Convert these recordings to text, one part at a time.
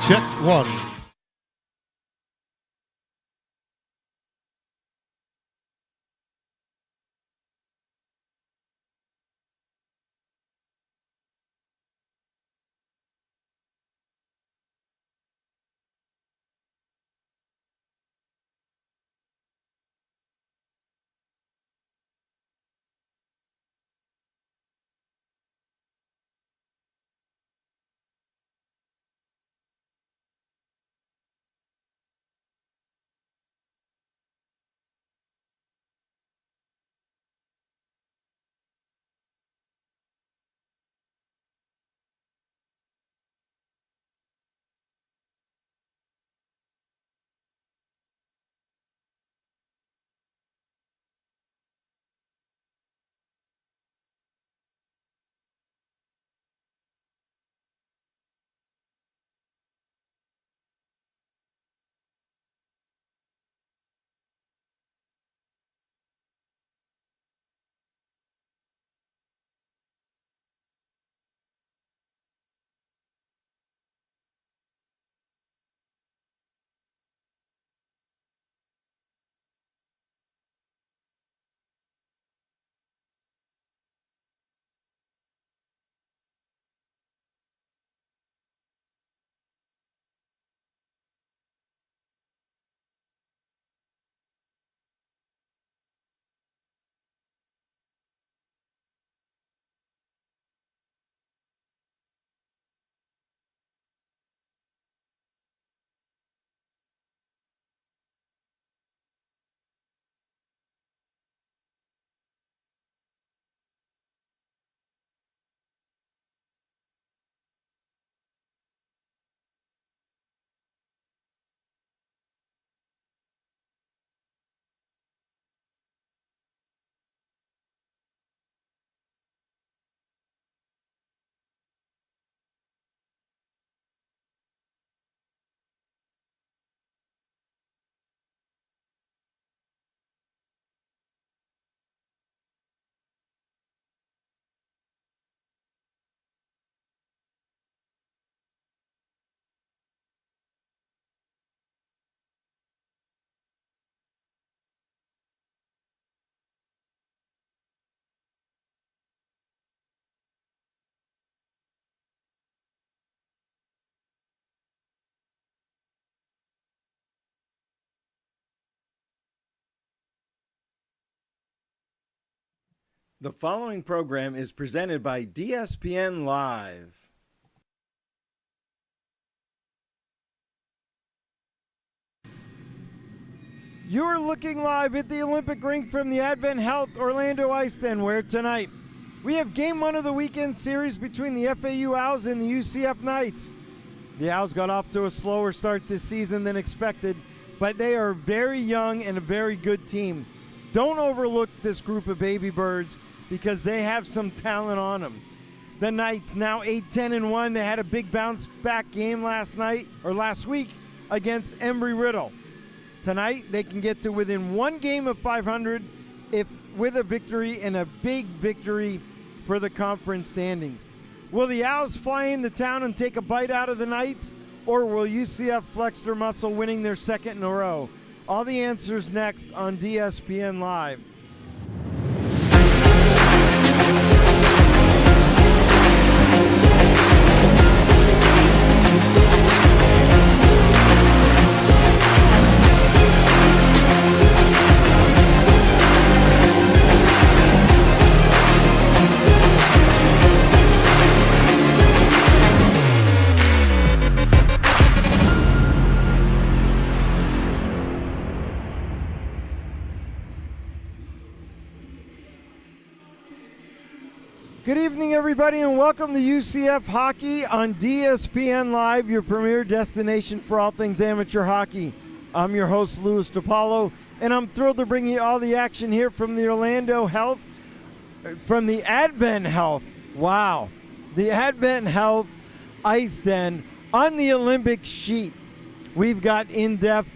Check one. The following program is presented by DSPN Live. You're looking live at the Olympic rink from the Advent Health Orlando Ice Den, where tonight we have game one of the weekend series between the FAU Owls and the UCF Knights. The Owls got off to a slower start this season than expected, but they are very young and a very good team. Don't overlook this group of baby birds because they have some talent on them. The Knights now 8-10-1. They had a big bounce back game last week against Embry-Riddle. Tonight they can get to within one game of 500 if with a victory, and a big victory for the conference standings. Will the Owls fly into town and take a bite out of the Knights, or will UCF flex their muscle, winning their second in a row? All the answers next on DSPN Live. Good evening, everybody, and welcome to UCF Hockey on DSPN Live, your premier destination for all things amateur hockey. I'm your host, Louis DiPaolo, and I'm thrilled to bring you all the action here from the Advent Health. Wow. The Advent Health Ice Den on the Olympic sheet. We've got in-depth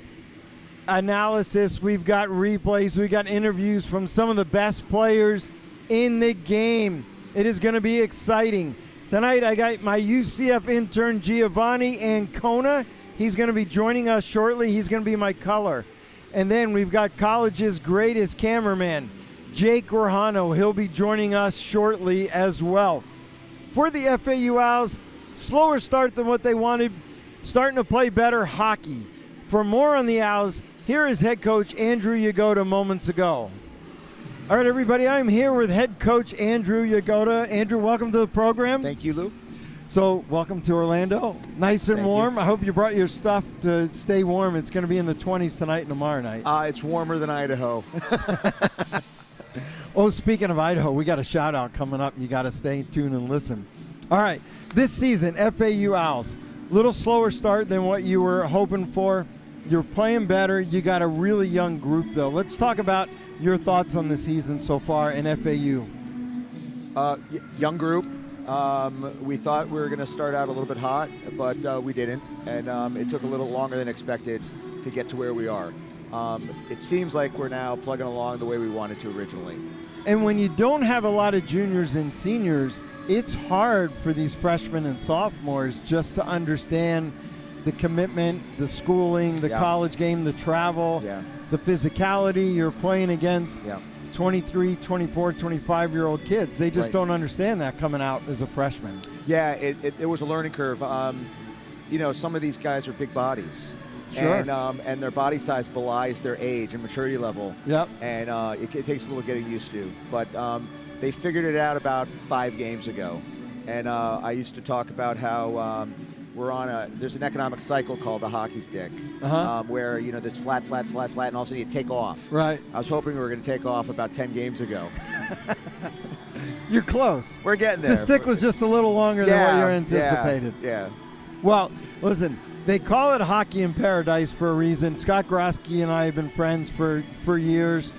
analysis, we've got replays, we've got interviews from some of the best players in the game. It is going to be exciting. Tonight I got my UCF intern Giovanni Ancona. He's going to be joining us shortly. He's going to be my color. And then we've got college's greatest cameraman, Jake Gorhano. He'll be joining us shortly as well. For the FAU Owls, slower start than what they wanted, starting to play better hockey. For more on the Owls, here is head coach Andrew Yagoda moments ago. All right, everybody, I'm here with head coach Andrew Yagoda. Andrew, welcome to the program. Thank you, Lou. So, welcome to Orlando. Nice and warm. You. I hope you brought your stuff to stay warm. It's going to be in the 20s tonight and tomorrow night. It's warmer than Idaho. Oh, speaking of Idaho, we got a shout-out coming up. You got to stay tuned and listen. All right, this season, FAU Owls, a little slower start than what you were hoping for. You're playing better. You got a really young group, though. Let's talk about your thoughts on the season so far in FAU. Young group. We thought we were going to start out a little bit hot, but we didn't, and it took a little longer than expected to get to where we are. It seems like we're now plugging along the way we wanted to originally. And when you don't have a lot of juniors and seniors, it's hard for these freshmen and sophomores just to understand the commitment, the schooling, the college game, the travel, the physicality. You're playing against 23, 24, 25-year-old kids. They just don't understand that coming out as a freshman. Yeah, it was a learning curve. You know, some of these guys are big bodies. Sure. And their body size belies their age and maturity level. Yep. And it takes a little getting used to. But they figured it out about 5 games ago. And I used to talk about how there's an economic cycle called the hockey stick, where, you know, there's flat, flat, flat, flat, and all of a sudden you take off. Right. I was hoping we were going to take off about 10 games ago. You're close. We're getting there. The stick was just a little longer than what you anticipated. Yeah. Well, listen, they call it hockey in paradise for a reason. Scott Grosky and I have been friends for years.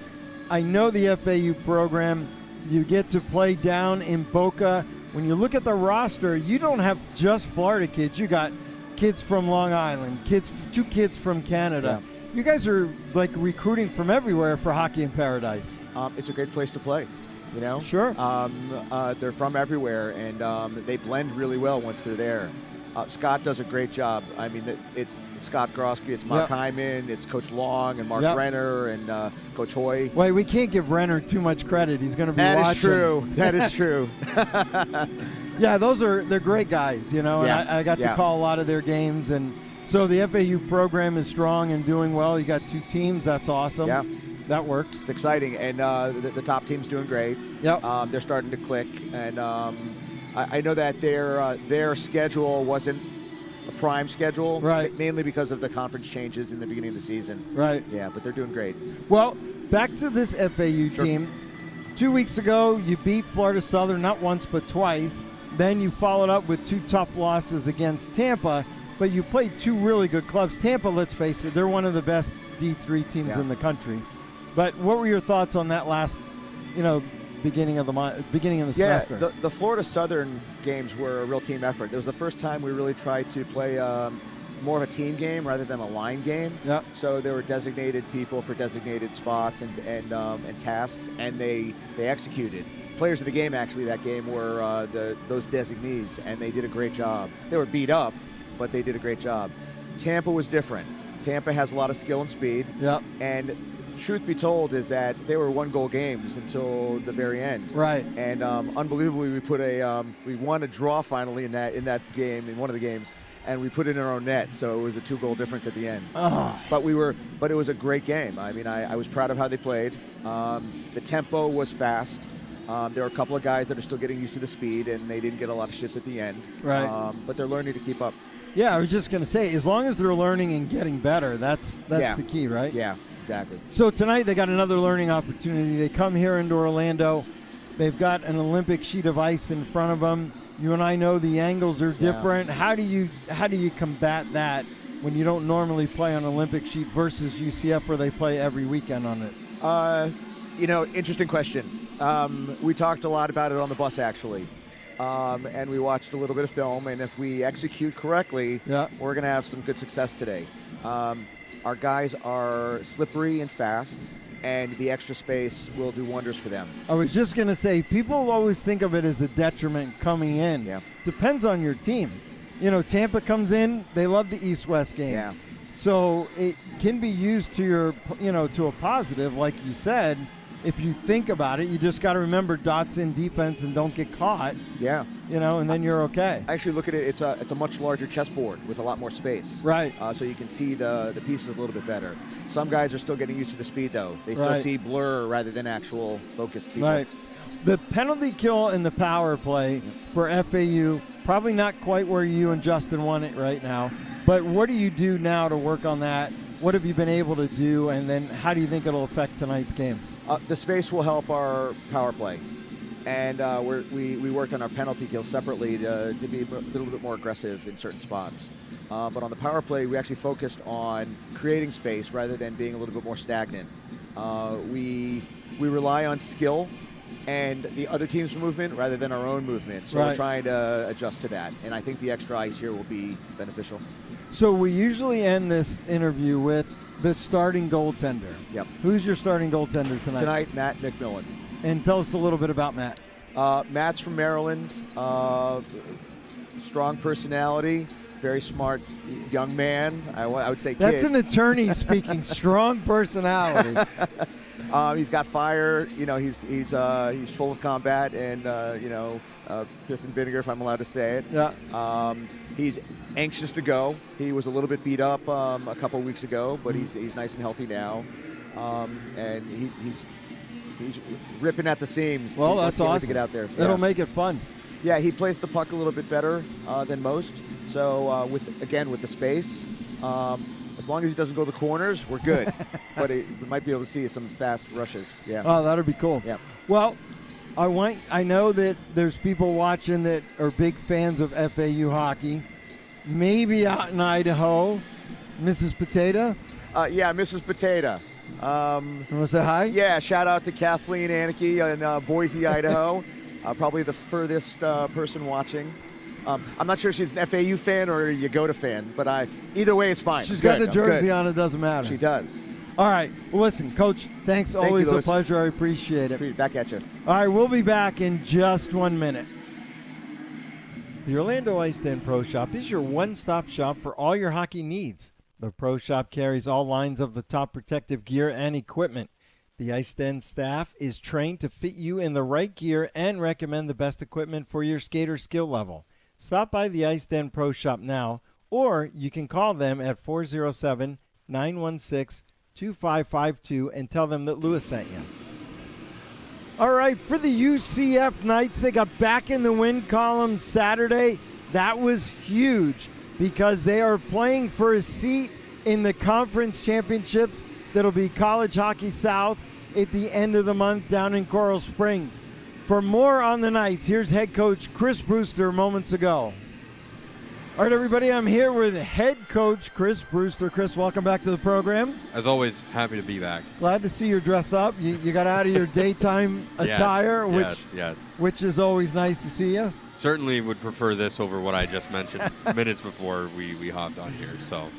I know the FAU program. You get to play down in Boca. When you look at the roster, you don't have just Florida kids. You got kids from Long Island, two kids from Canada. Yeah. You guys are like recruiting from everywhere for hockey in paradise. It's a great place to play, you know? Sure. They're from everywhere, and they blend really well once they're there. Scott does a great job. I mean, it's Scott Grosky, it's Mark Hyman, it's Coach Long and Mark Renner and Coach Hoy. Wait, we can't give Renner too much credit. He's going to be watching. That is true. That is true. Yeah, they're great guys, you know, and I got to call a lot of their games. And so the FAU program is strong and doing well. You got 2 teams. That's awesome. Yeah. That works. It's exciting. And the top team's doing great. Yep. They're starting to click. And I know that their schedule wasn't a prime schedule, right? Mainly because of the conference changes in the beginning of the season, right? Yeah, but they're doing great. Well, back to this FAU team. 2 weeks ago, you beat Florida Southern not once but twice. Then you followed up with 2 tough losses against Tampa, but you played 2 really good clubs. Tampa, let's face it, they're one of the best D3 teams in the country. But what were your thoughts on that last, beginning of the semester? The Florida Southern games were a real team effort. It was the first time we really tried to play more of a team game rather than a line game. Yep. So there were designated people for designated spots and tasks, and they executed. Players of the game, actually, that game were those designees, and they did a great job. They were beat up, but they did a great job. Tampa was different. Tampa has a lot of skill and speed. Yep. And truth be told is that they were 1-goal games until the very end. Right. And unbelievably, we won a draw finally in that game, in one of the games, and we put it in our own net. So it was a 2-goal difference at the end. Oh. But it was a great game. I mean, I was proud of how they played. The tempo was fast. There are a couple of guys that are still getting used to the speed, and they didn't get a lot of shifts at the end. Right. But they're learning to keep up. Yeah, I was just going to say, as long as they're learning and getting better, that's the key, right? Yeah, exactly. So tonight they got another learning opportunity. They come here into Orlando. They've got an Olympic sheet of ice in front of them. You and I know the angles are different. Yeah. How do you combat that when you don't normally play on Olympic sheet versus UCF where they play every weekend on it? Interesting question. We talked a lot about it on the bus, actually. And we watched a little bit of film, and if we execute correctly, we're going to have some good success today. Our guys are slippery and fast. and the extra space will do wonders for them. I was just going to say, people always think of it as a detriment coming in. Yeah. Depends on your team. Tampa comes in, they love the East-West game. Yeah. So it can be used to your, to a positive, like you said. If you think about it, you just got to remember dots in defense and don't get caught. Yeah. And then you're okay. I actually look at it, it's a much larger chessboard with a lot more space. Right. So you can see the pieces a little bit better. Some guys are still getting used to the speed, though. They still see blur rather than actual focused people. Right. The penalty kill and the power play for FAU, probably not quite where you and Justin want it right now. But what do you do now to work on that? What have you been able to do? And then how do you think it'll affect tonight's game? The space will help our power play. And we worked on our penalty kill separately to be a little bit more aggressive in certain spots. But on the power play, we actually focused on creating space rather than being a little bit more stagnant. We rely on skill and the other team's movement rather than our own movement. So we're trying to adjust to that. And I think the extra ice here will be beneficial. So we usually end this interview with the starting goaltender. Yep. Who's your starting goaltender tonight? Tonight, Matt McMillan. And tell us a little bit about Matt. Matt's from Maryland. Strong personality. Very smart young man. I would say kid. That's an attorney speaking. Strong personality. He's got fire. He's full of combat and piss and vinegar, if I'm allowed to say it. Yeah. He's anxious to go. He was a little bit beat up a couple of weeks ago, but he's nice and healthy now, and he's ripping at the seams. Well, that's awesome. To get out there. That'll make it fun. Yeah, he plays the puck a little bit better than most. So with the space, as long as he doesn't go to the corners, we're good. But we might be able to see some fast rushes. Yeah. Oh, that'd be cool. Yeah. Well, I know that there's people watching that are big fans of FAU hockey. Maybe out in Idaho, Mrs. Potato. Yeah, Mrs. Potato. You want to say hi? Yeah, shout out to Kathleen Anike in Boise, Idaho. Probably the furthest person watching. I'm not sure if she's an FAU fan or a Yagoda fan, but either way is fine. She's got the jersey on. It doesn't matter. She does. All right. Well, listen, Coach, thanks. Thank Always you, a pleasure. I appreciate it. Back at you. All right, we'll be back in just 1 minute. The Orlando Ice Den Pro Shop is your one-stop shop for all your hockey needs. The Pro Shop carries all lines of the top protective gear and equipment. The Ice Den staff is trained to fit you in the right gear and recommend the best equipment for your skater skill level. Stop by the Ice Den Pro Shop now, or you can call them at 407-916-2552 and tell them that Lewis sent you. All right, for the UCF Knights, they got back in the win column Saturday. That was huge because they are playing for a seat in the conference championships that'll be College Hockey South at the end of the month down in Coral Springs. For more on the Knights, here's head coach Chris Brewster moments ago. All right, everybody, I'm here with head coach Chris Brewster. Chris, welcome back to the program. As always, happy to be back. Glad to see you're dressed up. You got out of your daytime attire, which is always nice to see you. Certainly would prefer this over what I just mentioned minutes before we hopped on here. So,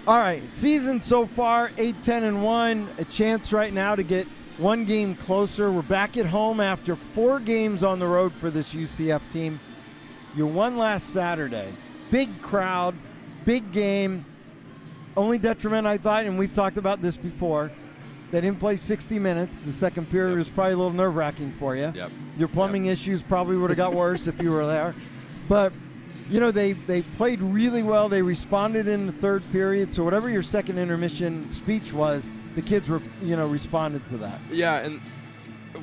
all right, season so far 8-10-1. A chance right now to get one game closer. We're back at home after 4 games on the road for this UCF team. You won last Saturday. Big crowd, big game. Only detriment, I thought, and we've talked about this before, they didn't play 60 minutes. The second period was probably a little nerve-wracking for you. Yep. Your plumbing issues probably would have got worse if you were there. But, they played really well. They responded in the third period. So whatever your second intermission speech was, the kids responded to that. Yeah, and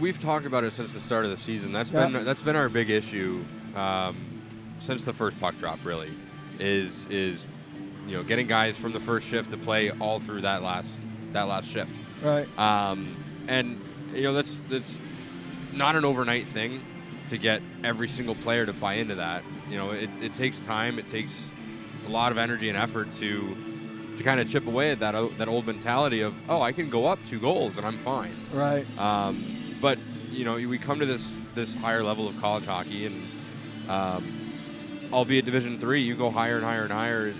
we've talked about it since the start of the season. That's been our big issue. Since the first puck drop, really, is getting guys from the first shift to play all through that last shift. Right. And that's not an overnight thing to get every single player to buy into that. It takes time. It takes a lot of energy and effort to kind of chip away at that old mentality of, oh, I can go up 2 goals and I'm fine. Right. But we come to this higher level of college hockey and. Albeit Division III, you go higher and higher and higher.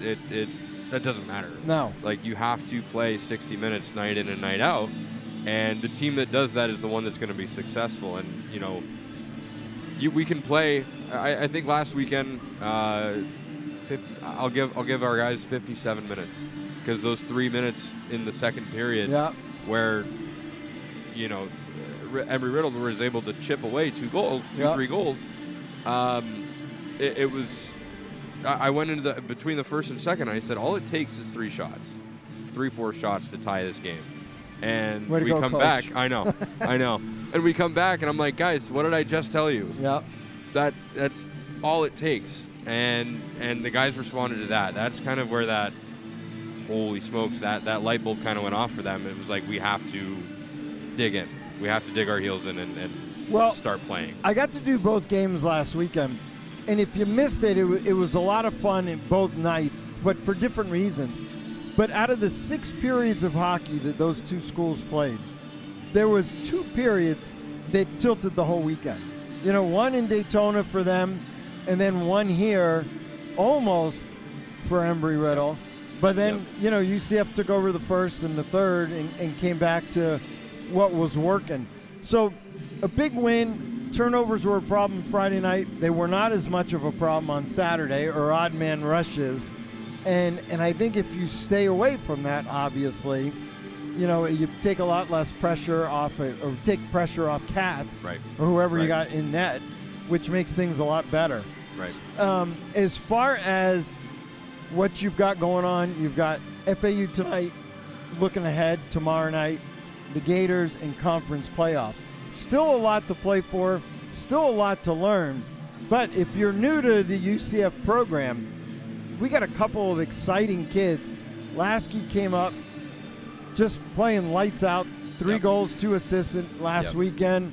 That doesn't matter. No. Like, you have to play 60 minutes night in and night out And the team that does that is the one that's going to be successful. And, you know, we can play. I think last weekend, I'll give our guys 57 minutes, because those 3 minutes in the second period, where, you know, Embry Riddle was able to chip away 3 goals. It was. I went into between the first and second. I said all it takes is 4 shots to tie this game. And we come back. I know. And we come back, and I'm like, guys, what did I just tell you? Yep. That's all it takes. And the guys responded to that. That's kind of where that, holy smokes, that light bulb kind of went off for them. It was like, we have to dig in. We have to dig our heels in and start playing. I got to do both games last weekend, and if you missed it, it was a lot of fun in both nights, but for different reasons. But out of the 6 periods of hockey that those 2 schools played, there was 2 periods that tilted the whole weekend. You know, one in Daytona for them, and then one here almost for Embry Riddle. But then, you know, UCF took over the first and the third and came back to what was working. So a big win. Turnovers were a problem Friday night. They were not as much of a problem on Saturday, or odd man rushes. And I think if you stay away from that, obviously, you know, you take a lot less pressure off it, or take pressure off Katz, or whoever you got in net, which makes things a lot better. Right. As far as what you've got going on, you've got FAU tonight, looking ahead tomorrow night, the Gators and conference playoffs. Still a lot to play for, still a lot to learn. But if you're new to the UCF program, we got a couple of exciting kids. Lasky came up just playing lights out, 3 goals, 2 assists last weekend.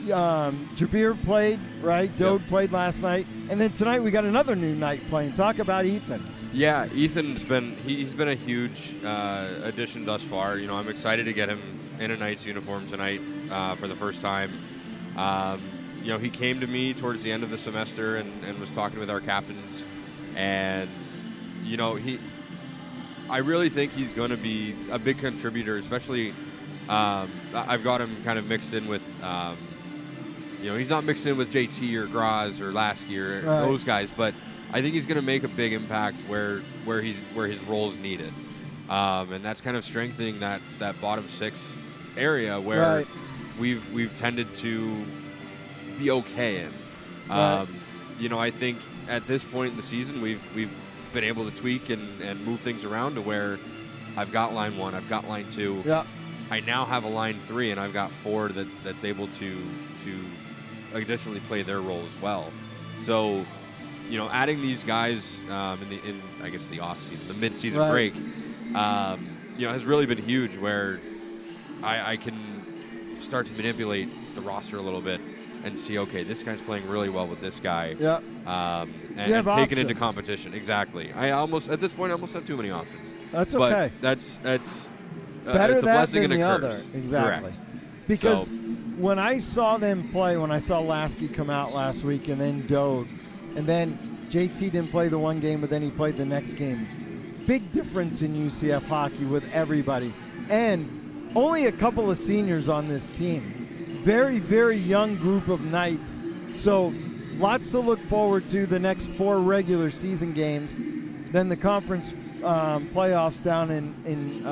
Javier played, right? Dode played last night. And then tonight we got another new Knight playing. Talk about Ethan. Yeah, Ethan's been he's been a huge addition thus far. You know, I'm excited to get him in a Knights uniform tonight for the first time. You know, he came to me towards the end of the semester and was talking with our captains. And, you know, I really think he's going to be a big contributor, especially I've got him kind of mixed in with, you know, he's not mixed in with JT or Graz or Lasky or those guys, but I think he's going to make a big impact where his role is needed. And that's kind of strengthening that bottom 6 area where we've tended to be okay in. You know, I think at this point in the season, we've been able to tweak and move things around to where I've got line 1, I've got line 2. Yeah. I now have a line 3, and I've got 4 that's able to additionally play their role as well. So, you know, adding these guys in I guess the off season, the mid-season break, you know, has really been huge. Where I can start to manipulate the roster a little bit and see, okay, this guy's playing really well with this guy. And take it into competition. Exactly. At this point, I almost have too many options. That's okay. But that's better it's a that blessing than and a the curse. other. Exactly. Correct. Because when I saw them play, when I saw Lasky come out last week and then Dode, and then JT didn't play the one game, but then he played the next game. Big difference in UCF hockey with everybody. And only a couple of seniors on this team. Very, very young group of Knights. So lots to look forward to the next 4 regular season games. Then the conference playoffs down in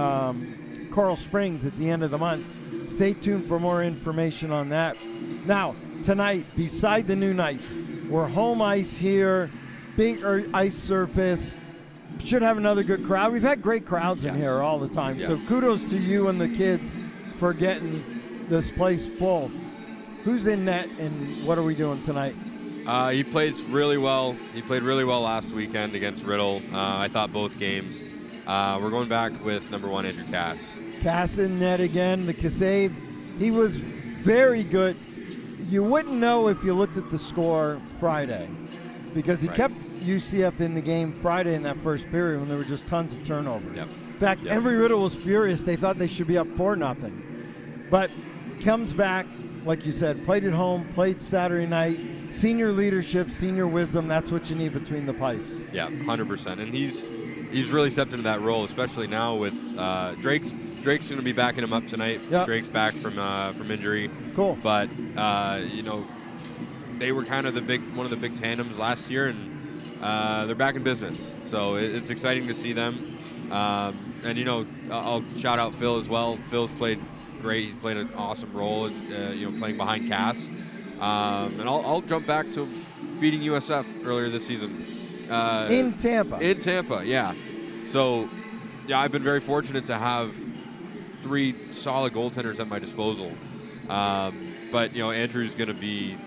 Coral Springs at the end of the month. Stay tuned for more information on that. Now, tonight, beside the new Knights, we're home ice here, big ice surface. Should have another good crowd. We've had great crowds in here all the time. So kudos to you and the kids for getting this place full. Who's in net, and what are we doing tonight? He plays really well. He played really well last weekend against Riddle. I thought both games. We're going back with number 1, Andrew Cass. Cass in net again. The save. He was very good. You wouldn't know if you looked at the score Friday, because he kept UCF in the game Friday in that first period when there were just tons of turnovers. In fact, Embry Riddle was furious. They thought they should be up 4-0. But comes back, like you said, played at home, played Saturday night. Senior leadership, senior wisdom, that's what you need between the pipes. Yeah, 100%. And he's really stepped into that role, especially now with Drake's Drake's going to be backing him up tonight. Yep. Drake's back from injury. Cool. But they were kind of one of the big tandems last year, and they're back in business. So it's exciting to see them. And I'll shout out Phil as well. Phil's played great. He's played an awesome role, playing behind Cass. And I'll jump back to beating USF earlier this season. In Tampa. In Tampa, yeah. So, yeah, I've been very fortunate to have 3 solid goaltenders at my disposal. But Andrew's going to be.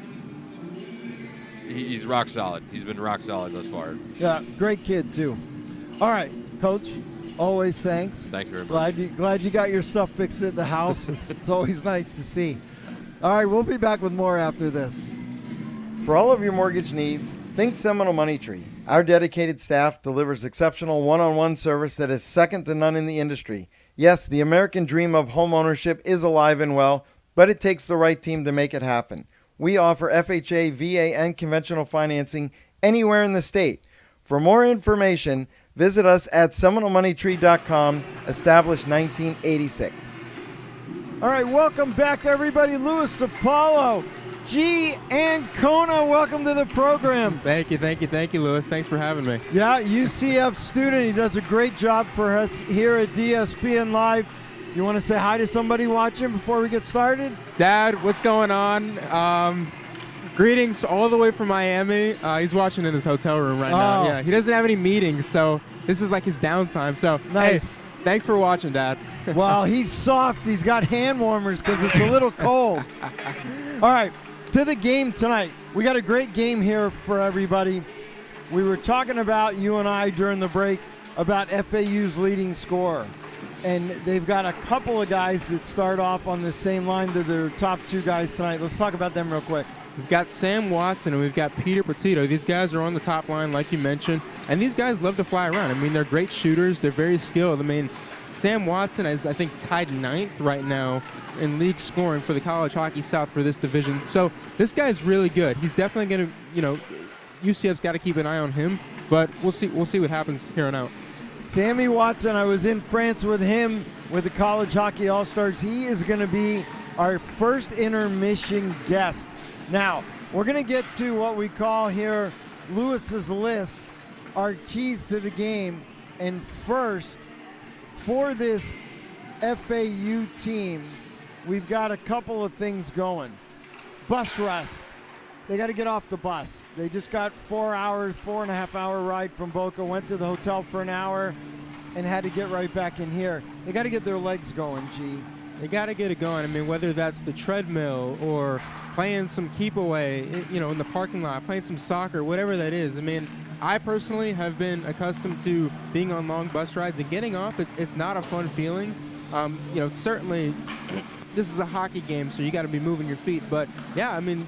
He's rock solid. He's been rock solid thus far. Yeah, great kid too. All right, Coach. Always thanks. Thank you very much. Glad you got your stuff fixed at the house. It's always nice to see. All right, we'll be back with more after this. For all of your mortgage needs, think Seminole Money Tree. Our dedicated staff delivers exceptional one-on-one service that is second to none in the industry. Yes, the American dream of homeownership is alive and well, but it takes the right team to make it happen. We offer FHA, VA, and conventional financing anywhere in the state. For more information, visit us at SeminoleMoneyTree.com, established 1986. All right, welcome back, everybody. Louis DiPaolo, G, and Kona, welcome to the program. Thank you, Louis. Thanks for having me. Yeah, UCF student. He does a great job for us here at DSPN Live. You want to say hi to somebody watching before we get started? Dad, what's going on? Greetings all the way from Miami. He's watching in his hotel room right now. Yeah, he doesn't have any meetings, so this is like his downtime. So nice. Hey, thanks for watching, Dad. Well, he's soft. He's got hand warmers because it's a little cold. All right, to the game tonight. We got a great game here for everybody. We were talking about, you and I during the break, about FAU's leading scorer. And they've got a couple of guys that start off on the same line to their top 2 guys tonight. Let's talk about them real quick. We've got Sam Watson and we've got Peter Petito. These guys are on the top line, like you mentioned. And these guys love to fly around. I mean, they're great shooters. They're very skilled. I mean, Sam Watson is, I think, tied 9th right now in league scoring for the College Hockey South for this division. So this guy's really good. He's definitely going to, UCF's got to keep an eye on him. But we'll see what happens here on out. Sammy Watson, I was in France with him with the College Hockey All-Stars. He is going to be our first intermission guest. Now, we're going to get to what we call here Lewis's list, our keys to the game. And first, for this FAU team, we've got a couple of things going. Bus rest. They got to get off the bus. They just got 4.5 hour ride from Boca, went to the hotel for an hour, and had to get right back in here. They got to get their legs going, G. They got to get it going. I mean, whether that's the treadmill or playing some keep away, in the parking lot, playing some soccer, whatever that is. I mean, I personally have been accustomed to being on long bus rides and getting off. It's not a fun feeling. Certainly this is a hockey game, so you got to be moving your feet. But, yeah, I mean,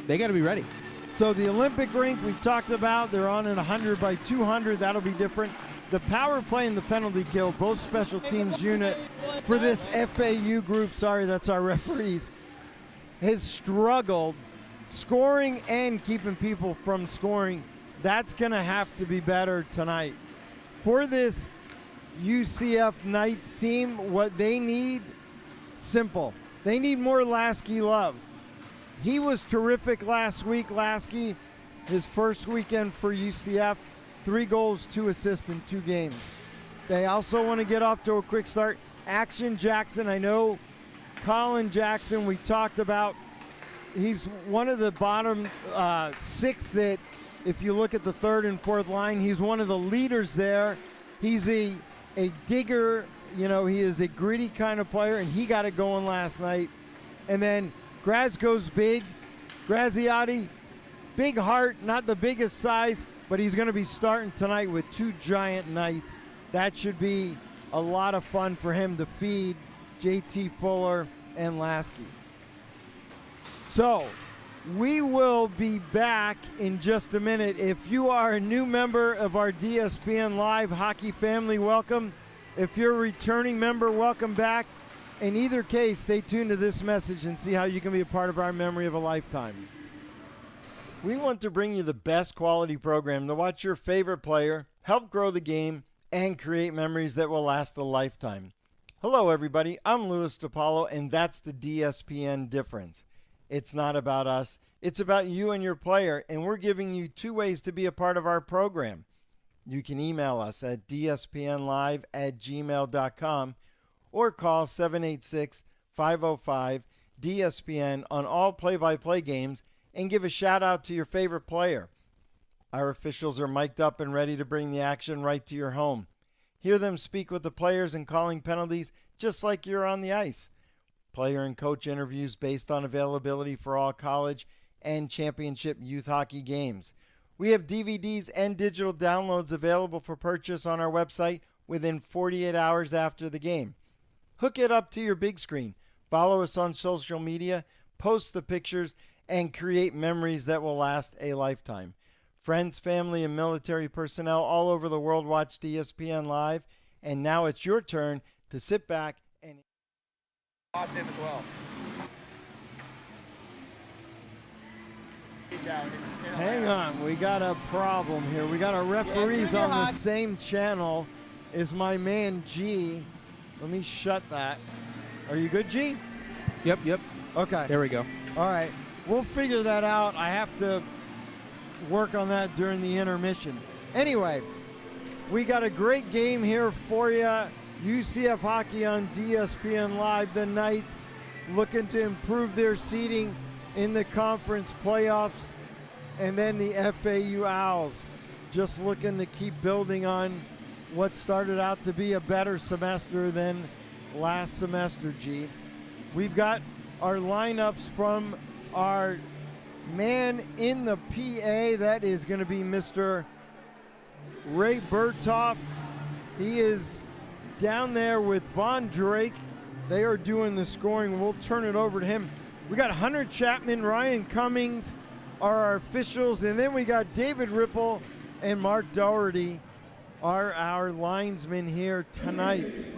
they got to be ready. So the Olympic rink we talked about, they're on at 100 by 200. That'll be different. The power play and the penalty kill, both special teams unit for this FAU group, sorry, that's our referees, has struggled scoring and keeping people from scoring. That's going to have to be better tonight. For this UCF Knights team, what they need, simple. They need more Lasky love. He was terrific last week, Lasky, his first weekend for UCF. 3 goals, 2 assists in 2 games. They also want to get off to a quick start. Action Jackson, I know Colin Jackson, we talked about. He's one of the bottom 6 that, if you look at the 3rd and 4th line, he's one of the leaders there. He's a digger, he is a gritty kind of player, and he got it going last night. And then Graz goes big. Graziati, big heart, not the biggest size, but he's going to be starting tonight with 2 giant Knights. That should be a lot of fun for him to feed JT Fuller and Lasky. So we will be back in just a minute. If you are a new member of our DSPN Live hockey family, welcome. If you're a returning member, welcome back. In either case, stay tuned to this message and see how you can be a part of our memory of a lifetime. We want to bring you the best quality program to watch your favorite player, help grow the game, and create memories that will last a lifetime. Hello, everybody. I'm Louis DiPaolo, and that's the DSPN difference. It's not about us. It's about you and your player, and we're giving you 2 ways to be a part of our program. You can email us at dspnlive@gmail.com or call 786-505-DSPN on all play-by-play games and give a shout-out to your favorite player. Our officials are mic'd up and ready to bring the action right to your home. Hear them speak with the players and calling penalties just like you're on the ice. Player and coach interviews based on availability for all college and championship youth hockey games. We have DVDs and digital downloads available for purchase on our website within 48 hours after the game. Hook it up to your big screen. Follow us on social media, post the pictures, and create memories that will last a lifetime. Friends, family, and military personnel all over the world watch ESPN Live, and now it's your turn to sit back and Watch him as well. hang on. We got a problem here. We got our referees on the same channel as my man G. Let me shut that. Are you good, G? Yep. Okay. There we go. All right. We'll figure that out. I have to work on that during the intermission. Anyway, we got a great game here for you. UCF hockey on DSPN Live. The Knights looking to improve their seeding in the conference playoffs. And then the FAU Owls just looking to keep building on what started out to be a better semester than last semester, G. We've got our lineups from our man in the PA. That is going to be Mr. Ray Bertoff. He is down there with Von Drake. They are doing the scoring. We'll turn it over to him. We got Hunter Chapman, Ryan Cummings are our officials, and then we got David Ripple and Mark Doherty are our linesmen here tonight.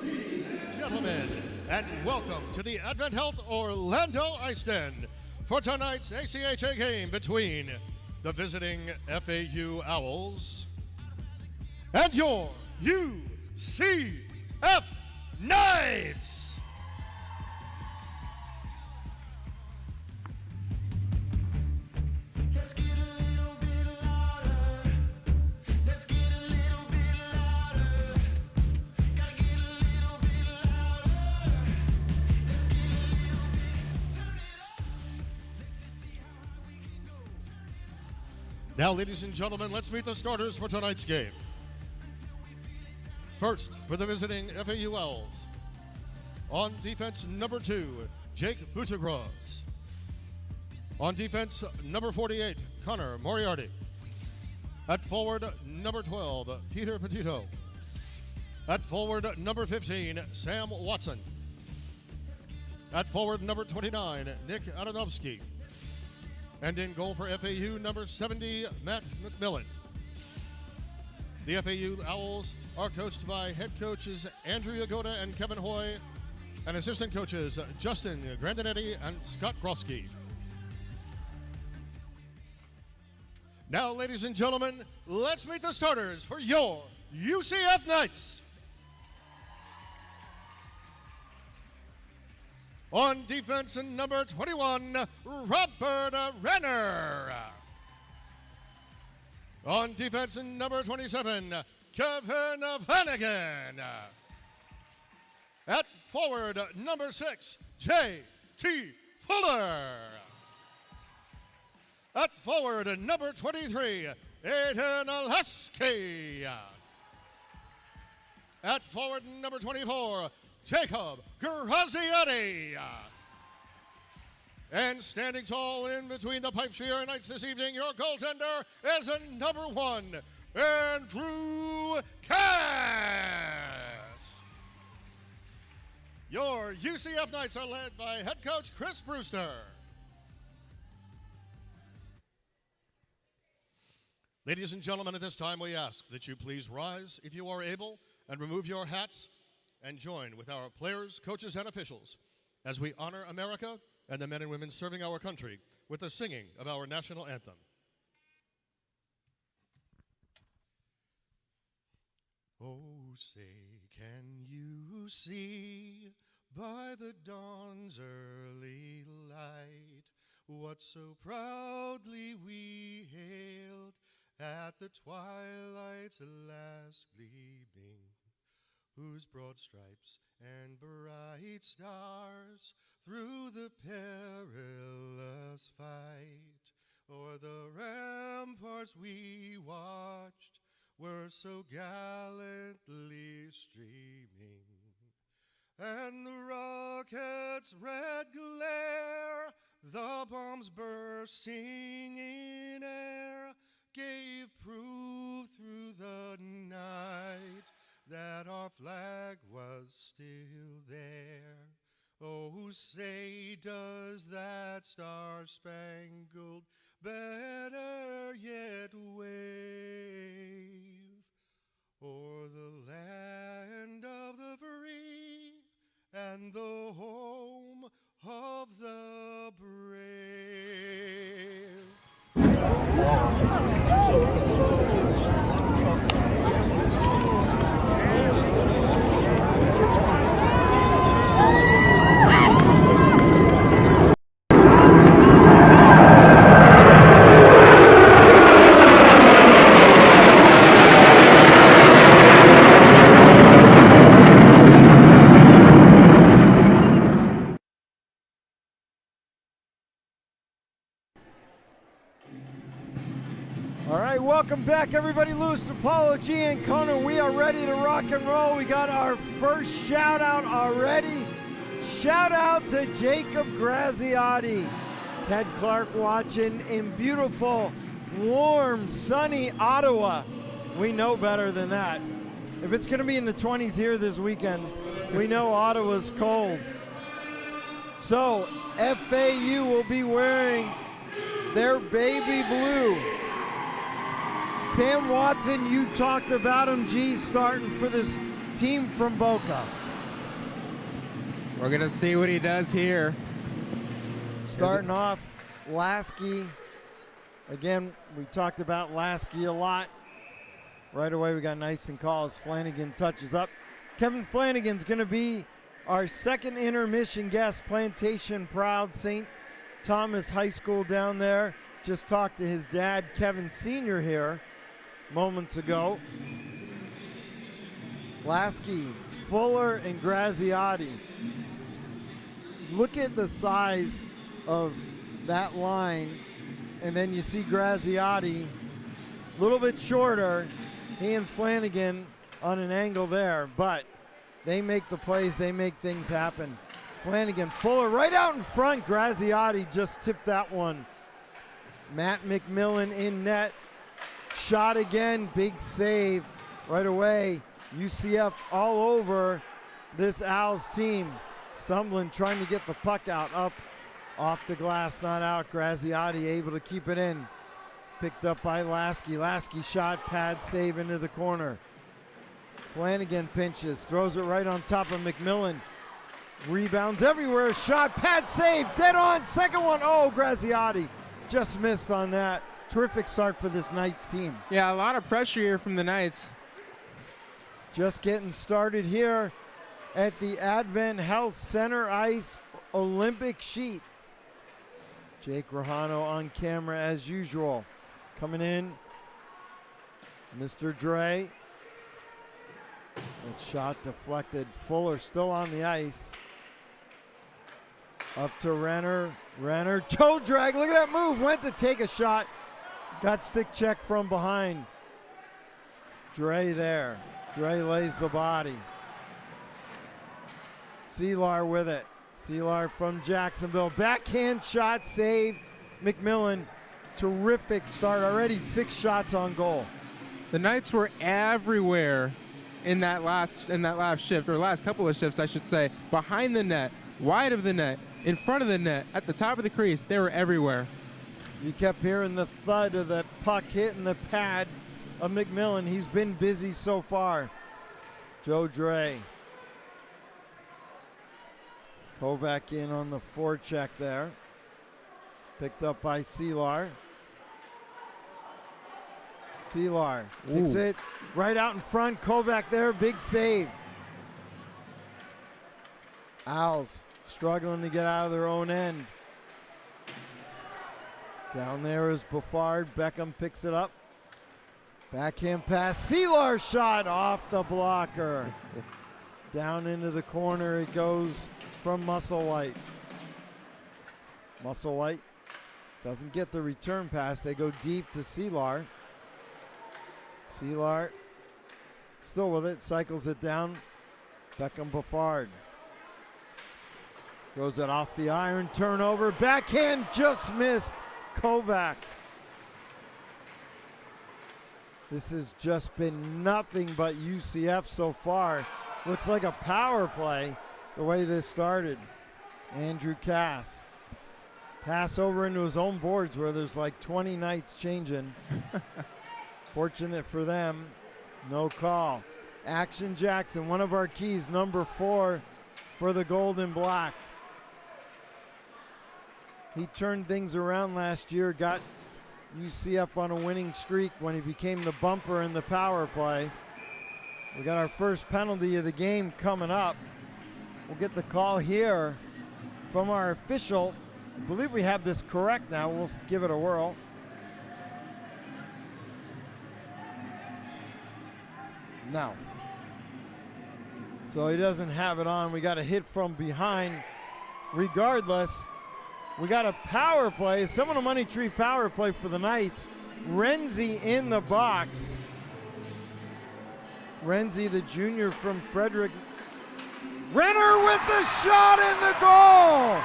Gentlemen, and welcome to the Advent Health Orlando Ice Den for tonight's ACHA game between the visiting FAU Owls and your UCF Knights. Let's get a little bit louder. Let's get a little bit louder. Gotta get a little bit louder. Let's get a little bit, turn it up. Let's just see how high we can go. Now, ladies and gentlemen, let's meet the starters for tonight's game. First, for the visiting FAU Owls. On defense, number 2, Jake Butagros. On defense, number 48, Connor Moriarty. At forward, number 12, Peter Petito. At forward, number 15, Sam Watson. At forward, number 29, Nick Adanovsky. And in goal for FAU, number 70, Matt McMillan. The FAU Owls are coached by head coaches Andrew Yagoda and Kevin Hoy, and assistant coaches Justin Grandinetti and Scott Grosky. Now, ladies and gentlemen, let's meet the starters for your UCF Knights. On defense, number 21, Robert Renner. On defense, number 27, Kevin Flanagan. At forward, number 6, J.T. Fuller. At forward, number 23, Aiden Lasky. At forward, number 24, Jacob Graziani. And standing tall in between the pipes for your Knights this evening, your goaltender is a number 1, Andrew Cass. Your UCF Knights are led by head coach Chris Brewster. Ladies and gentlemen, at this time we ask that you please rise, if you are able, and remove your hats and join with our players, coaches, and officials as we honor America and the men and women serving our country with the singing of our national anthem. Oh, say, can you see by the dawn's early light what so proudly we hailed at the twilight's last gleaming, whose broad stripes and bright stars through the perilous fight o'er the ramparts we watched were so gallantly streaming, and the rocket's red glare, the bombs bursting in air, gave proof through the night that our flag was still there. Oh, say, does that star-spangled banner yet wave o'er the land of the free and the home of the brave? All right, welcome back, everybody. Louis, Apollo, G, and Conan. We are ready to rock and roll. We got our first shout out already. Shout out to Jacob Graziati. Ted Clark watching in beautiful, warm, sunny Ottawa. We know better than that. If it's going to be in the 20s here this weekend, we know Ottawa's cold. So, FAU will be wearing their baby blue. Sam Watson, you talked about him, G, starting for this team from Boca. We're going to see what he does here. Starting off, Lasky. Again, we talked about Lasky a lot. Right away, we got nice and calls. Flanagan touches up. Kevin Flanagan's going to be our second intermission guest, Plantation Proud, St. Thomas High School down there. Just talked to his dad, Kevin Sr. here moments ago. Lasky, Fuller, and Graziati. Look at the size of that line, and then you see Graziati a little bit shorter. He and Flanagan on an angle there, but they make the plays, they make things happen. Flanagan, Fuller right out in front. Graziati just tipped that one. Matt McMillan in net. Shot again, big save right away. UCF all over this Owls team. Stumbling, trying to get the puck out, up, off the glass, not out. Graziati able to keep it in. Picked up by Lasky. Lasky shot, pad save into the corner. Flanagan pinches, throws it right on top of McMillan. Rebounds everywhere, shot, pad save, dead on, second one. Oh, Graziati just missed on that. Terrific start for this Knights team. Yeah, a lot of pressure here from the Knights. Just getting started here at the Advent Health Center Ice Olympic sheet. Jake Rahano on camera as usual. Coming in, Mr. Dre. That shot deflected. Fuller still on the ice. Up to Renner. Renner, toe drag. Look at that move. Went to take a shot. Got stick check from behind. Dre there. Dre lays the body. Seelar with it. Seelar from Jacksonville. Backhand shot, save. McMillan, terrific start. Already 6 shots on goal. The Knights were everywhere in that last shift, or last couple of shifts, I should say. Behind the net, wide of the net, in front of the net, at the top of the crease. They were everywhere. You kept hearing the thud of that puck hitting the pad of McMillan. He's been busy so far. Joe Dre. Kovac in on the forecheck there. Picked up by Seelar. Seelar kicks Ooh. it right out in front. Kovac there, big save. Owls struggling to get out of their own end. Down there is Buffard. Beckham picks it up. Backhand pass. Seelar shot off the blocker. Down into the corner it goes from Musselwhite. Musselwhite doesn't get the return pass. They go deep to Seelar. Seelar still with it, cycles it down. Beckham Buffard. Throws it off the iron, turnover. Backhand just missed Kovac. This has just been nothing but UCF so far. Looks like a power play the way this started. Andrew Cass. Pass over into his own boards where there's like 20 Knights changing. Fortunate for them, no call. Action Jackson, one of our keys, number 4 for the Gold and Black. He turned things around last year, got UCF on a winning streak when he became the bumper in the power play. We got our first penalty of the game coming up. We'll get the call here from our official. I believe we have this correct now. We'll give it a whirl. No. So he doesn't have it on. We got a hit from behind. Regardless, we got a power play, Seminole Money Tree power play for the Knights. Renzi in the box. Renzi, the junior from Frederick. Renner with the shot in the goal.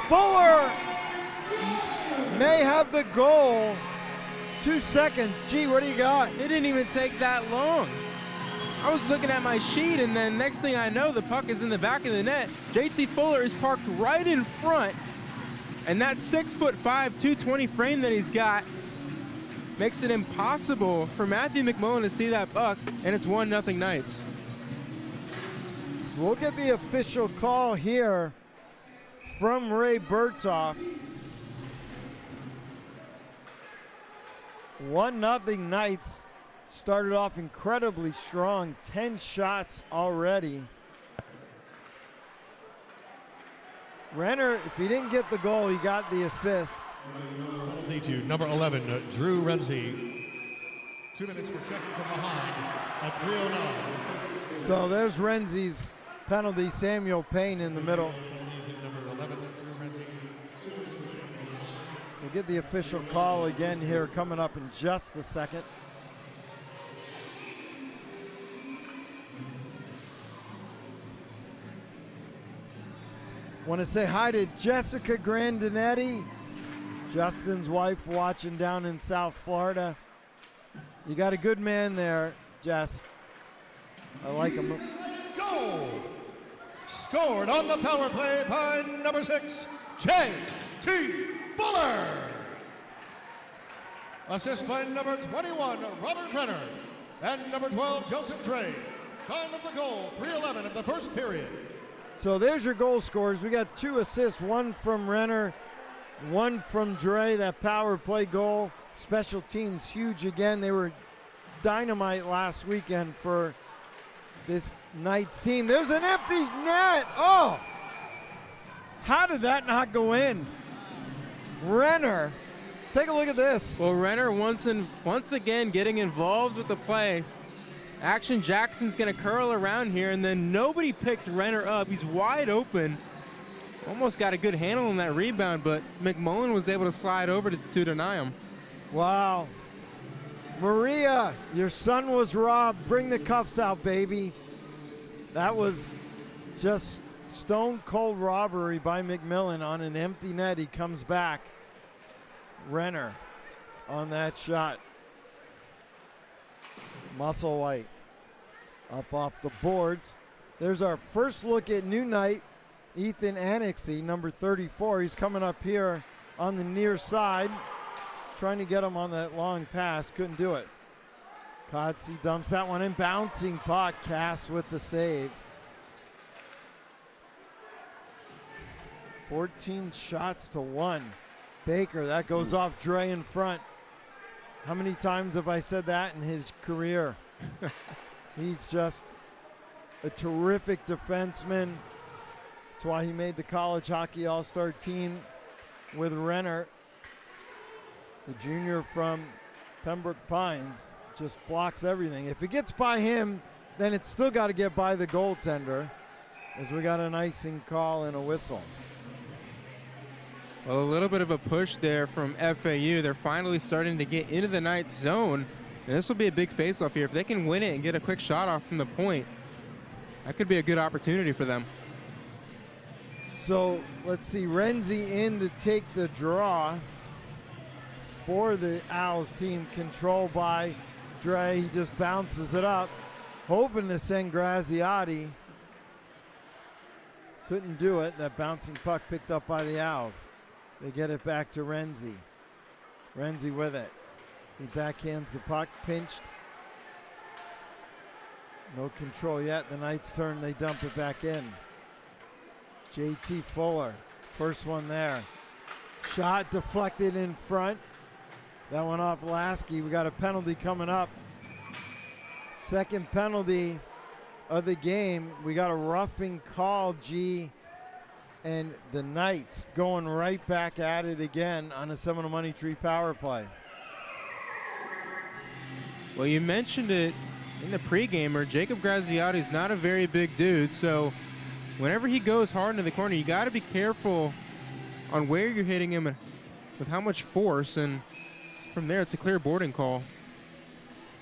Fuller may have the goal. 2 seconds. Gee, what do you got? It didn't even take that long. I was looking at my sheet, and then next thing I know, the puck is in the back of the net. JT Fuller is parked right in front, and that 6'5", 220 frame that he's got makes it impossible for Matthew McMullen to see that puck, and it's 1-0 Knights. We'll get the official call here from Ray Bertoff. 1-0 Knights. Started off incredibly strong, 10 shots already. Renner, if he didn't get the goal, he got the assist. Penalty to number 11, Drew Renzi. 2 minutes for checking from behind at 3:09. So there's Renzi's penalty. Samuel Payne in the middle. Number 11, Drew Renzi. We'll get the official call again here coming up in just a second. Want to say hi to Jessica Grandinetti, Justin's wife, watching down in South Florida. You got a good man there, Jess. I like him. Goal! Scored on the power play by number 6, J.T. Fuller. Assist by number 21, Robert Renner. And number 12, Joseph Dre. Time of the goal, 3:11 of the first period. So there's your goal scorers. We got 2 assists, one from Renner, one from Dre, that power play goal. Special teams huge again. They were dynamite last weekend for this Knights team. There's an empty net. Oh, how did that not go in? Renner, take a look at this. Well, Renner once again getting involved with the play. Action Jackson's going to curl around here, and then nobody picks Renner up. He's wide open. Almost got a good handle on that rebound, but McMullen was able to slide over to deny him. Wow. Maria, your son was robbed. Bring the cuffs out, baby. That was just stone cold robbery by McMillan on an empty net. He comes back. Renner on that shot. Musselwhite up off the boards. There's our first look at new Knight, Ethan Annexy, number 34. He's coming up here on the near side, trying to get him on that long pass. Couldn't do it. Codsey dumps that one in. Bouncing puck. Cass with the save. 14 shots to 1. Baker, that goes off Dre in front. How many times have I said that in his career? He's just a terrific defenseman. That's why he made the college hockey all-star team with Renner, the junior from Pembroke Pines. Just blocks everything. If it gets by him, then it's still got to get by the goaltender, as we got an icing call and a whistle. Well, a little bit of a push there from FAU. They're finally starting to get into the Knights zone, and this will be a big face-off here. If they can win it and get a quick shot off from the point, that could be a good opportunity for them. So let's see, Renzi in to take the draw for the Owls team, controlled by Dre. He just bounces it up, hoping to send Graziati. Couldn't do it. That bouncing puck picked up by the Owls. They get it back to Renzi. Renzi with it. He backhands the puck, pinched. No control yet. The Knights turn, they dump it back in. JT Fuller, first one there. Shot deflected in front. That one off Lasky. We got a penalty coming up. Second penalty of the game. We got a roughing call, G. And the Knights going right back at it again on a Seminole Money Tree power play. Well, you mentioned it in the pregame. Jacob Graziati's not a very big dude, so whenever he goes hard into the corner, you got to be careful on where you're hitting him and with how much force, and from there it's a clear boarding call.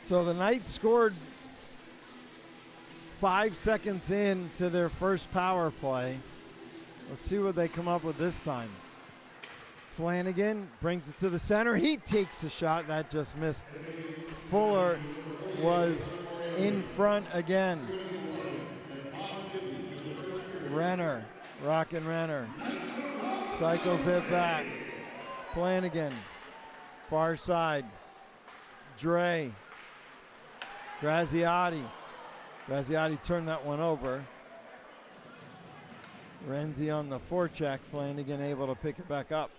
So the Knights scored 5 seconds into their first power play. Let's see what they come up with this time. Flanagan brings it to the center. He takes a shot. That just missed. Fuller was in front again. Renner, rockin' Renner. Cycles it back. Flanagan, far side. Dre. Graziati. Graziati turned that one over. Renzi on the forecheck. Flanagan able to pick it back up.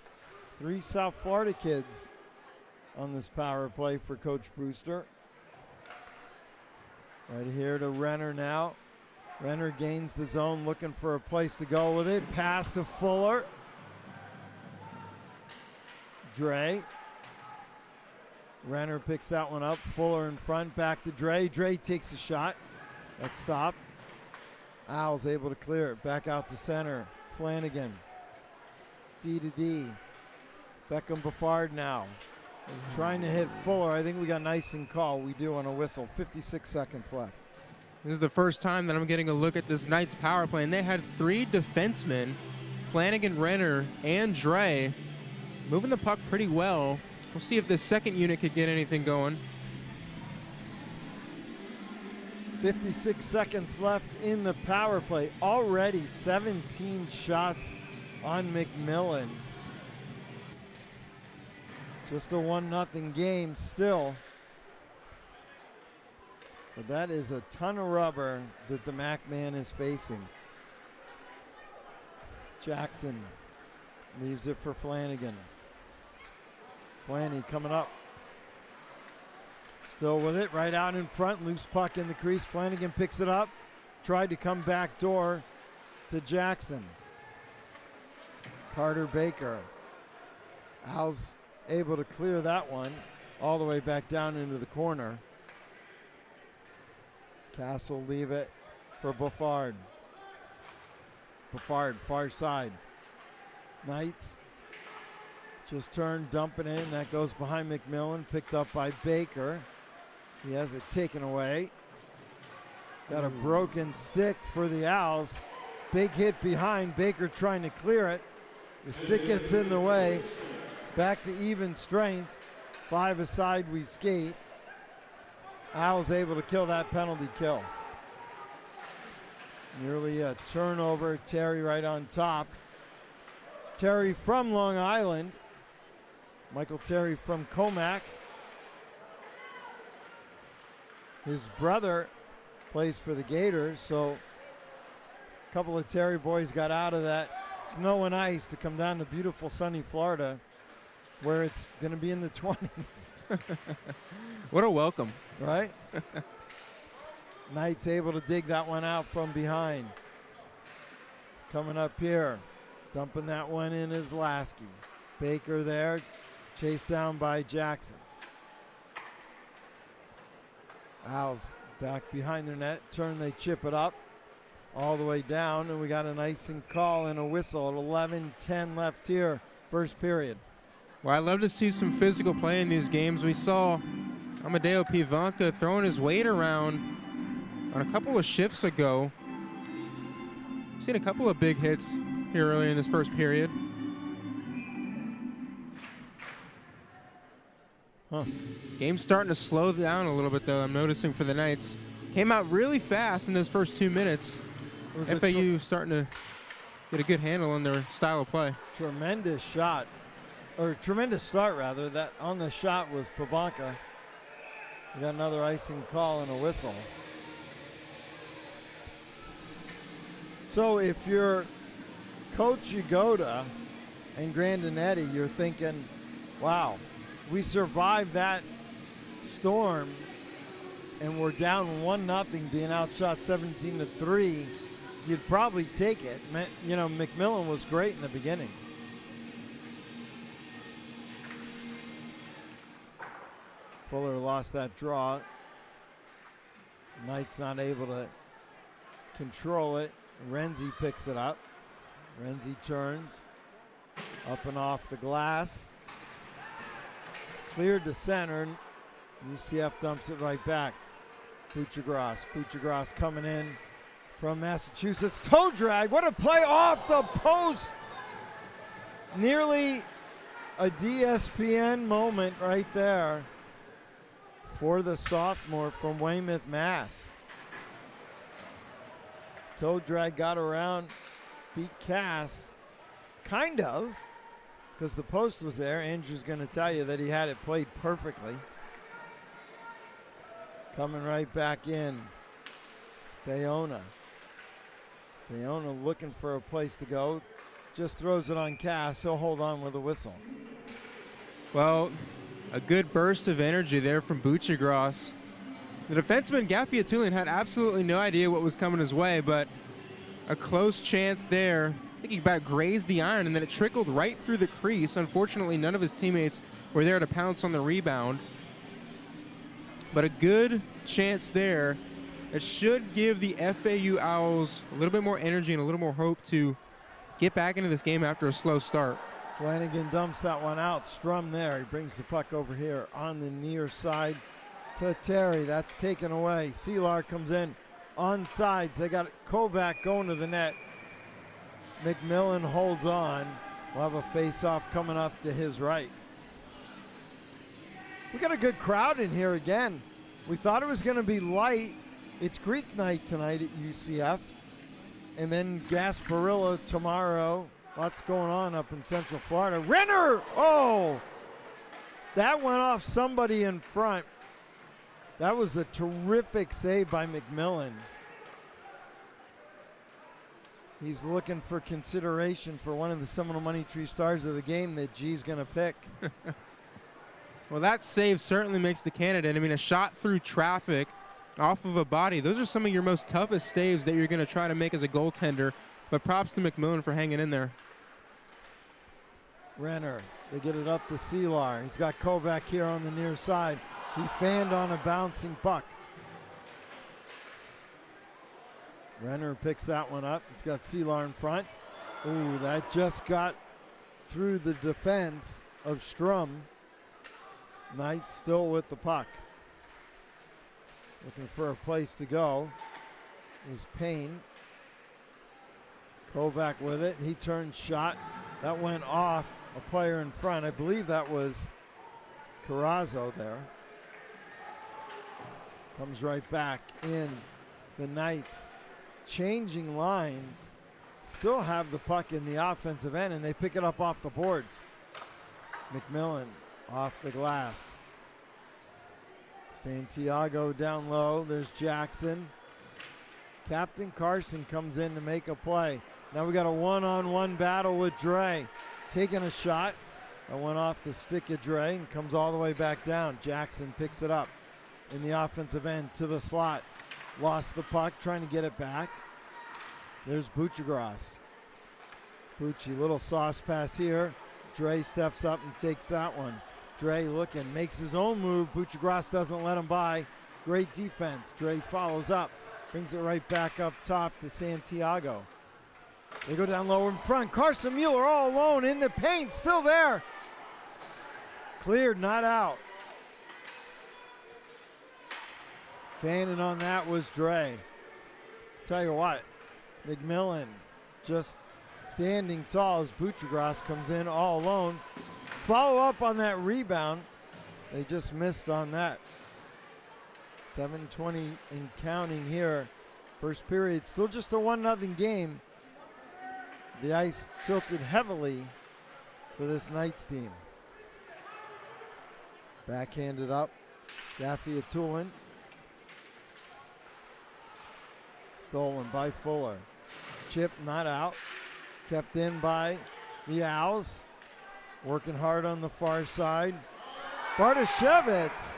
3 South Florida kids on this power play for Coach Brewster. Right here to Renner now. Renner gains the zone, looking for a place to go with it. Pass to Fuller. Dre. Renner picks that one up. Fuller in front, back to Dre. Dre takes a shot. That's stopped. Owls able to clear it. Back out to center. Flanagan. D to D. Beckham Buffard now. Trying to hit Fuller. I think we got an icing call. We do on a whistle. 56 seconds left. This is the first time that I'm getting a look at this Knights power play, and they had 3 defensemen, Flanagan, Renner, and Dre, moving the puck pretty well. We'll see if this second unit could get anything going. 56 seconds left in the power play. Already 17 shots on McMillan. Just a 1-0 game still. But that is a ton of rubber that the Mac man is facing. Jackson leaves it for Flanagan. Flanny coming up. Still with it, right out in front, loose puck in the crease. Flanagan picks it up, tried to come back door to Jackson. Carter Baker. Owls able to clear that one all the way back down into the corner. Castle leave it for Buffard. Buffard, far side. Knights just turned, dumping in. That goes behind McMillan, picked up by Baker. He has it taken away. Got a broken stick for the Owls. Big hit behind. Baker trying to clear it. The stick gets in the way. Back to even strength. 5 aside we skate. Owls able to kill that penalty kill. Nearly a turnover. Terry right on top. Terry from Long Island. Michael Terry from Comac. His brother plays for the Gators, so a couple of Terry boys got out of that snow and ice to come down to beautiful sunny Florida where it's going to be in the 20s. What a welcome. Right? Knights able to dig that one out from behind. Coming up here, dumping that one in is Lasky. Baker there, chased down by Jackson. Owls back behind their net, turn, they chip it up all the way down, and we got an icing call and a whistle at 11:10 left here, first period. Well, I love to see some physical play in these games. We saw Amadeo Pivanka throwing his weight around on a couple of shifts ago. We've seen a couple of big hits here early in this first period. Game's starting to slow down a little bit, though, I'm noticing, for the Knights. Came out really fast in those first 2 minutes. FAU starting to get a good handle on their style of play. Tremendous shot, or tremendous start, rather. That on the shot was Pivanka. We got another icing call and a whistle. So if you're Coach Yagoda and Grandinetti, you're thinking, wow, we survived that storm and we're down 1-0, being outshot 17-3. You'd probably take it. You know, McMillan was great in the beginning. Fuller lost that draw. Knights not able to control it. Renzi picks it up. Renzi turns up and off the glass. Cleared to center. UCF dumps it right back. Butchergross coming in from Massachusetts. Toe drag. What a play off the post. Nearly a DSPN moment right there for the sophomore from Weymouth, Mass. Toe drag got around, beat Cass, kind of, because the post was there. Andrew's going to tell you that he had it played perfectly. Coming right back in, Bayona. Bayona looking for a place to go. Just throws it on Cass. He'll hold on with a whistle. Well, a good burst of energy there from Butchergross. The defenseman, Gaffiatulian, had absolutely no idea what was coming his way, but a close chance there. I think he about grazed the iron, and then it trickled right through the crease. Unfortunately, none of his teammates were there to pounce on the rebound. But a good chance there. It should give the FAU Owls a little bit more energy and a little more hope to get back into this game after a slow start. Flanagan dumps that one out. Strum there. He brings the puck over here on the near side to Terry. That's taken away. Seelar comes in on sides. They got Kovac going to the net. McMillan holds on. We'll have a face-off coming up to his right. We got a good crowd in here again. We thought it was going to be light. It's Greek night tonight at UCF. And then Gasparilla tomorrow. Lots going on up in Central Florida. Renner! Oh! That went off somebody in front. That was a terrific save by McMillan. He's looking for consideration for one of the Seminole Money Tree stars of the game that G's going to pick. Well, that save certainly makes the candidate. I mean, a shot through traffic off of a body. Those are some of your most toughest saves that you're going to try to make as a goaltender. But props to McMillan for hanging in there. Renner, they get it up to Seelar. He's got Kovac here on the near side. He fanned on a bouncing puck. Renner picks that one up. It's got Seelar in front. Ooh, that just got through the defense of Strum. Knight still with the puck. Looking for a place to go. It was Payne. Kovac with it. He turned shot. That went off a player in front. I believe that was Carrazzo there. Comes right back in. The Knights changing lines. Still have the puck in the offensive end, and they pick it up off the boards. McMillan off the glass. Santiago down low. There's Jackson. Captain Carson comes in to make a play. Now we got a one-on-one battle with Dre. Taking a shot. That went off the stick of Dre and comes all the way back down. Jackson picks it up in the offensive end to the slot. Lost the puck, trying to get it back. There's Buchagras. Bucci, little sauce pass here. Dre steps up and takes that one. Dre looking, makes his own move. Buchagras doesn't let him by. Great defense. Dre follows up, brings it right back up top to Santiago. They go down low in front. Carson Mueller all alone in the paint, still there. Cleared, not out. Fanning on that was Dre. Tell you what, McMillan just standing tall as Buchagras comes in all alone. Follow up on that rebound. They just missed on that. 7:20 and counting here. First period, still just a 1-0 game. The ice tilted heavily for this Knights team. Backhanded up, Daffy Atulin. Stolen by Fuller. Chip not out. Kept in by the Owls. Working hard on the far side. Bartoshevitz.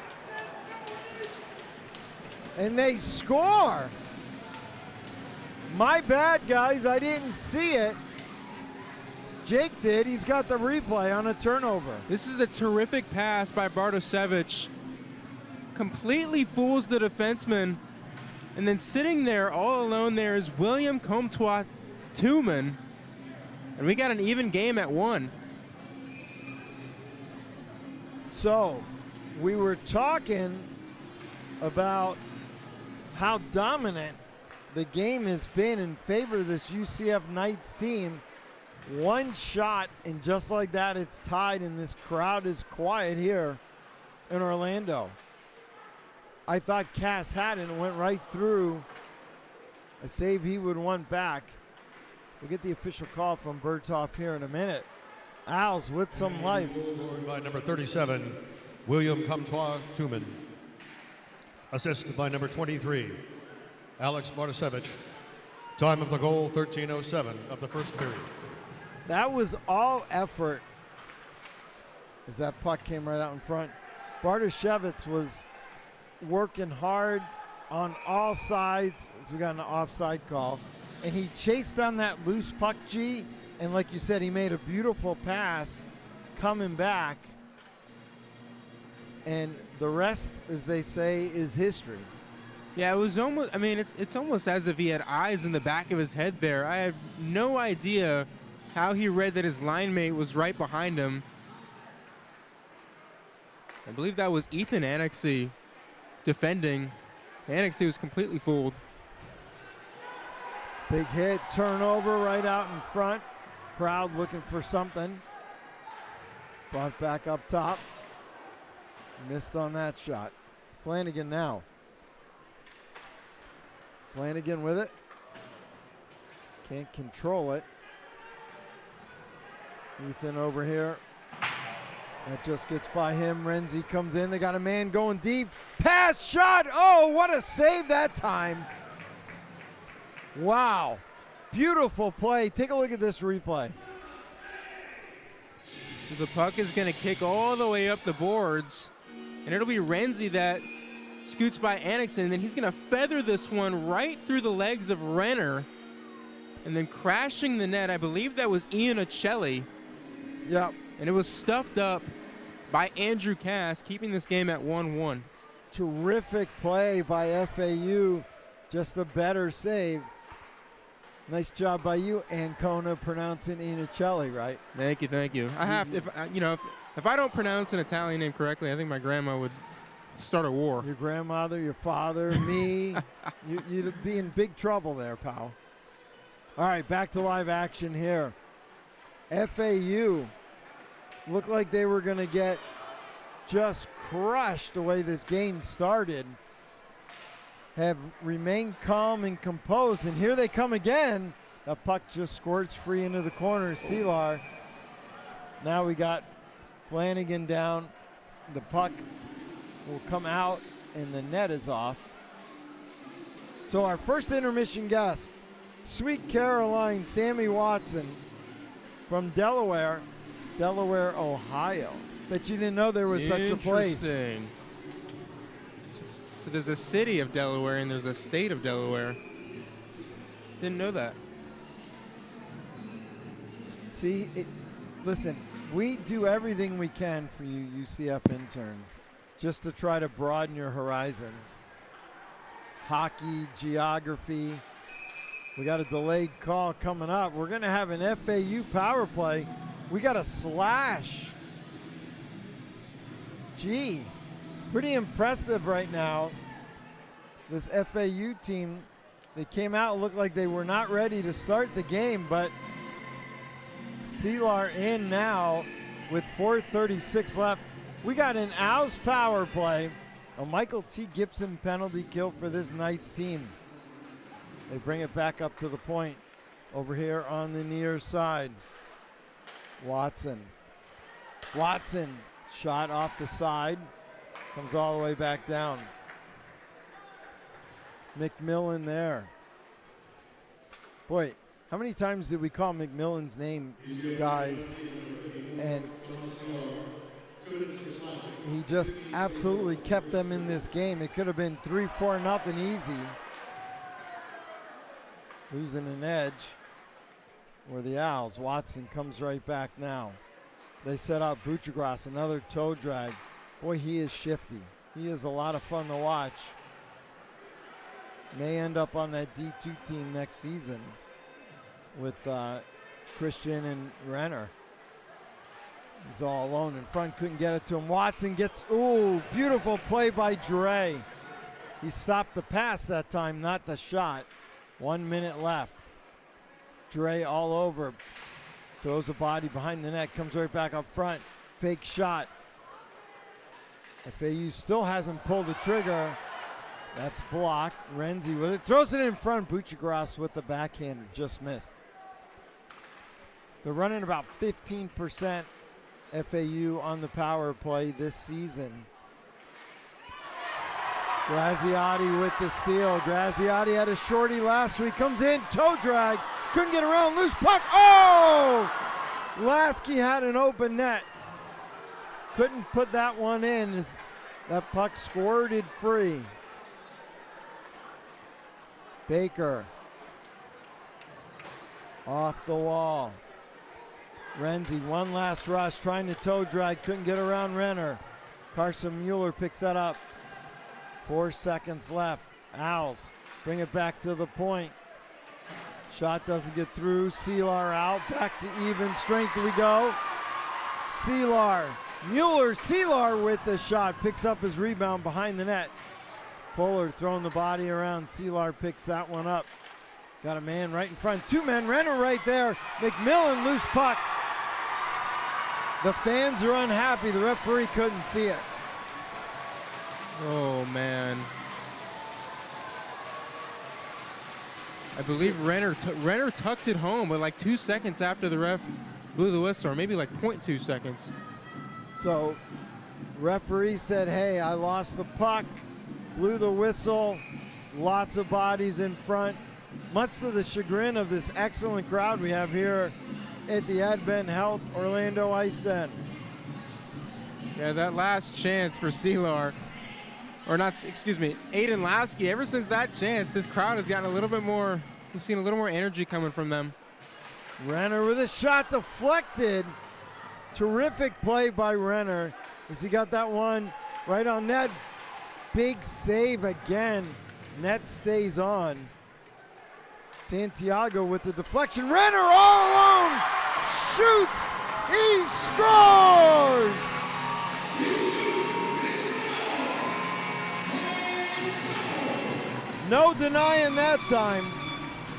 And they score. My bad, guys. I didn't see it. Jake did. He's got the replay on a turnover. This is a terrific pass by Bartoshevitz. Completely fools the defenseman. And then sitting there all alone there is William Comtois Tuman. And we got an even game at 1. So, we were talking about how dominant the game has been in favor of this UCF Knights team. One shot, and just like that, it's tied, and this crowd is quiet here in Orlando. I thought Cass had it and went right through. A save he would want back. We'll get the official call from Berthoff here in a minute. Owls with some life. Scored by number 37, William Comtois Tuman. Assist by number 23, Alex Bartoshevitz. Time of the goal, 13:07 of the first period. That was all effort as that puck came right out in front. Bartoshevitz was working hard on all sides as we got an offside call. And he chased on that loose puck, G, and like you said, he made a beautiful pass coming back. And the rest, as they say, is history. Yeah, it was almost, I mean, it's almost as if he had eyes in the back of his head there. I have no idea how he read that his line mate was right behind him. I believe that was Ethan Annexy defending. Annexy was completely fooled. Big hit, turnover right out in front. Crowd looking for something. Brought back up top. Missed on that shot. Flanagan now. Flanagan with it. Can't control it. Ethan over here. That just gets by him. Renzi comes in. They got a man going deep. Pass shot. Oh, what a save that time. Wow. Beautiful play. Take a look at this replay. The puck is going to kick all the way up the boards, and it'll be Renzi that scoots by Annexon, and then he's going to feather this one right through the legs of Renner, and then crashing the net. I believe that was Ian Ocelli. Yep. And it was stuffed up by Andrew Cass, keeping this game at 1-1. Terrific play by FAU. Just a better save. Nice job by you, Ancona, pronouncing Inicelli, right? Thank you, thank you. I have to, if I don't pronounce an Italian name correctly, I think my grandma would start a war. Your grandmother, your father, me. You'd be in big trouble there, pal. All right, back to live action here. FAU looked like they were going to get just crushed the way this game started. Have remained calm and composed, and here they come again. The puck just squirts free into the corner. Seelar. Now we got Flanagan down. The puck will come out, and the net is off. So our first intermission guest, Sweet Caroline Sammy Watson from Delaware. Delaware, Ohio. Bet you didn't know there was such a place. Interesting. So there's a city of Delaware and there's a state of Delaware. Didn't know that. See, listen, we do everything we can for you UCF interns just to try to broaden your horizons. Hockey, geography. We got a delayed call coming up. We're going to have an FAU power play. We got a slash. Gee, pretty impressive right now. This FAU team, they came out, looked like they were not ready to start the game, but Seelar in now with 4:36 left. We got an Owls power play, a Michael T. Gibson penalty kill for this Knights team. They bring it back up to the point over here on the near side. Watson, shot off the side, comes all the way back down. McMillan there. Boy, how many times did we call McMillan's name, guys? And he just absolutely kept them in this game. It could have been 3-4 easy. Losing an edge were the Owls. Watson comes right back now. They set out Butchergrass, another toe drag. Boy, he is shifty. He is a lot of fun to watch. May end up on that D2 team next season with Christian and Renner. He's all alone in front, couldn't get it to him. Watson gets, ooh, beautiful play by Dre. He stopped the pass that time, not the shot. 1 minute left. Dre all over. Throws a body behind the net, comes right back up front. Fake shot. FAU still hasn't pulled the trigger. That's blocked. Renzi with it. Throws it in front. Butchergrass with the backhander. Just missed. They're running about 15% FAU on the power play this season. Graziotti with the steal. Graziotti had a shorty last week. Comes in, toe drag. Couldn't get around, loose puck. Oh! Lasky had an open net. Couldn't put that one in as that puck squirted free. Baker. Off the wall. Renzi, one last rush, trying to toe drag, couldn't get around Renner. Carson Mueller picks that up. 4 seconds left. Owls bring it back to the point. Shot doesn't get through. Seelar out. Back to even strength we go. Seelar. Mueller. Seelar with the shot. Picks up his rebound behind the net. Fuller throwing the body around. Seelar picks that one up. Got a man right in front. Two men. Renner right there. McMillan loose puck. The fans are unhappy. The referee couldn't see it. Oh, man. I believe Renner tucked it home, but like 2 seconds after the ref blew the whistle, or maybe like 0.2 seconds. So, referee said, hey, I lost the puck, blew the whistle, lots of bodies in front. Much to the chagrin of this excellent crowd we have here at the Advent Health Orlando Ice Den. Yeah, that last chance for Seelar, or not, excuse me, Aiden Lasky, ever since that chance, this crowd has gotten a little bit more, we've seen a little more energy coming from them. Renner with a shot deflected. Terrific play by Renner as he got that one right on net. Big save again. Net stays on. Santiago with the deflection. Renner all alone. Shoots. He scores. No denying that time.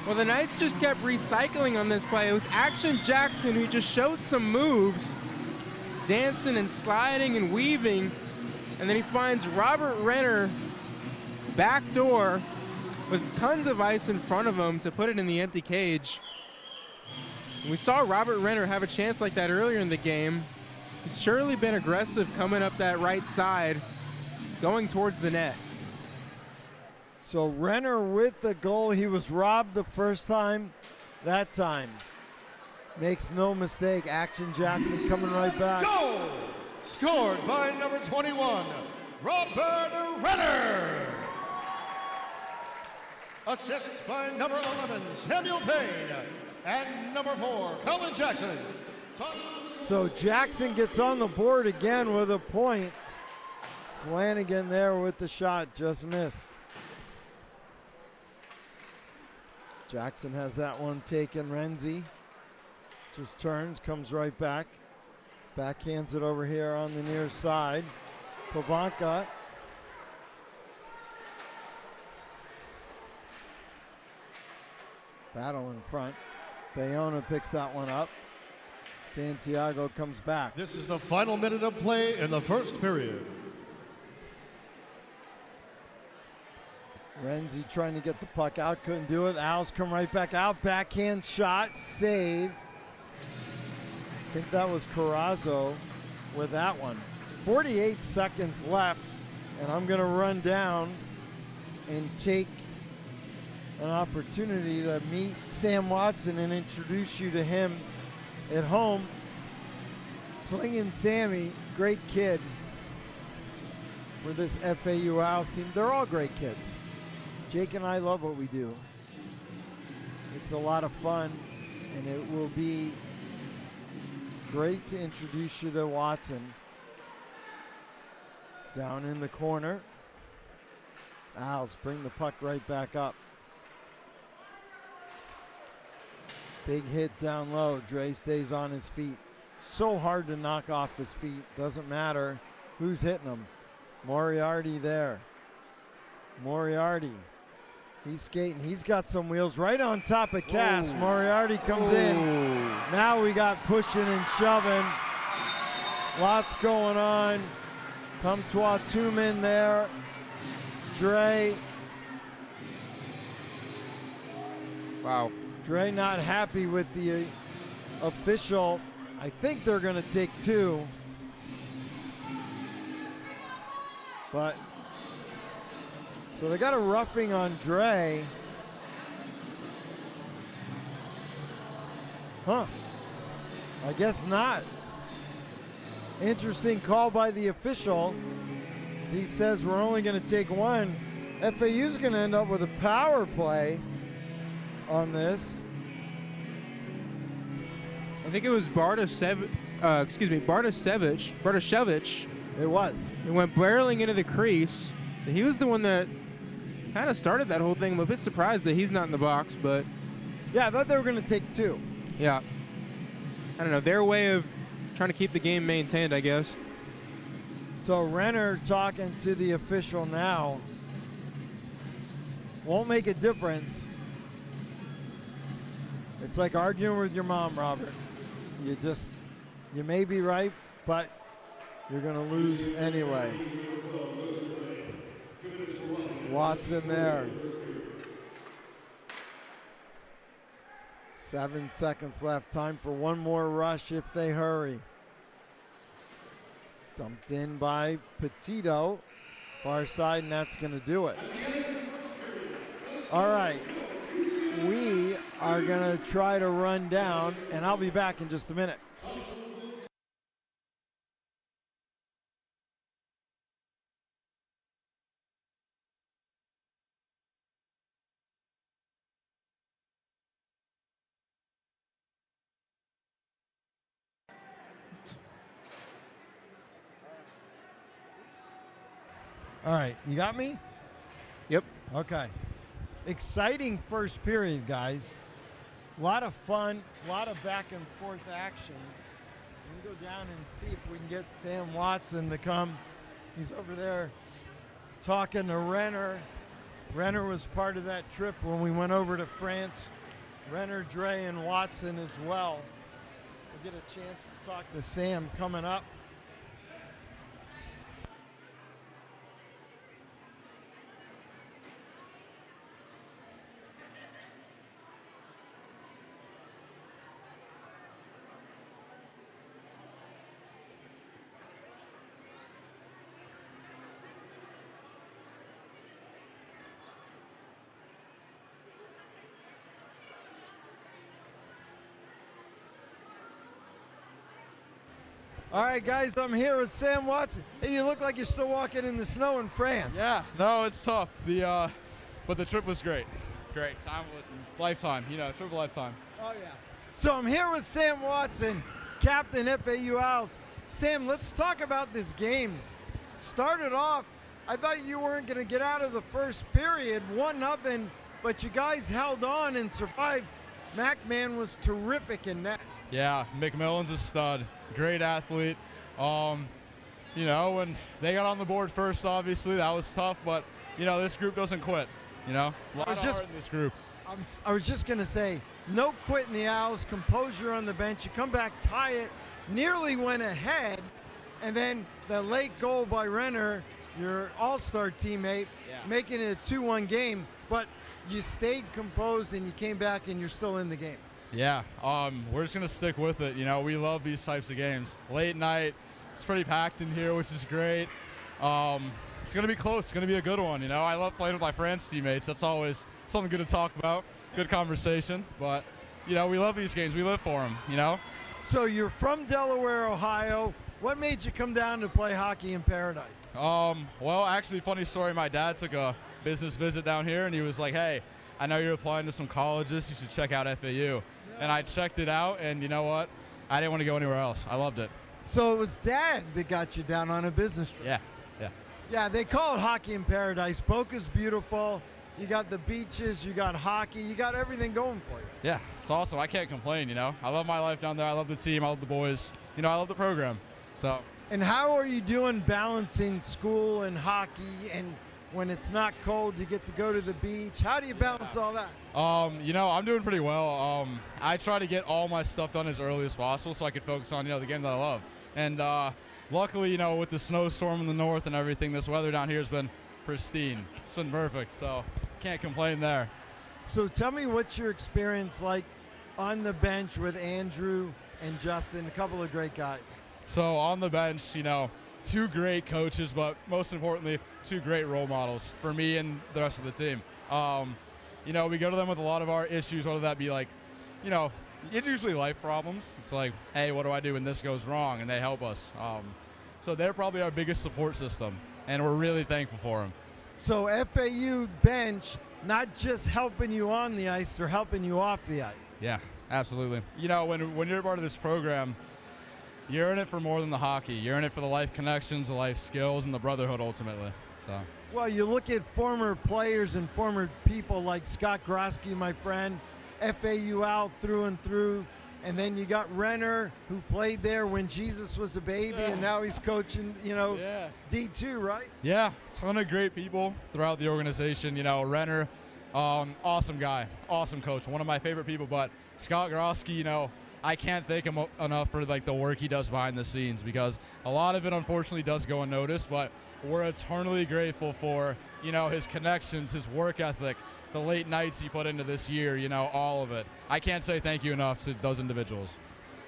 Well, the Knights just kept recycling on this play. It was Action Jackson who just showed some moves, dancing and sliding and weaving, and then he finds Robert Renner backdoor with tons of ice in front of him to put it in the empty cage. And we saw Robert Renner have a chance like that earlier in the game. He's surely been aggressive coming up that right side, going towards the net. So Renner with the goal. He was robbed the first time. That time, Makes no mistake. Action Jackson coming right back. Goal! Scored by number 21, Robert Renner. Assist by number 11, Samuel Payne. And number 4, Colin Jackson. So Jackson gets on the board again with a point. Flanagan there with the shot, just missed. Jackson has that one taken. Renzi just turns, comes right back. Backhands it over here on the near side. Pavanka. Battle in front. Bayona picks that one up. Santiago comes back. This is the final minute of play in the first period. Renzi trying to get the puck out, couldn't do it. Owls come right back out. Backhand shot, save. I think that was Carrazzo with that one. 48 seconds left, and I'm going to run down and take an opportunity to meet Sam Watson and introduce you to him at home. Slinging Sammy, great kid for this FAU Owls team. They're all great kids. Jake and I love what we do. It's a lot of fun, and it will be great to introduce you to Watson. Down in the corner. Owls bring the puck right back up. Big hit down low. Dre stays on his feet. So hard to knock off his feet. Doesn't matter who's hitting him. Moriarty there. Moriarty. He's skating. He's got some wheels right on top of Cass. Ooh. Moriarty comes in. Now we got pushing and shoving. Lots going on. Comtois Tumen there. Dre. Wow. Dre not happy with the official. I think they're going to take two. But so they got a roughing on Dre. Huh. I guess not. Interesting call by the official. As he says we're only going to take one. FAU's going to end up with a power play on this. I think it was Bartoshevich. It was. It went barreling into the crease. So he was the one that kind of started that whole thing. I'm a bit surprised that he's not in the box, but yeah, I thought they were going to take two. Yeah. I don't know. Their way of trying to keep the game maintained, I guess. So Renner talking to the official now. Won't make a difference. It's like arguing with your mom, Robert. You may be right, but you're going to lose anyway. Watson there. 7 seconds left. Time for one more rush if they hurry. Dumped in by Petito. Far side, and that's going to do it. All right. We are going to try to run down, and I'll be back in just a minute. All right, you got me? Yep. Okay. Exciting first period, guys. A lot of fun, a lot of back and forth action. We'll go down and see if we can get Sam Watson to come. He's over there talking to Renner. Renner was part of that trip when we went over to France. Renner, Dre, and Watson as well. We'll get a chance to talk to Sam coming up. All right, guys, I'm here with Sam Watson. Hey, you look like you're still walking in the snow in France. Yeah, no, it's tough. But the trip was great. Great. Time was lifetime, trip of a lifetime. Oh, yeah. So I'm here with Sam Watson, captain FAU Owls. Sam, let's talk about this game. Started off, I thought you weren't going to get out of the first period, 1-0, but you guys held on and survived. McMahon was terrific in that. Yeah, McMillan's a stud. Great athlete. When they got on the board first, obviously, that was tough, but, this group doesn't quit, A lot of heart in this group. I was just going to say, no quit in the Owls, composure on the bench. You come back, tie it, nearly went ahead, and then the late goal by Renner, your all-star teammate, making it a 2-1 game, but you stayed composed and you came back and you're still in the game. Yeah, we're just going to stick with it. We love these types of games. Late night, it's pretty packed in here, which is great. It's going to be close. It's going to be a good one, I love playing with my France teammates. That's always something good to talk about, good conversation. But, we love these games. We live for them, So you're from Delaware, Ohio. What made you come down to play hockey in Paradise? Well, actually, funny story. My dad took a business visit down here, and he was like, hey, I know you're applying to some colleges. You should check out FAU. And I checked it out, and you know what? I didn't want to go anywhere else. I loved it. So it was Dad that got you down on a business trip. Yeah. Yeah, they call it hockey in paradise. Boca's beautiful. You got the beaches. You got hockey. You got everything going for you. Yeah, it's awesome. I can't complain, I love my life down there. I love the team. I love the boys. I love the program. So. And how are you doing balancing school and hockey, and when it's not cold, you get to go to the beach? How do you balance all that? I'm doing pretty well. I try to get all my stuff done as early as possible so I could focus on, the game that I love. And luckily, with the snowstorm in the north and everything, this weather down here has been pristine. It's been perfect, so can't complain there. So tell me what's your experience like on the bench with Andrew and Justin, a couple of great guys. So on the bench, two great coaches, but most importantly, two great role models for me and the rest of the team. We go to them with a lot of our issues, whether that be like, it's usually life problems. It's like, hey, what do I do when this goes wrong? And they help us. So they're probably our biggest support system, and we're really thankful for them. So FAU bench, not just helping you on the ice, they're helping you off the ice. Yeah, absolutely. When you're a part of this program, you're in it for more than the hockey. You're in it for the life connections, the life skills, and the brotherhood ultimately. So. Well, you look at former players and former people like Scott Grosky, my friend, FAU Owl through and through, and then you got Renner, who played there when Jesus was a baby, and now he's coaching, D2, right? Yeah, a ton of great people throughout the organization. Renner, awesome guy, awesome coach, one of my favorite people. But Scott Grosky, I can't thank him enough for the work he does behind the scenes, because a lot of it unfortunately does go unnoticed, but we're eternally grateful for, his connections, his work ethic, the late nights he put into this year, all of it. I can't say thank you enough to those individuals.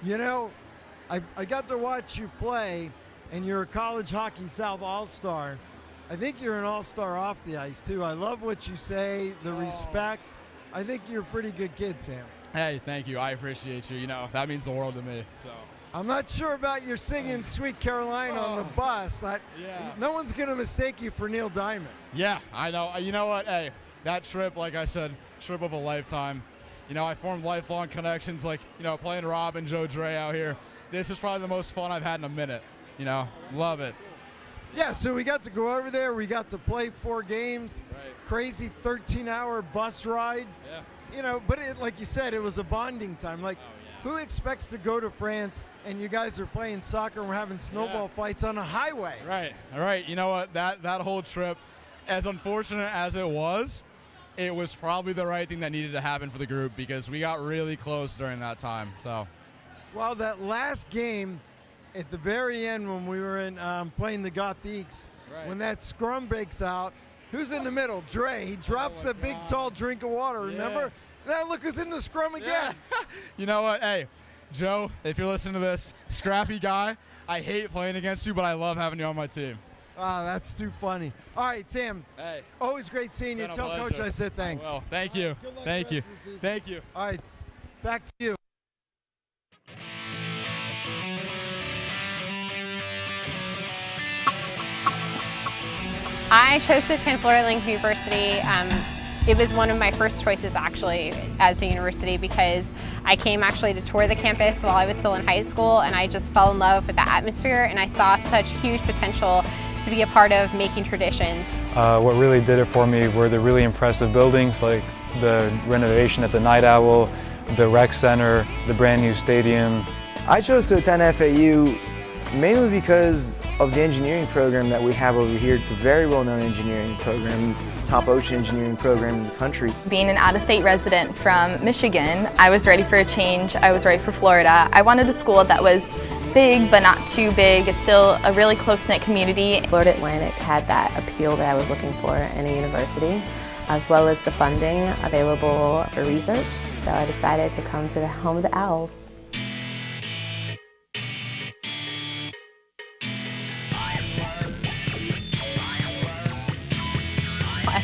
I got to watch you play, and you're a College Hockey South All-Star. I think you're an all-star off the ice, too. I love what you say, the respect. I think you're a pretty good kid, Sam. Hey, thank you. I appreciate you. That means the world to me. So. I'm not sure about your singing Sweet Caroline on the bus. No one's going to mistake you for Neil Diamond. Yeah, I know. You know what? Hey, that trip, like I said, trip of a lifetime. I formed lifelong connections, playing Rob and Joe Dre out here. This is probably the most fun I've had in a minute. Love it. Yeah, so we got to go over there. We got to play 4 games. Right. Crazy 13-hour bus ride. Yeah. But like you said, it was a bonding time. Who expects to go to France and you guys are playing soccer and we're having snowball fights on a highway? Right. All right. You know what? That whole trip, as unfortunate as it was probably the right thing that needed to happen for the group, because we got really close during that time. So. Well, that last game at the very end when we were in playing the Gothiques, when that scrum breaks out, who's in the middle? Dre. He drops the big, tall drink of water, remember? Now look who's in the scrum again. Yeah. You know what? Hey, Joe, if you're listening to this, scrappy guy, I hate playing against you, but I love having you on my team. That's too funny. All right, Sam. Hey. Always great seeing you. Tell Coach I said thanks. Well, thank you. Thank you. Thank you. All right, back to you. I chose to attend Florida Atlantic University. It was one of my first choices actually as a university because I came actually to tour the campus while I was still in high school, and I just fell in love with the atmosphere, and I saw such huge potential to be a part of making traditions. What really did it for me were the really impressive buildings like the renovation at the Night Owl, the rec center, the brand new stadium. I chose to attend FAU mainly because of the engineering program that we have over here. It's a very well-known engineering program, top ocean engineering program in the country. Being an out-of-state resident from Michigan, I was ready for a change. I was ready for Florida. I wanted a school that was big but not too big. It's still a really close-knit community. Florida Atlantic had that appeal that I was looking for in a university, as well as the funding available for research. So I decided to come to the home of the Owls.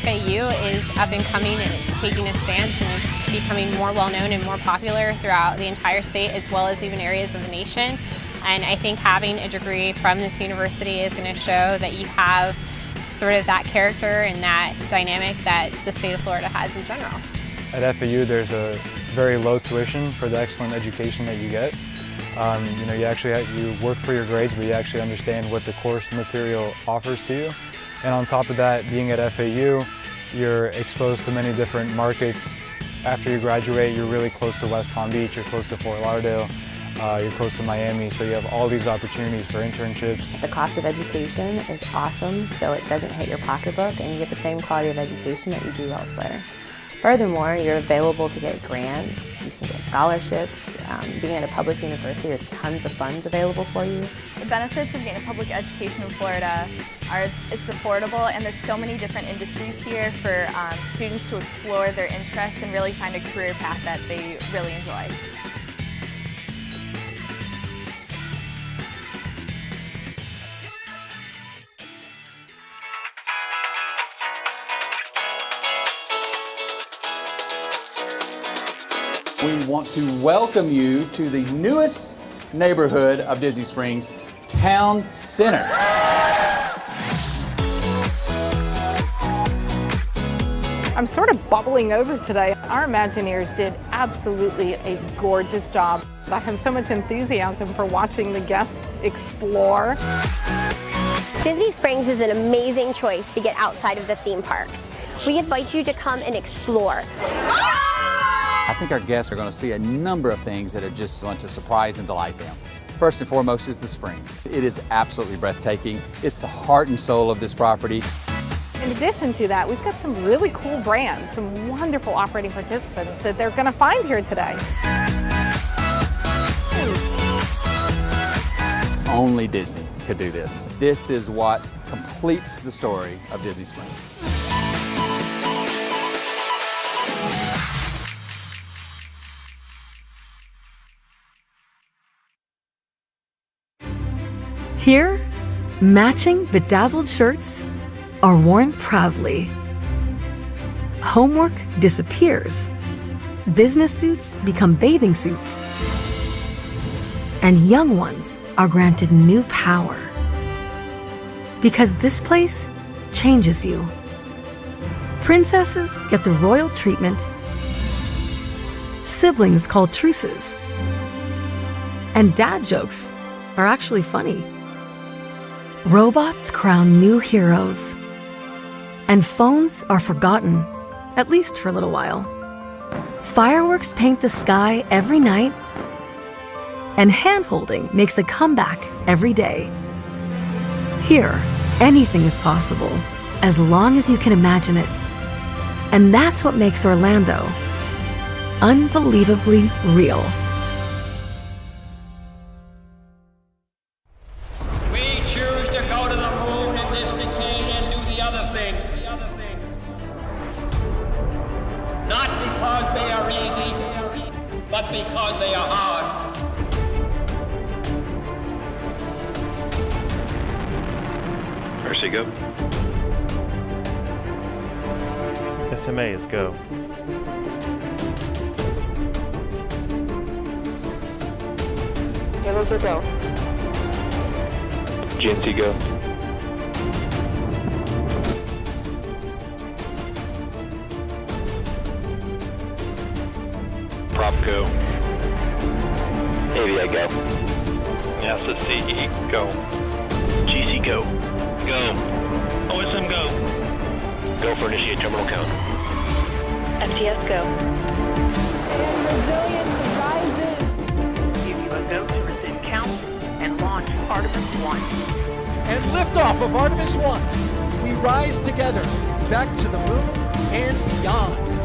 FAU is up and coming, and it's taking a stance, and it's becoming more well-known and more popular throughout the entire state as well as even areas of the nation. And I think having a degree from this university is going to show that you have sort of that character and that dynamic that the state of Florida has in general. At FAU there's a very low tuition for the excellent education that you get. You know, you work for your grades, but you actually understand what the course material offers to you. And on top of that, being at FAU, you're exposed to many different markets. After you graduate, you're really close to West Palm Beach, you're close to Fort Lauderdale, you're close to Miami, so you have all these opportunities for internships. The cost of education is awesome, so it doesn't hit your pocketbook and you get the same quality of education that you do elsewhere. Furthermore, you're available to get grants, you can get scholarships. Being at a public university, there's tons of funds available for you. The benefits of getting a public education in Florida are it's affordable, and there's so many different industries here for students to explore their interests and really find a career path that they really enjoy. We want to welcome you to the newest neighborhood of Disney Springs, Town Center. I'm sort of bubbling over today. Our Imagineers did absolutely a gorgeous job. I have so much enthusiasm for watching the guests explore. Disney Springs is an amazing choice to get outside of the theme parks. We invite you to come and explore. I think our guests are going to see a number of things that are just going to surprise and delight them. First and foremost is the spring. It is absolutely breathtaking. It's the heart and soul of this property. In addition to that, we've got some really cool brands, some wonderful operating participants that they're going to find here today. Only Disney could do this. This is what completes the story of Disney Springs. Here, matching bedazzled shirts are worn proudly. Homework disappears. Business suits become bathing suits. And young ones are granted new power. Because this place changes you. Princesses get the royal treatment. Siblings call truces. And dad jokes are actually funny. Robots crown new heroes. And phones are forgotten, at least for a little while. Fireworks paint the sky every night. And hand-holding makes a comeback every day. Here, anything is possible, as long as you can imagine it. And that's what makes Orlando unbelievably real. We choose to go to the moon in this decade and do the other thing. Not because they are easy, but because they are hard. Mercy, go. SMA is go. Yellows are go. GNC go. go. SCE, go. GC, go. Go. OSM, go. Go for initiate terminal count. FTS, go. And resilience rises. Give you a go to resume count and launch Artemis 1. And liftoff of Artemis 1. We rise together back to the moon and beyond.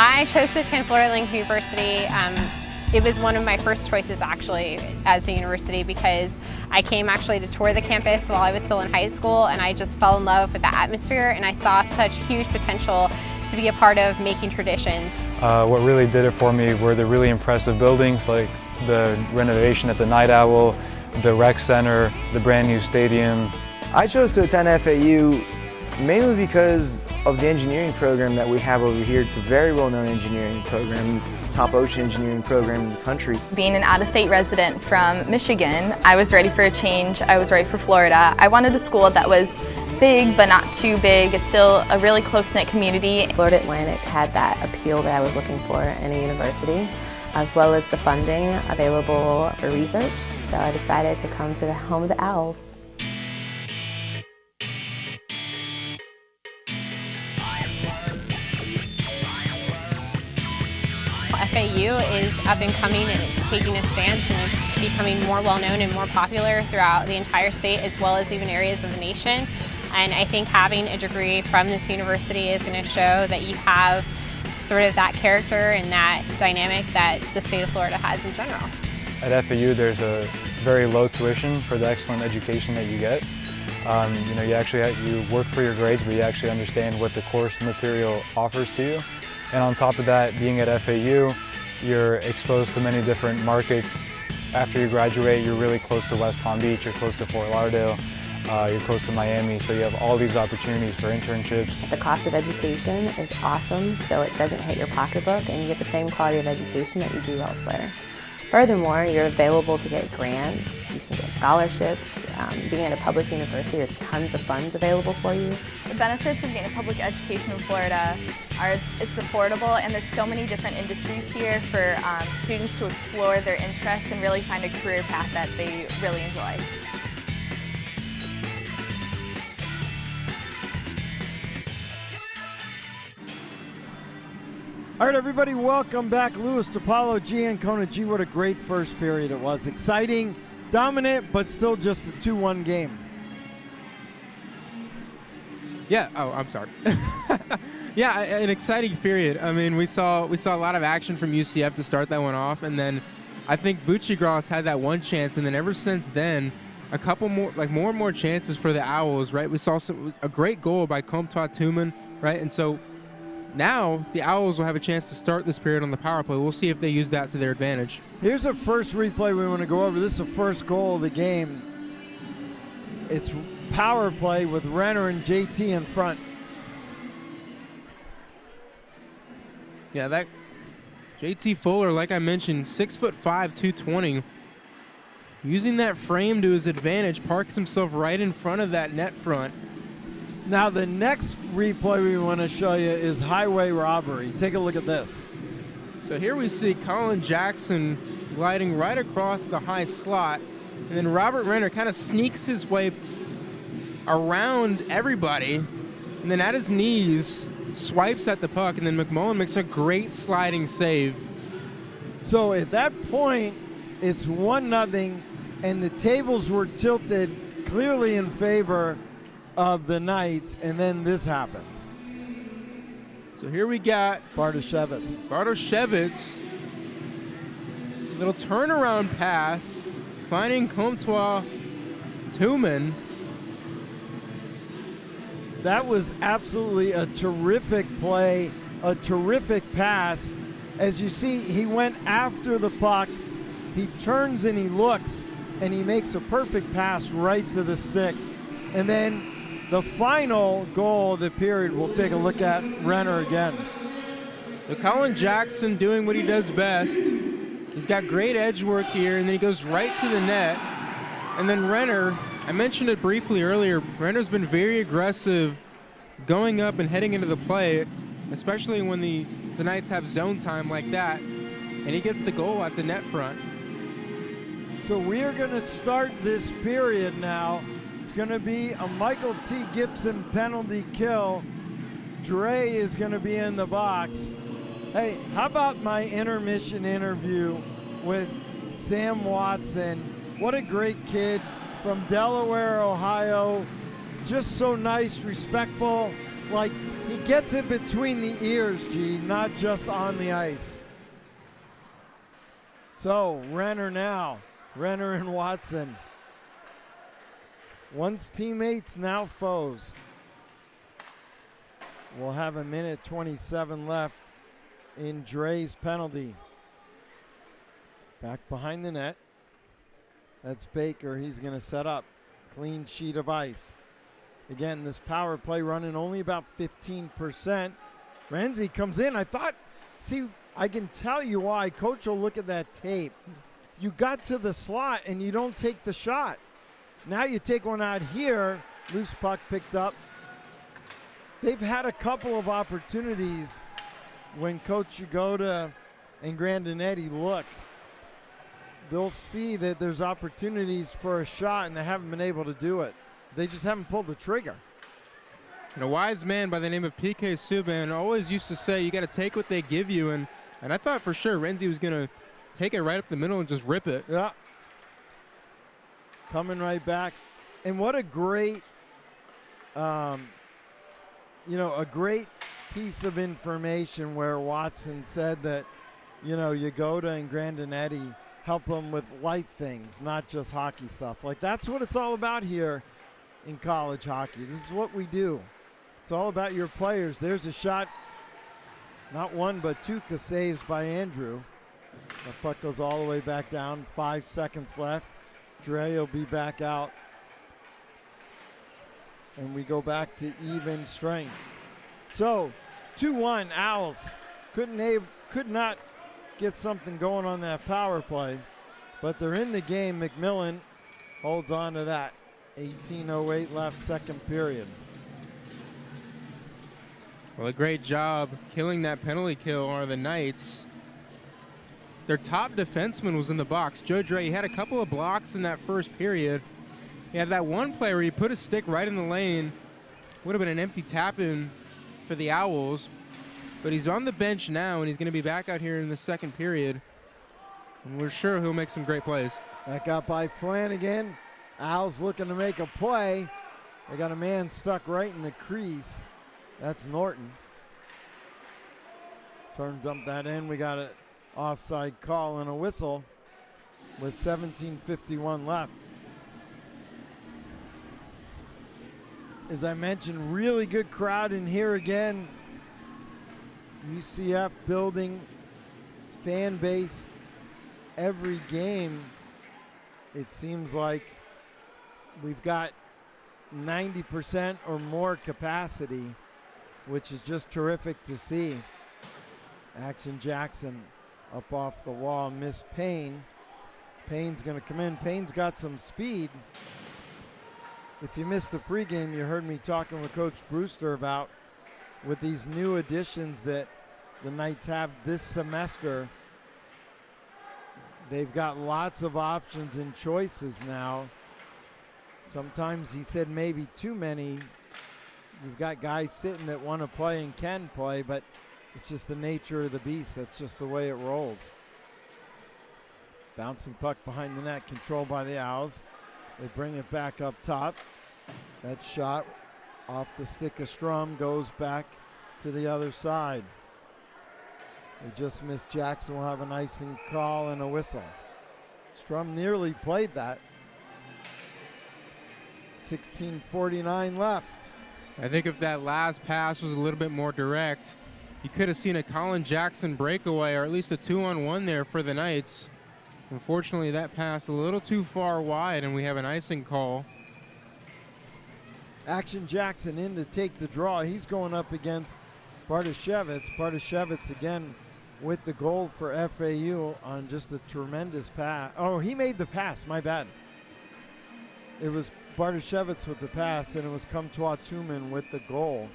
I chose to attend Florida Atlantic University. It was one of my first choices actually as a university because I came actually to tour the campus while I was still in high school, and I just fell in love with the atmosphere, and I saw such huge potential to be a part of making traditions. What really did it for me were the really impressive buildings like the renovation at the Night Owl, the rec center, the brand new stadium. I chose to attend FAU mainly because of the engineering program that we have over here. It's a very well-known engineering program, top ocean engineering program in the country. Being an out-of-state resident from Michigan, I was ready for a change. I was ready for Florida. I wanted a school that was big but not too big. It's still a really close-knit community. Florida Atlantic had that appeal that I was looking for in a university, as well as the funding available for research. So I decided to come to the home of the Owls. FAU is up and coming, and it's taking a stance, and it's becoming more well-known and more popular throughout the entire state as well as even areas of the nation. And I think having a degree from this university is going to show that you have sort of that character and that dynamic that the state of Florida has in general. At FAU, there's a very low tuition for the excellent education that you get. You work for your grades, but you actually understand what the course material offers to you. And on top of that, being at FAU, you're exposed to many different markets. After you graduate, you're really close to West Palm Beach, you're close to Fort Lauderdale, you're close to Miami, so you have all these opportunities for internships. The cost of education is awesome, so it doesn't hit your pocketbook, and you get the same quality of education that you do elsewhere. Furthermore, you're available to get grants, you can get scholarships. Being at a public university, there's tons of funds available for you. The benefits of getting a public education in Florida are it's affordable, and there's so many different industries here for students to explore their interests and really find a career path that they really enjoy. All right, everybody, welcome back. Louis DiPaolo, G. Ancona. G, what a great first period it was. Exciting, dominant, but still just a 2-1 game. Yeah. Oh, I'm sorry. Yeah, an exciting period. I mean, we saw a lot of action from UCF to start that one off, and then I think Bucci-Gross had that one chance, and then ever since then, a couple more, more and more chances for the Owls. Right. We saw a great goal by Comtois Tuman. Right, and so. Now, the Owls will have a chance to start this period on the power play. We'll see if they use that to their advantage. Here's a first replay we want to go over. This is the first goal of the game. It's power play with Renner and JT in front. Yeah, that JT Fuller, like I mentioned, 6'5", 220. Using that frame to his advantage, parks himself right in front of that net front. Now, the next replay we want to show you is highway robbery. Take a look at this. So here we see Colin Jackson gliding right across the high slot, and then Robert Renner kind of sneaks his way around everybody, and then at his knees swipes at the puck, and then McMullen makes a great sliding save. So at that point, it's 1-0, and the tables were tilted clearly in favor of the Knights, and then this happens. So here we got Bartoshevitz. Little turnaround pass, finding Comtois Tuman. That was absolutely a terrific play, a terrific pass, As you see, he went after the puck. He turns and he looks, and he makes a perfect pass right to the stick. And then the final goal of the period, we'll take a look at Renner again. So Colin Jackson doing what he does best. He's got great edge work here, and then he goes right to the net. And then Renner, I mentioned it briefly earlier, Renner's been very aggressive going up and heading into the play, especially when the Knights have zone time like that. And he gets the goal at the net front. So we are going to start this period now. It's going to be a Michael T. Gibson penalty kill. Dre is going to be in the box. Hey, how about my intermission interview with Sam Watson? What a great kid from Delaware, Ohio. Just so nice, respectful. Like, he gets it between the ears, G, not just on the ice. So, Renner now. Renner and Watson. Once teammates, now foes. We'll have a minute 27 left in Dre's penalty. Back behind the net. That's Baker. He's going to set up. Clean sheet of ice. Again, this power play running only about 15%. Renzi comes in. I can tell you why. Coach will look at that tape. You got to the slot and you don't take the shot. Now you take one out here. Loose puck picked up. They've had a couple of opportunities when Coach Yagoda and Grandinetti look. They'll see that there's opportunities for a shot and they haven't been able to do it. They just haven't pulled the trigger. And a wise man by the name of PK Subban always used to say you got to take what they give you. And I thought for sure Renzi was going to take it right up the middle and just rip it. Yeah. Coming right back. And what a great, a great piece of information where Watson said that, Yagoda and Grandinetti help them with life things, not just hockey stuff. Like, that's what it's all about here in college hockey. This is what we do. It's all about your players. There's a shot, not one, but two saves by Andrew. The puck goes all the way back down. 5 seconds left. Dre will be back out. And we go back to even strength. So, 2-1 Owls. Could not get something going on that power play. But they're in the game. McMillan holds on to that. 18:08 left, second period. Well, a great job killing that penalty kill are the Knights. Their top defenseman was in the box. Joe Dre, he had a couple of blocks in that first period. He had that one play where he put his stick right in the lane. Would have been an empty tap-in for the Owls. But he's on the bench now, and he's going to be back out here in the second period. And we're sure he'll make some great plays. That got by Flanagan. Owls looking to make a play. They got a man stuck right in the crease. That's Norton. Turn dump that in. We got an offside call and a whistle with 17:51 left. As I mentioned, really good crowd in here again. UCF building fan base every game. It seems like we've got 90% or more capacity, which is just terrific to see. Action Jackson up off the wall, miss Payne. Payne's going to come in. Payne's got some speed. If you missed the pregame, you heard me talking with Coach Brewster about with these new additions that the Knights have this semester. They've got lots of options and choices now. Sometimes he said maybe too many. You've got guys sitting that want to play and can play, but it's just the nature of the beast. That's just the way it rolls. Bouncing puck behind the net, controlled by the Owls. They bring it back up top. That shot off the stick of Strum goes back to the other side. They just missed Jackson. Will have an icing call and a whistle. Strum nearly played that. 16:49 left. I think if that last pass was a little bit more direct, You could have seen a Colin Jackson breakaway, or at least a 2-on-1 there for the Knights. Unfortunately, that pass a little too far wide, and we have an icing call. Action Jackson in to take the draw. He's going up against Bartoshevitz. Bartoshevitz again with the goal for FAU on just a tremendous pass. Oh, he made the pass, my bad. It was Bartoshevitz with the pass, and it was Comtois Tuman with the goal.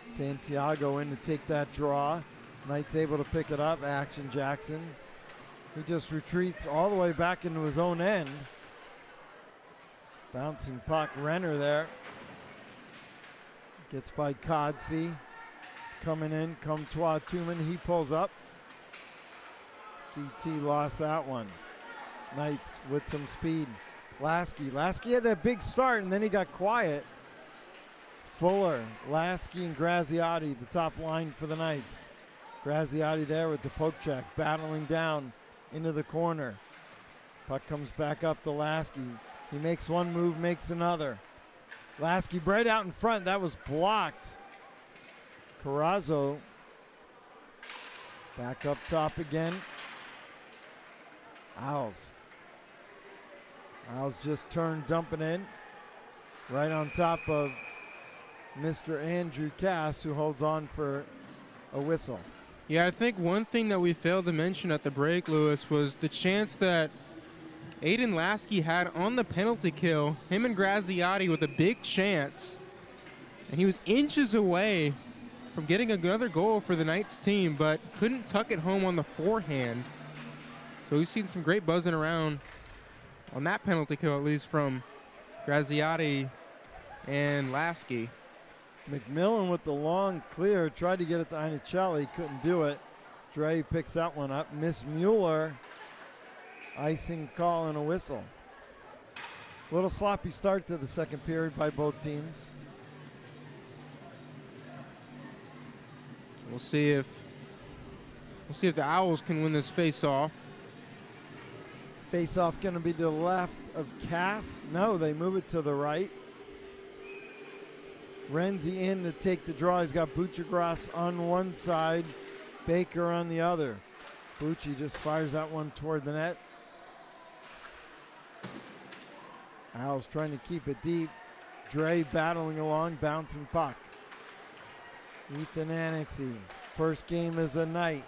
Santiago in to take that draw. Knights able to pick it up. Action Jackson. He just retreats all the way back into his own end. Bouncing puck, Renner there. Gets by Codsey. Coming in, Comtois Tuman, he pulls up. CT lost that one. Knights with some speed. Lasky had that big start, and then he got quiet. Fuller, Lasky, and Graziotti, the top line for the Knights. Graziotti there with the poke check, battling down into the corner. Puck comes back up to Lasky. He makes one move, makes another. Lasky right out in front. That was blocked. Carrazzo back up top again. Owls just turned, dumping in. Right on top of Mr. Andrew Cass, who holds on for a whistle. Yeah, I think one thing that we failed to mention at the break, Lewis, was the chance that Aiden Lasky had on the penalty kill. Him and Graziotti with a big chance. And he was inches away from getting another goal for the Knights team, but couldn't tuck it home on the forehand. So we've seen some great buzzing around on that penalty kill, at least from Graziotti and Lasky. McMillan with the long clear, tried to get it to Inicelli, couldn't do it. Dre picks that one up. Miss Mueller, icing call and a whistle. Little sloppy start to the second period by both teams. We'll see if the Owls can win this face-off. Face-off going to be to the left of Cass. No, they move it to the right. Renzi in to take the draw. He's got Butchergrass on one side, Baker on the other. Bucci just fires that one toward the net. Owls trying to keep it deep. Dre battling along, bouncing puck. Ethan Annexy, first game as a Knight.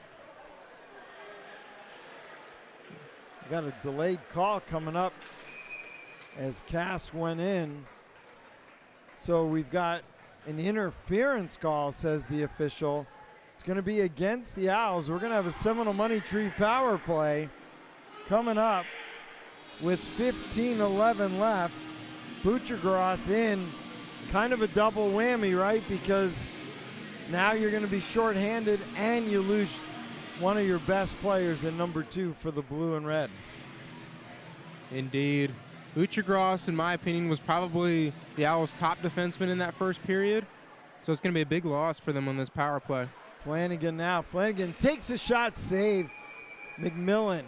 Got a delayed call coming up as Cass went in. So we've got an interference call, says the official. It's going to be against the Owls. We're going to have a Seminole Money Tree power play coming up with 15:11 left. Butchergrass in, kind of a double whammy, right? Because now you're going to be shorthanded and you lose one of your best players in number 2 for the blue and red. Indeed. Butchergrass, in my opinion, was probably the Owls' top defenseman in that first period. So it's going to be a big loss for them on this power play. Flanagan now. Flanagan takes a shot, save. McMillan,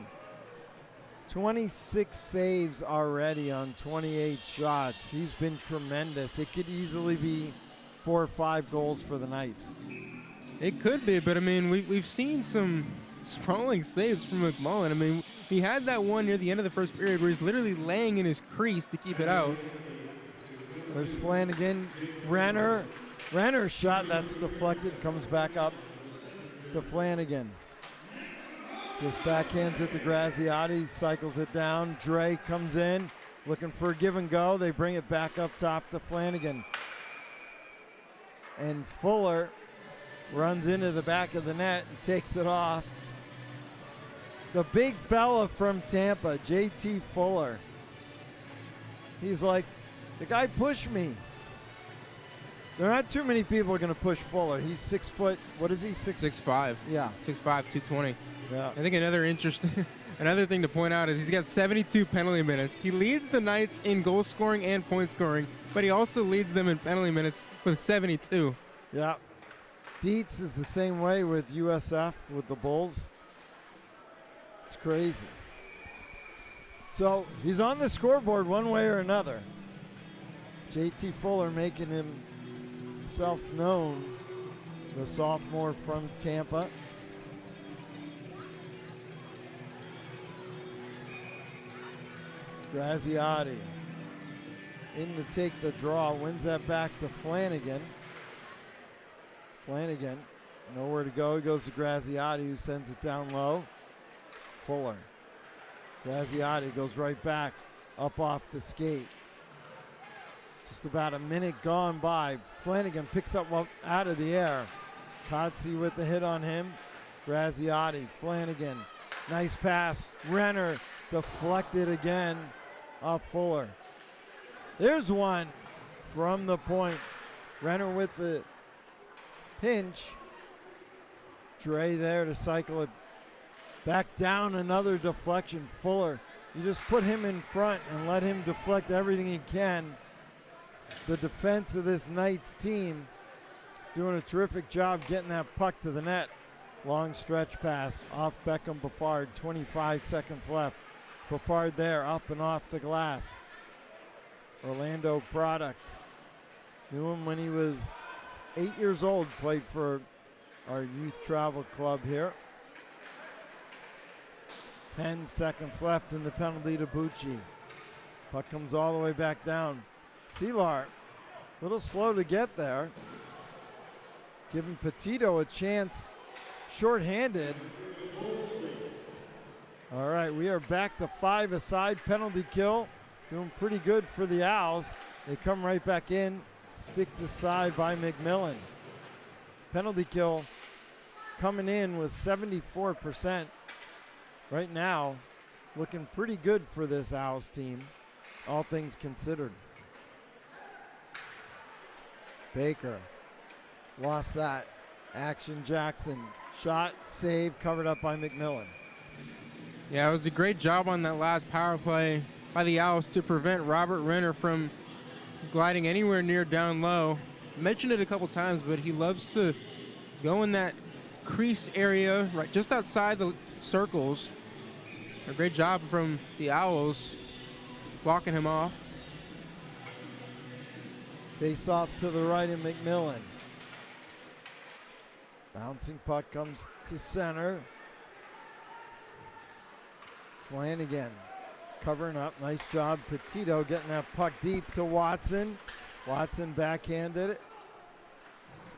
26 saves already on 28 shots. He's been tremendous. It could easily be 4 or 5 goals for the Knights. It could be, but I mean, we've seen some sprawling saves from McMullen. I mean, he had that one near the end of the first period where he's literally laying in his crease to keep it out. There's Flanagan. Renner's shot, that's deflected, comes back up to Flanagan. Just backhands it to Graziotti, cycles it down. Dre comes in, looking for a give and go. They bring it back up top to Flanagan. And Fuller runs into the back of the net and takes it off. The big fella from Tampa, JT Fuller. He's like, the guy pushed me. There are not too many people are going to push Fuller. He's 6 foot, what is he? 6'5". Yeah. 6'5", 220. Yeah. I think another thing to point out is he's got 72 penalty minutes. He leads the Knights in goal scoring and point scoring, but he also leads them in penalty minutes with 72. Yeah. Dietz is the same way with USF, with the Bulls. It's crazy. So he's on the scoreboard one way or another. JT Fuller making himself known the sophomore from Tampa. Graziati in to take the draw, wins that back to Flanagan. Flanagan, nowhere to go. He goes to Graziati, who sends it down low. Fuller. Graziati goes right back, up off the skate. Just about a minute gone by. Flanagan picks up one out of the air. Kotze with the hit on him. Graziati, Flanagan, nice pass. Renner deflected again off Fuller. There's one from the point. Renner with the pinch. Dre there to cycle it back down. Another deflection. Fuller, you just put him in front and let him deflect everything he can. The defense of this Knights team doing a terrific job getting that puck to the net. Long stretch pass off Beckham Buffard. 25 seconds left. Buffard there, up and off the glass. Orlando product. Knew him when he was 8 years old. Played for our youth travel club here. 10 seconds left in the penalty to Bucci. Puck comes all the way back down. Seelar, a little slow to get there. Giving Petito a chance, shorthanded. All right, we are back to 5 aside. Penalty kill, doing pretty good for the Owls. They come right back in, sticked aside by McMillan. Penalty kill coming in was 74%. Right now, looking pretty good for this Owls team, all things considered. Baker lost that. Action Jackson. Shot, save, covered up by McMillan. Yeah, it was a great job on that last power play by the Owls to prevent Robert Renner from gliding anywhere near down low. Mentioned it a couple times, but he loves to go in that crease area right just outside the circles. A great job from the Owls blocking him off. Face off to the right of McMillan. Bouncing puck comes to center. Flanagan covering up. Nice job. Petito getting that puck deep to Watson. Watson backhanded it.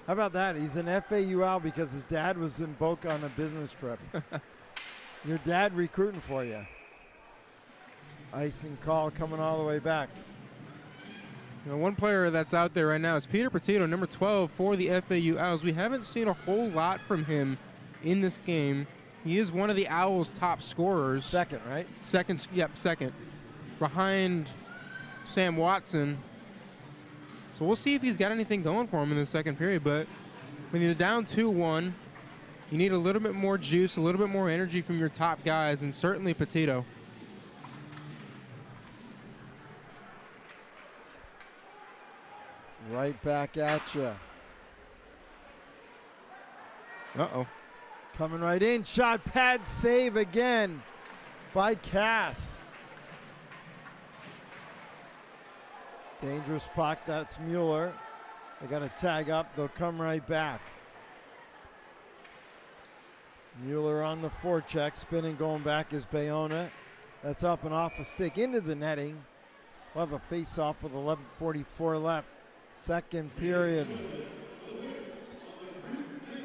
How about that? He's an FAU Owl because his dad was in Boca on a business trip. Your dad recruiting for you. Icing call coming all the way back. You know, one player that's out there right now is Peter Petito, number 12 for the FAU Owls. We haven't seen a whole lot from him in this game. He is one of the Owls' top scorers. Second, right? Second, yep, second. Behind Sam Watson. So we'll see if he's got anything going for him in the second period. But when you're down 2-1, you need a little bit more juice, a little bit more energy from your top guys, and certainly Petito. Right back at you. Uh-oh. Coming right in. Shot, pad, save again by Cass. Dangerous puck. That's Mueller. They got to tag up. They'll come right back. Mueller on the forecheck. Spinning, going back is Bayona. That's up and off a stick into the netting. We'll have a face-off with 11:44 left. Second period.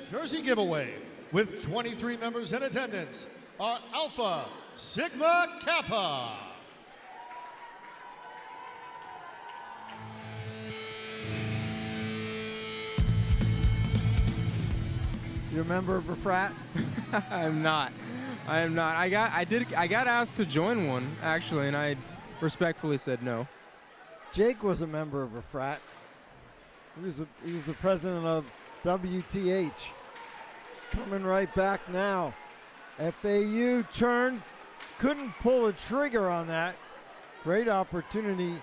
Jersey giveaway with 23 members in attendance are Alpha Sigma Kappa. You a member of a frat? I'm not. I am not. I got asked to join one actually, and I respectfully said no. Jake was a member of a frat. He was the president of WTH. Coming right back now. FAU turn. Couldn't pull a trigger on that. Great opportunity.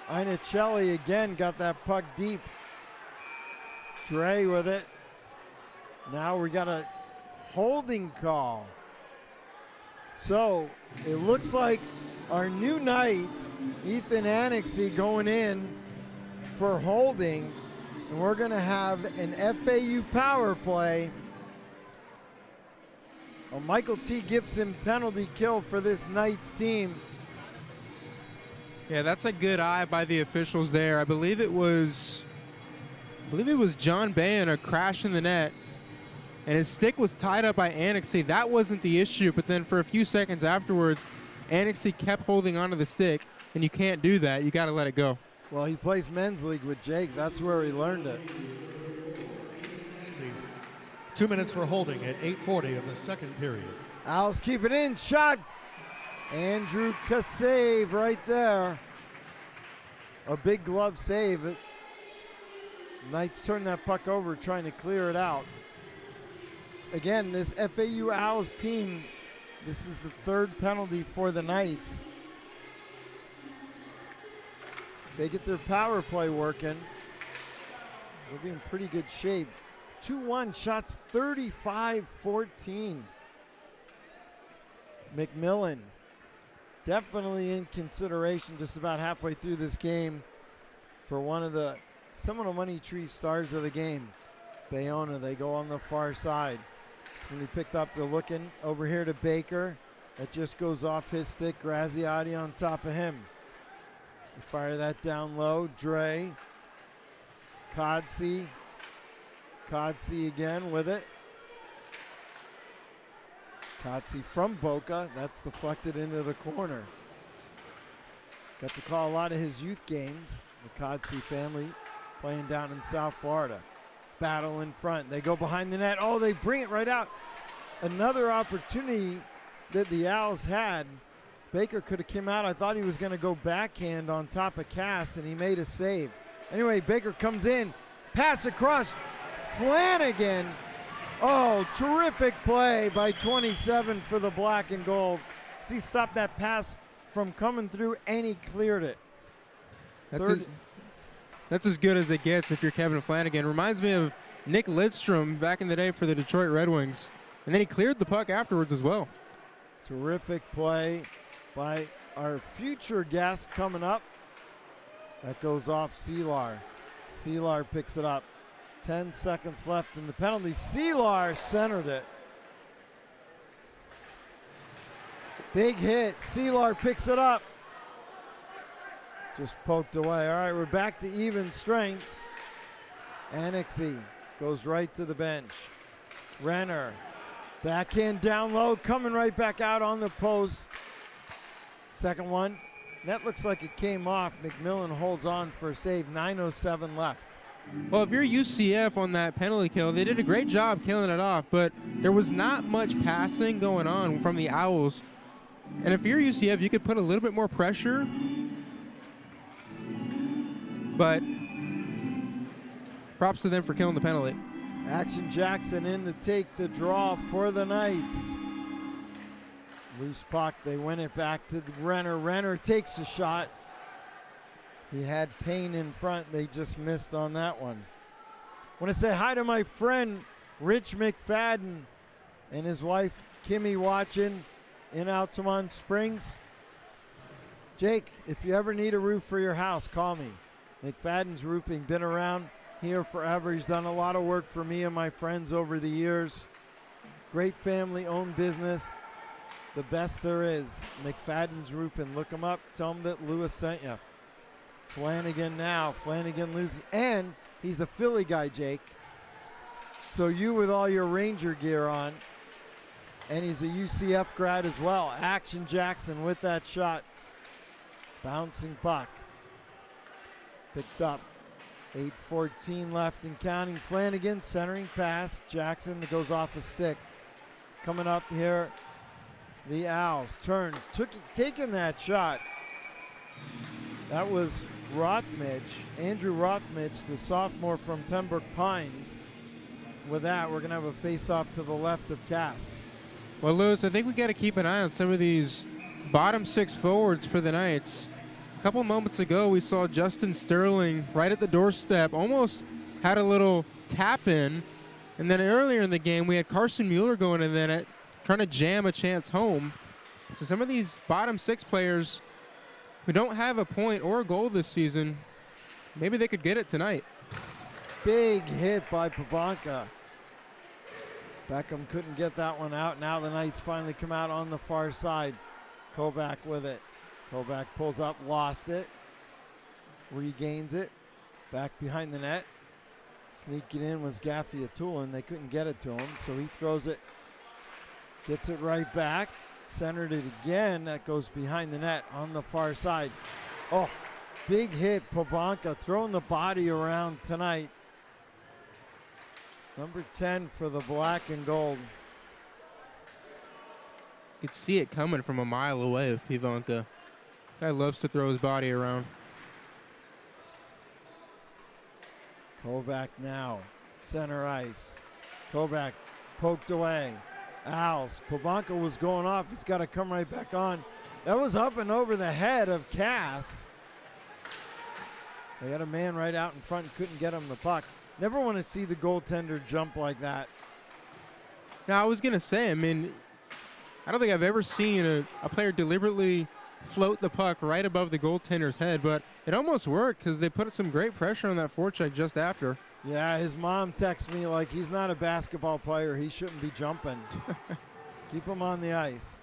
Inicelli again got that puck deep. Dre with it. Now we got a holding call. So it looks like our new Knight, Ethan Annexy, going in for holding. And we're going to have an FAU power play. A Michael T. Gibson penalty kill for this Knights team. Yeah, that's a good eye by the officials there. I believe it was John Bayon, a crash in the net, and his stick was tied up by Annexy. That wasn't the issue, but then for a few seconds afterwards, Annexy kept holding onto the stick, and you can't do that. You got to let it go. Well, he plays men's league with Jake. That's where he learned it. See, 2 minutes for holding at 8:40 of the second period. Owls keep it in. Shot. Andrew Kasave right there. A big glove save. Knights turn that puck over, trying to clear it out. Again, this FAU Owls team, this is the third penalty for the Knights. They get their power play working. They'll be in pretty good shape. 2-1 shots, 35-14. McMillan definitely in consideration just about halfway through this game for one of the Seminole Money Tree stars of the game. Bayona, they go on the far side. It's going to be picked up. They're looking over here to Baker. That just goes off his stick. Graziati on top of him. They fire that down low. Dre. Codsey. Codsey again with it. Codsey from Boca. That's deflected into the corner. Got to call a lot of his youth games. The Codsey family playing down in South Florida. Battle in front. They go behind the net. Oh, they bring it right out. Another opportunity that the Owls had. Baker could have come out. I thought he was going to go backhand on top of Cass, and he made a save. Anyway, Baker comes in. Pass across. Flanagan. Oh, terrific play by 27 for the black and gold. He stopped that pass from coming through, and he cleared it. That's as good as it gets if you're Kevin Flanagan. Reminds me of Nick Lidstrom back in the day for the Detroit Red Wings. And then he cleared the puck afterwards as well. Terrific play by our future guest coming up. That goes off Seelar. Seelar picks it up. 10 seconds left in the penalty. Seelar centered it. Big hit. Seelar picks it up. Just poked away. All right, we're back to even strength. Annexy goes right to the bench. Renner, backhand down low, coming right back out on the post. Second one. That looks like it came off. McMillan holds on for a save. 9:07 left. Well, if you're UCF on that penalty kill, they did a great job killing it off, but there was not much passing going on from the Owls. And if you're UCF, you could put a little bit more pressure. But props to them for killing the penalty. Action Jackson in to take the draw for the Knights. Loose puck, they win it back to Renner. Renner takes a shot. He had Payne in front. They just missed on that one. I want to say hi to my friend Rich McFadden and his wife Kimmy watching in Altamont Springs. Jake, if you ever need a roof for your house, call me. McFadden's Roofing, been around here forever. He's done a lot of work for me and my friends over the years. Great family-owned business. The best there is. McFadden's Roofing. Look him up. Tell him that Lewis sent you. Flanagan now. Flanagan loses. And he's a Philly guy, Jake. So you with all your Ranger gear on. And he's a UCF grad as well. Action Jackson with that shot. Bouncing puck. Picked up. 8:14 left and counting. Flanagan centering pass. Jackson that goes off a stick. Coming up here. The Owls turn. Taking that shot. That was Rothmich. Andrew Rothmich, the sophomore from Pembroke Pines. With that, we're going to have a face-off to the left of Cass. Well, Lewis, I think we got to keep an eye on some of these bottom six forwards for the Knights. A couple moments ago, we saw Justin Sterling right at the doorstep, almost had a little tap in. And then earlier in the game, we had Carson Mueller going in there trying to jam a chance home. So some of these bottom six players who don't have a point or a goal this season, maybe they could get it tonight. Big hit by Pavanka. Beckham couldn't get that one out. Now the Knights finally come out on the far side. Kovac with it. Kovac pulls up, lost it. Regains it. Back behind the net. Sneaking in was Gaffiatula, and they couldn't get it to him, so he throws it. Gets it right back. Centered it again. That goes behind the net on the far side. Oh, big hit. Pavanka throwing the body around tonight. Number 10 for the black and gold. You could see it coming from a mile away with Pavanka. Guy loves to throw his body around. Kovac now, center ice. Kovac poked away. Owls. Pavanka was going off. He's got to come right back on. That was up and over the head of Cass. They had a man right out in front and couldn't get him the puck. Never want to see the goaltender jump like that. Now, I was going to say, I mean, I don't think I've ever seen a player deliberately float the puck right above the goaltender's head, but it almost worked because they put some great pressure on that forecheck just after. Yeah, his mom texts me like he's not a basketball player. He shouldn't be jumping. Keep him on the ice.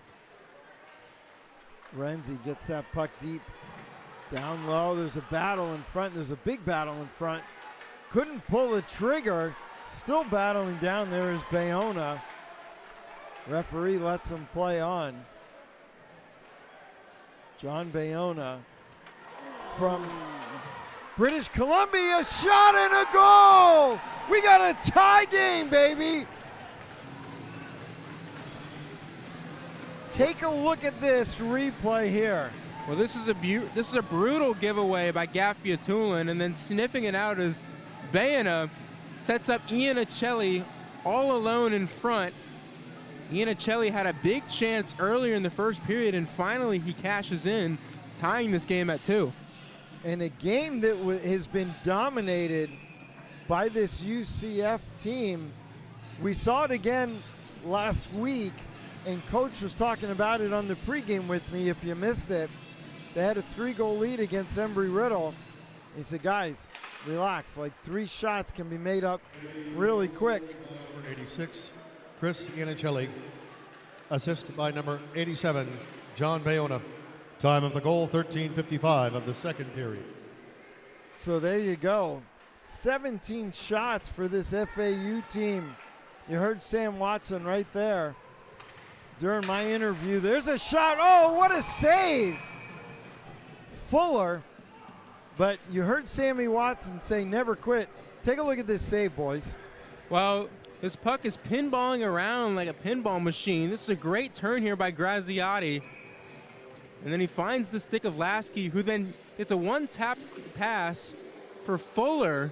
Renzi gets that puck deep. Down low, there's a battle in front. There's a big battle in front. Couldn't pull the trigger. Still battling down there is Bayona. Referee lets him play on. John Bayona from British Columbia, shot and a goal! We got a tie game, baby! Take a look at this replay here. Well, this is a brutal giveaway by Gaffiatulin, and then sniffing it out as Bayona sets up Ian Acelli all alone in front. Ian Acelli had a big chance earlier in the first period, and finally he cashes in, tying this game at 2. In a game that has been dominated by this UCF team. We saw it again last week, and Coach was talking about it on the pregame with me if you missed it. They had a 3-goal lead against Embry-Riddle. He said, guys, relax. Like 3 shots can be made up really quick. 86, Chris Iannicelli. Assist by number 87, John Bayona. Time of the goal, 13:55 of the second period. So there you go. 17 shots for this FAU team. You heard Sam Watson right there during my interview. There's a shot. Oh, what a save! Fuller. But you heard Sammy Watson say never quit. Take a look at this save, boys. Well, this puck is pinballing around like a pinball machine. This is a great turn here by Graziati. And then he finds the stick of Lasky, who then gets a one-tap pass for Fuller.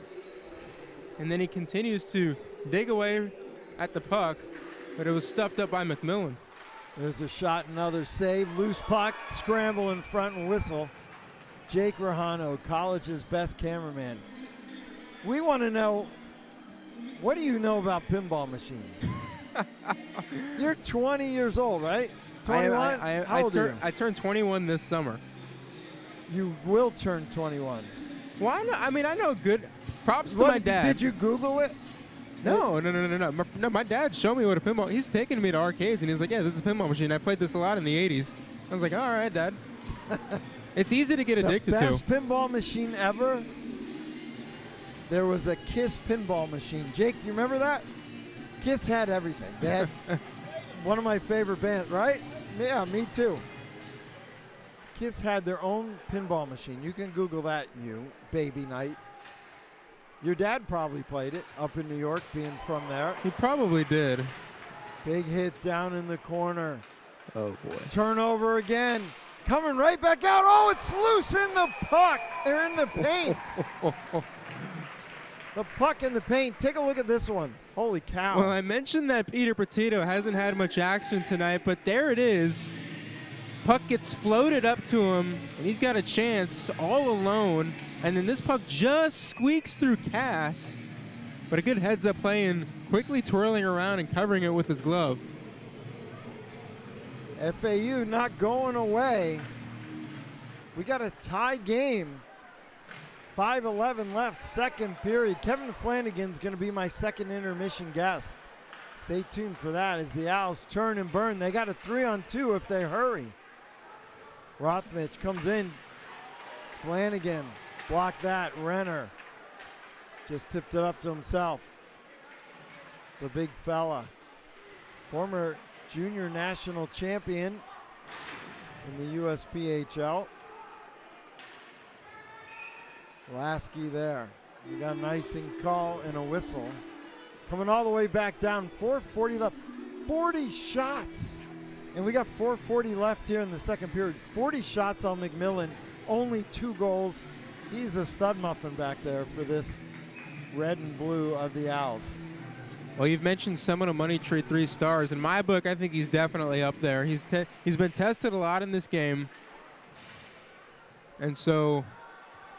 And then he continues to dig away at the puck, but it was stuffed up by McMillan. There's a shot, another save. Loose puck, scramble in front and whistle. Jake Rahano, college's best cameraman. We want to know, what do you know about pinball machines? You're 20 years old, right? 21? How old are you? I turned 21 this summer. You will turn 21. Well, I know good. Props to my dad. Did you Google it? No. My dad showed me what a pinball. He's taken me to arcades and he's like, "Yeah, this is a pinball machine. I played this a lot in the '80s." I was like, "All right, Dad." It's easy to get addicted to. The best pinball machine ever. There was a Kiss pinball machine. Jake, do you remember that? Kiss had everything. They had one of my favorite bands, right? Yeah, me too. Kiss had their own pinball machine. You can Google that, you baby Knight. Your dad probably played it up in New York, being from there. He probably did. Big hit down in the corner. Oh, boy. Turnover again. Coming right back out. Oh, it's loose in the puck. They're in the paint. The puck in the paint. Take a look at this one. Holy cow. Well, I mentioned that Peter Petito hasn't had much action tonight, but there it is. Puck gets floated up to him, and he's got a chance all alone. And then this puck just squeaks through Cass. But a good heads-up play and quickly twirling around and covering it with his glove. FAU not going away. We got a tie game. 5:11 left, second period. Kevin Flanagan's going to be my second intermission guest. Stay tuned for that as the Owls turn and burn. They got a 3-on-2 if they hurry. Rothmich comes in. Flanagan blocked that. Renner just tipped it up to himself. The big fella. Former junior national champion in the USPHL. Lasky there. We got an icing call and a whistle. Coming all the way back down, 4:40 left. 40 shots. And we got 4:40 left here in the second period. 40 shots on McMillan, only 2 goals. He's a stud muffin back there for this red and blue of the Owls. Well, you've mentioned Seminole Money Tree 3 stars. In my book, I think he's definitely up there. He's been tested a lot in this game. And so...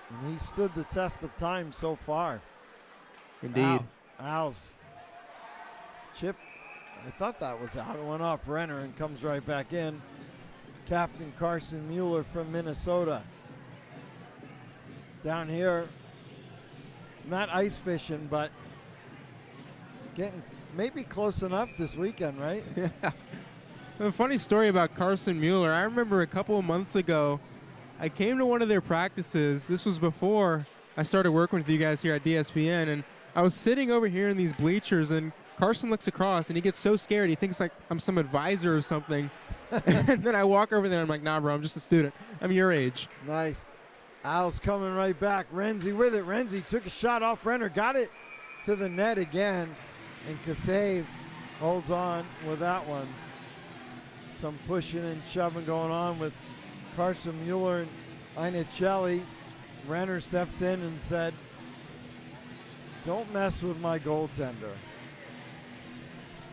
And he stood the test of time so far. Indeed. Owls. Chip, I thought that was out. It went off Renner and comes right back in. Captain Carson Mueller from Minnesota. Down here, not ice fishing, but getting maybe close enough this weekend, right? Yeah. A funny story about Carson Mueller. I remember a couple of months ago, I came to one of their practices. This was before I started working with you guys here at DSPN, and I was sitting over here in these bleachers, and Carson looks across, and he gets so scared. He thinks like I'm some advisor or something. And then I walk over there, and I'm like, nah, bro, I'm just a student. I'm your age. Nice. Owls coming right back. Renzi with it. Renzi took a shot off Renner, got it to the net again, and Kasave holds on with that one. Some pushing and shoving going on with Carson Mueller and Inicelli. Renner steps in and said, don't mess with my goaltender.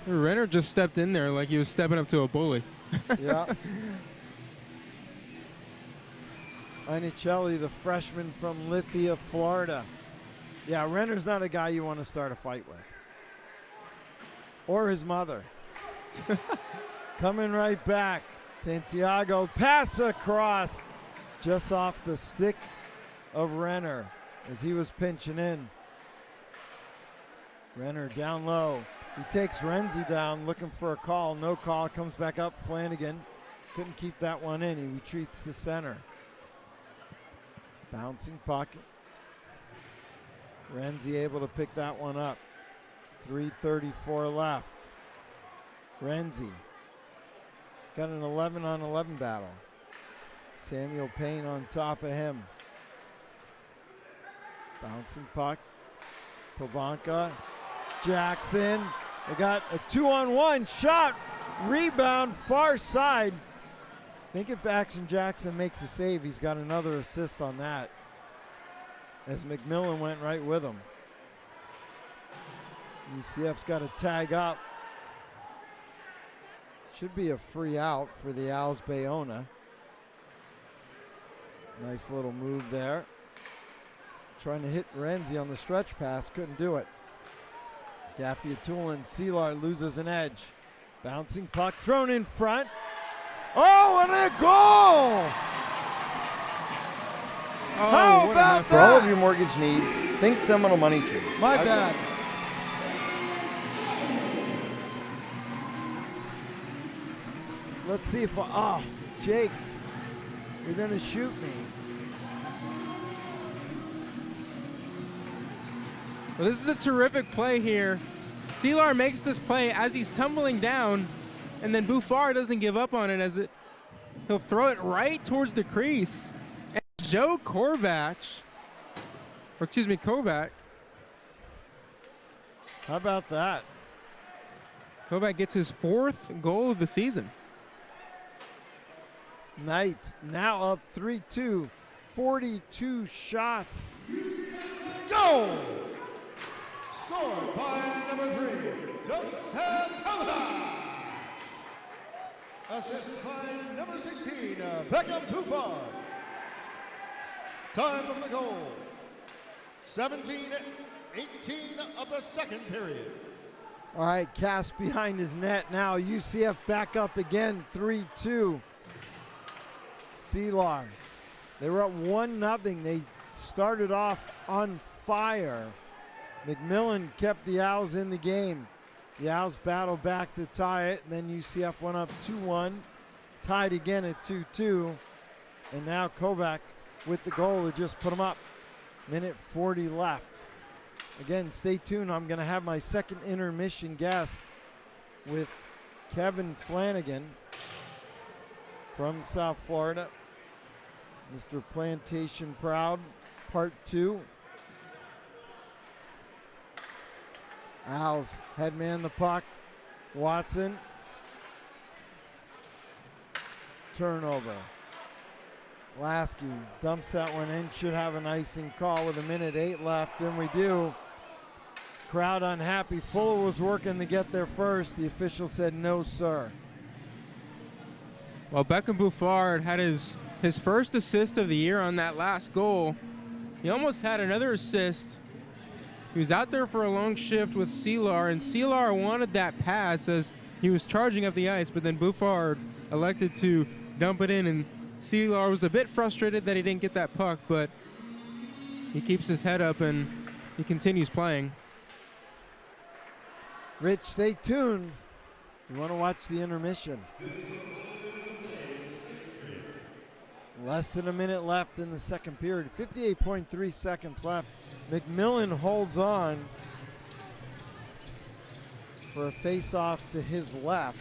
Renner just stepped in there like he was stepping up to a bully. Yeah. Inicelli, the freshman from Lithia, Florida. Yeah, Renner's not a guy you want to start a fight with. Or his mother. Coming right back. Santiago, pass across. Just off the stick of Renner as he was pinching in. Renner down low. He takes Renzi down, looking for a call. No call. Comes back up. Flanagan couldn't keep that one in. He retreats to center. Bouncing puck. Renzi able to pick that one up. 3:34 left. Renzi got an 11-on-11 battle. Samuel Payne on top of him. Bouncing puck. Povanka. Jackson. They got a 2-on-1 shot. Rebound far side. I think if Action Jackson makes a save, he's got another assist on that. As McMillan went right with him. UCF's got to tag up. Should be a free out for the Owls Bayona. Nice little move there. Trying to hit Renzi on the stretch pass, couldn't do it. Gaffiatulin, Seelar loses an edge. Bouncing puck thrown in front. Oh, and a goal! How about that? For all of your mortgage needs, think Seminole Money Tree. My bad. Let's see if, oh, Jake, you're gonna shoot me. Well, this is a terrific play here. Seelar makes this play as he's tumbling down, and then Buffard doesn't give up on it as he'll throw it right towards the crease. And Joe Kovac. How about that? Kovac gets his 4th goal of the season. Knights now up 3-2, 42 shots. Go! Scored by number 3, Joseph Kovac. Assisted by number 16, Pregame Buffard. Time of the goal, 17-18 of the second period. All right, cast behind his net now. UCF back up again, 3-2. Seelar. They were up 1-0. They Knights started off on fire. McMillan kept the Owls in the game. The Owls battled back to tie it, and then UCF went up 2-1, tied again at 2-2, and now Kovac with the goal to just put them up. Minute 40 left. Again, stay tuned. I'm going to have my second intermission guest with Kevin Flanagan from South Florida. Mr. Plantation Proud, Part 2. Owls headman the puck. Watson. Turnover. Lasky dumps that one in. Should have an icing call with 1:08 left. And we do. Crowd unhappy. Fuller was working to get there first. The official said no, sir. Well, Beckham Buffard had his first assist of the year on that last goal. He almost had another assist. He was out there for a long shift with Seelar, and Seelar wanted that pass as he was charging up the ice, but then Buffard elected to dump it in, and Seelar was a bit frustrated that he didn't get that puck, but he keeps his head up and he continues playing. Rich, stay tuned. You want to watch the intermission. Less than a minute left in the second period. 58.3 seconds left. McMillan holds on for a face-off to his left.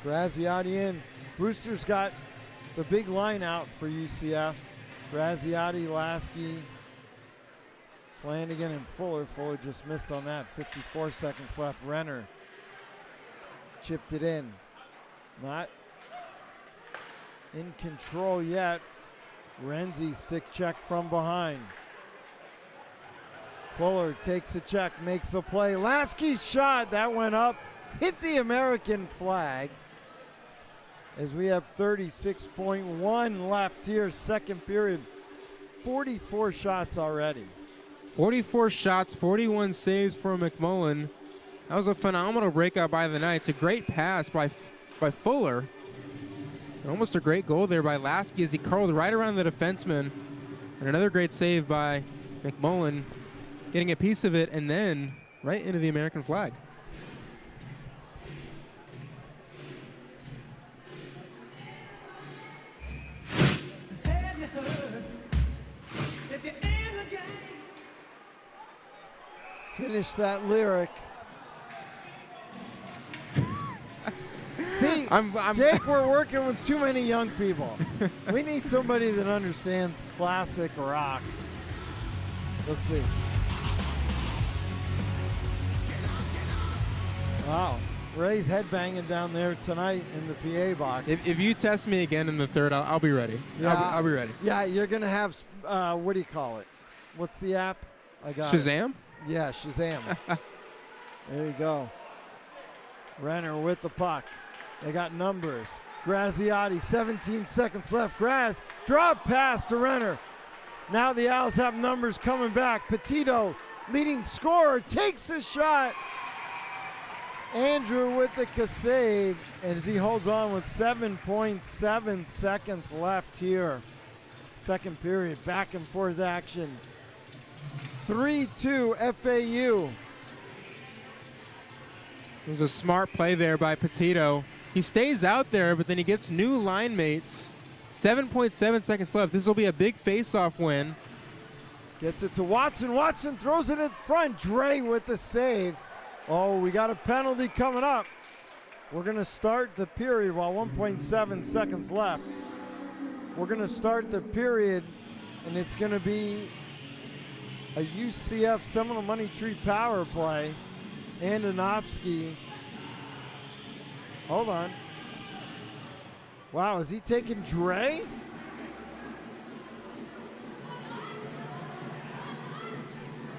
Graziati in. Brewster's got the big line out for UCF. Graziati, Lasky, Flanagan, and Fuller. Fuller just missed on that. 54 seconds left. Renner chipped it in. Not in control yet. Renzi stick check from behind. Fuller takes a check, makes a play. Lasky's shot, that went up, hit the American flag. As we have 36.1 left here, second period. 44 shots already. 44 shots, 41 saves for McMullen. That was a phenomenal breakout by the Knights. A great pass by Fuller. Almost a great goal there by Lasky as he curled right around the defenseman. And another great save by McMullen, getting a piece of it and then right into the American flag. Finish that lyric. See, Jake, we're working with too many young people. We need somebody that understands classic rock. Let's see. Wow, Ray's headbanging down there tonight in the PA box. If you test me again in the third, I'll be ready. Yeah, I'll be ready. Yeah, you're going to have, what do you call it? What's the app? I got Shazam? It. Yeah, Shazam. There you go. Renner with the puck. They got numbers. Graziati, 17 seconds left. Graz, drop pass to Renner. Now the Owls have numbers coming back. Petito, leading scorer, takes a shot. Andrew with the save as he holds on with 7.7 seconds left here. Second period, back and forth action. 3-2 FAU. It was a smart play there by Petito. He stays out there, but then he gets new line mates. 7.7 seconds left. This will be a big face-off win. Gets it to Watson. Watson throws it in front. Dre with the save. Oh, we got a penalty coming up. We're going to start the period while 1.7 seconds left. We're going to start the period, and it's going to be a UCF Seminole Money Tree power play. Andonovsky. Hold on. Wow, is he taking Dre?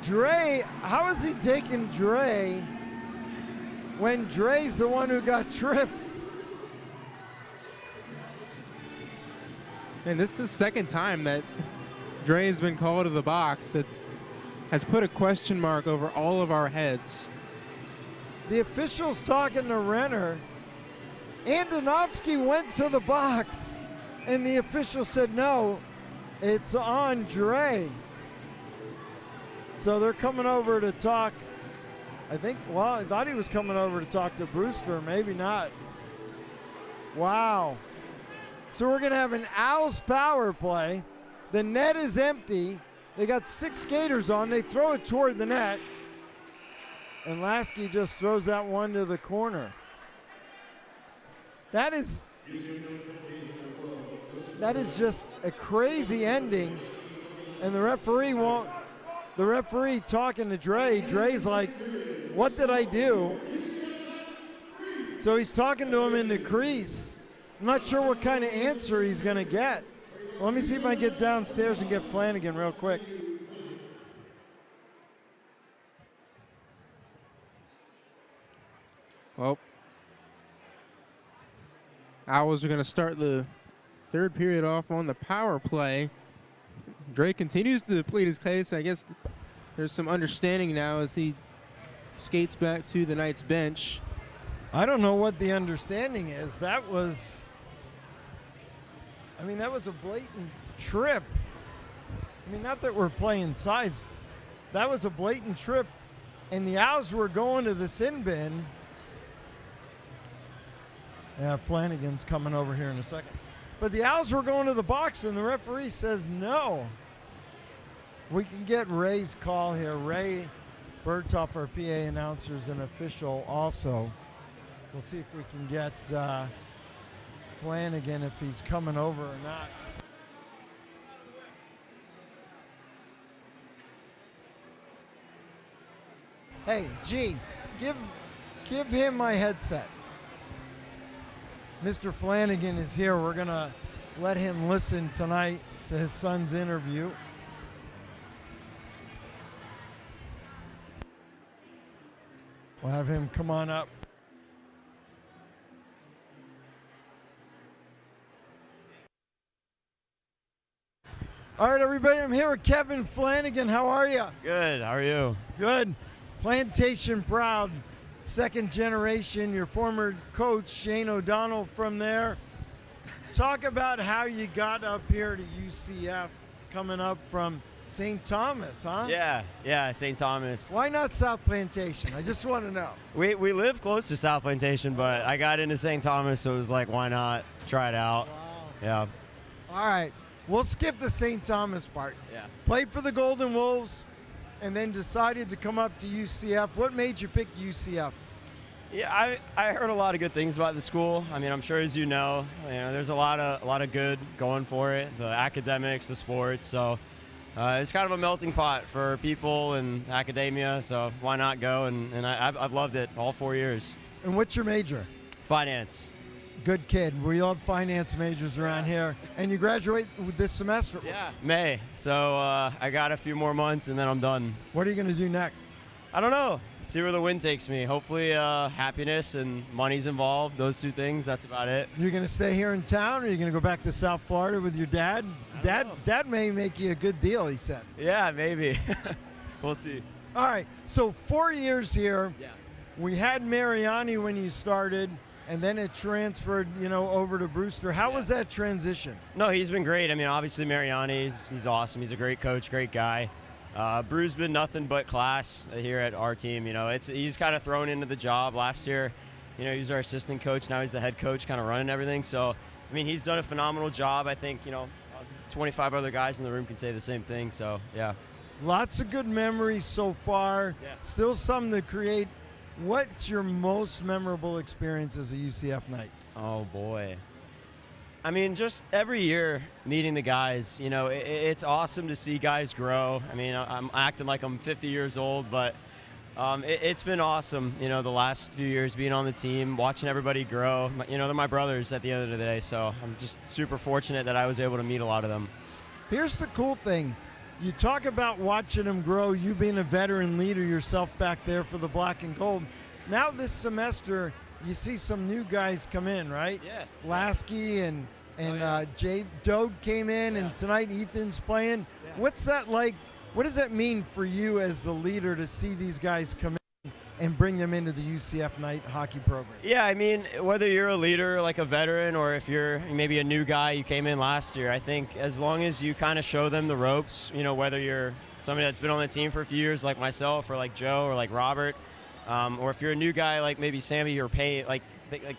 Dre, how is he taking Dre when Dre's the one who got tripped? And this is the second time that Dre has been called to the box that has put a question mark over all of our heads. The official's talking to Renner. Andonovsky went to the box, and the official said no. It's Andre. So they're coming over to talk. I thought he was coming over to talk to Brewster. Maybe not. Wow. So we're going to have an Owls power play. The net is empty. They got 6 skaters on. They throw it toward the net. And Lasky just throws that one to the corner. That is just a crazy ending. And the referee talking to Dre. Dre's like, what did I do? So he's talking to him in the crease. I'm not sure what kind of answer he's going to get. Well, let me see if I can get downstairs and get Flanagan real quick. Well, Owls are going to start the third period off on the power play. Dre continues to plead his case. I guess there's some understanding now as he skates back to the Knights bench. I don't know what the understanding is. That was a blatant trip. I mean, not that we're playing sides. That was a blatant trip. And the Owls were going to the sin bin. Yeah, Flanagan's coming over here in a second. But the Owls were going to the box, and the referee says no. We can get Ray's call here. Ray Berthoff, our PA announcer, is an official also. We'll see if we can get Flanagan, if he's coming over or not. Hey, G, give him my headset. Mr. Flanagan is here. We're going to let him listen tonight to his son's interview. We'll have him come on up. All right, everybody, I'm here with Kevin Flanagan. How are you? Good. How are you? Good. Plantation proud, second generation. Your former coach, Shane O'Donnell, from there. Talk about how you got up here to UCF, coming up from St. Thomas, huh? Yeah, St. Thomas. Why not South Plantation? I just want to know. We live close to South Plantation, but I got into St. Thomas, so it was like, why not try it out? Wow. Yeah. All right, we'll skip the St. Thomas part. Yeah. Played for the Golden Wolves and then decided to come up to UCF. What made you pick UCF? Yeah, I heard a lot of good things about the school. I mean, I'm sure as you know, there's a lot of good going for it. The academics, the sports, so it's kind of a melting pot for people and academia. So why not go? And I've loved it all 4 years. And what's your major? Finance. Good kid. We love finance majors around here. And you graduate this semester? Yeah, May. So I got a few more months and then I'm done. What are you going to do next? I don't know. See where the wind takes me. Hopefully happiness and money's involved. Those two things, that's about it. You're going to stay here in town or are you going to go back to South Florida with your dad? Dad may make you a good deal, he said. Yeah, maybe. We'll see. All right. So 4 years here. Yeah. We had Mariani when you started. And then it transferred, over to Brewster. How was that transition? No, he's been great. I mean, obviously Mariani, he's awesome. He's a great coach, great guy. Brew's been nothing but class here at our team. He's kind of thrown into the job last year. He was our assistant coach. Now he's the head coach, kind of running everything. So, I mean, he's done a phenomenal job. I think, 25 other guys in the room can say the same thing. So, yeah. Lots of good memories so far. Yeah. Still some to create. What's your most memorable experience as a UCF Knight? Oh, boy. I mean, just every year meeting the guys, it's awesome to see guys grow. I mean, I'm acting like I'm 50 years old, but it's been awesome, the last few years being on the team, watching everybody grow. They're my brothers at the end of the day, so I'm just super fortunate that I was able to meet a lot of them. Here's the cool thing. You talk about watching them grow, you being a veteran leader yourself back there for the black and gold. Now this semester, you see some new guys come in, right? Yeah. Lasky and Jay Dode came in, and tonight Ethan's playing. Yeah. What's that like? What does that mean for you as the leader to see these guys come in and bring them into the UCF Knight hockey program? Yeah, I mean, whether you're a leader, like a veteran, or if you're maybe a new guy, you came in last year, I think as long as you kind of show them the ropes, whether you're somebody that's been on the team for a few years like myself or like Joe or like Robert, or if you're a new guy like maybe Sammy or Payne,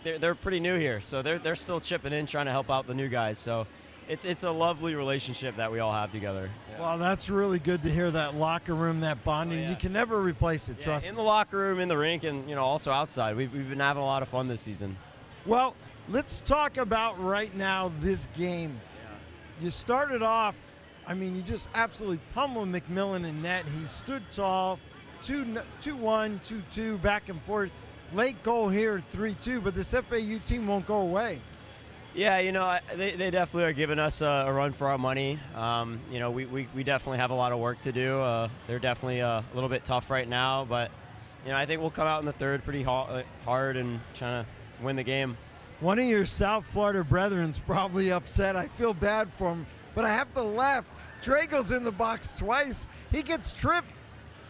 they're pretty new here, so they're still chipping in trying to help out the new guys. So it's a lovely relationship that we all have together. Well, that's really good to hear, that locker room, that bonding. You can never replace it, trust me. In the locker room, in the rink, and also outside. We've been having a lot of fun this season. Well, let's talk about right now this game. You started off, you just absolutely pummeled McMillan in net. He stood tall, 2-1, 2-2, back and forth. Late goal here, 3-2, but this FAU team won't go away. Yeah, they definitely are giving us a run for our money. We definitely have a lot of work to do. They're definitely a little bit tough right now, but I think we'll come out in the third pretty hard and trying to win the game. One of your South Florida brethren's probably upset. I feel bad for him, but I have to laugh. Drago's in the box twice. He gets tripped,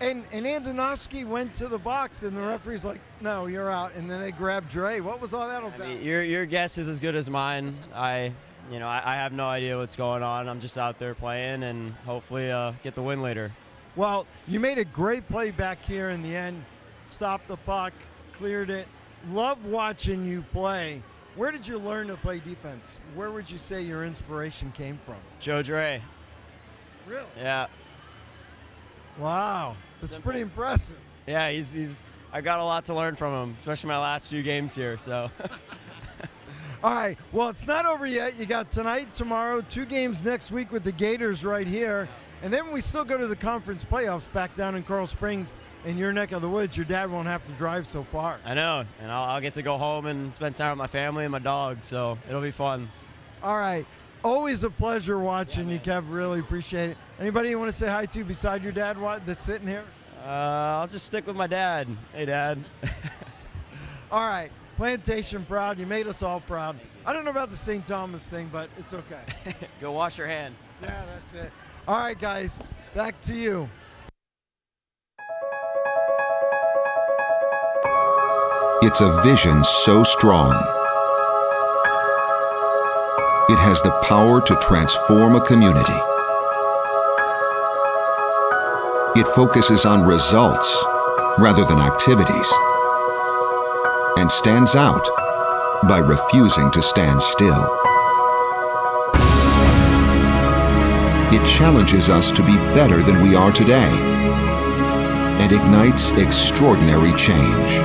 and Andonovsky went to the box, and the referee's like, no, you're out, and then they grabbed Dre. What was all that about? Your guess is as good as mine. I have no idea what's going on. I'm just out there playing and hopefully get the win later. Well, you made a great play back here in the end. Stopped the puck, cleared it. Love watching you play. Where did you learn to play defense? Where would you say your inspiration came from? Joe Dre. Really? Yeah. Wow, that's pretty impressive. Yeah, I got a lot to learn from him, especially my last few games here. So. All right, well, it's not over yet. You got tonight, tomorrow, 2 games next week with the Gators right here. And then we still go to the conference playoffs back down in Coral Springs in your neck of the woods. Your dad won't have to drive so far. I know, and I'll get to go home and spend time with my family and my dog, so it'll be fun. All right, always a pleasure watching you, Kev. Really appreciate it. Anybody you want to say hi to beside your dad that's sitting here? I'll just stick with my dad. Hey, Dad. All right, Plantation proud. You made us all proud. I don't know about the St. Thomas thing, but it's okay. Go wash your hand. Yeah, that's it. All right, guys, back to you. It's a vision so strong. It has the power to transform a community. It focuses on results rather than activities and stands out by refusing to stand still. It challenges us to be better than we are today and ignites extraordinary change.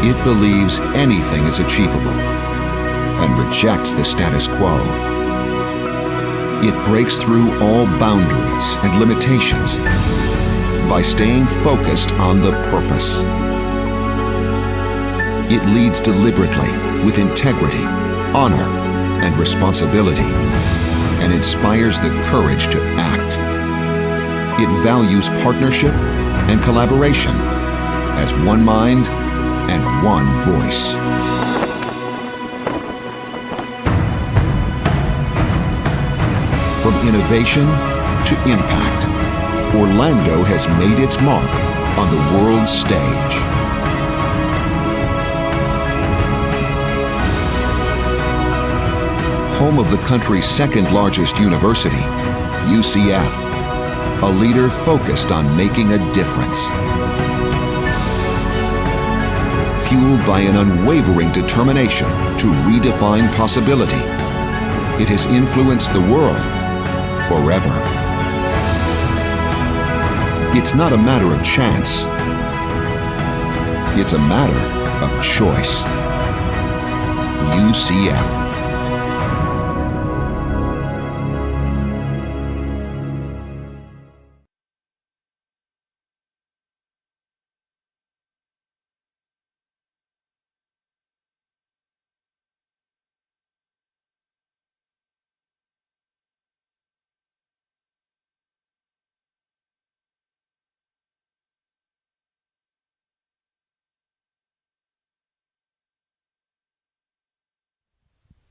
It believes anything is achievable and rejects the status quo. It breaks through all boundaries and limitations by staying focused on the purpose. It leads deliberately with integrity, honor, and responsibility, and inspires the courage to act. It values partnership and collaboration as one mind and one voice. From innovation to impact, Orlando has made its mark on the world stage. Home of the country's second largest university, UCF, a leader focused on making a difference. Fueled by an unwavering determination to redefine possibility, it has influenced the world forever. It's not a matter of chance. It's a matter of choice. UCF.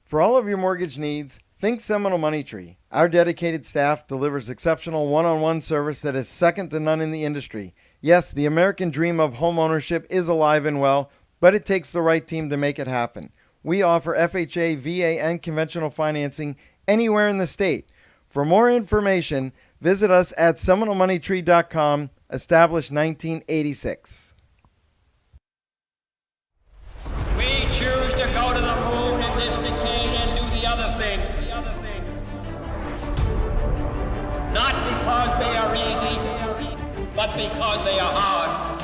For all of your mortgage needs, think Seminole Money Tree. Our dedicated staff delivers exceptional one-on-one service that is second to none in the industry. Yes, the American dream of homeownership is alive and well, but it takes the right team to make it happen. We offer FHA, VA, and conventional financing anywhere in the state. For more information, visit us at SeminoleMoneyTree.com, established 1986. We choose to go to the moon in this decade and do the other thing. Not because they are easy, but because they are hard.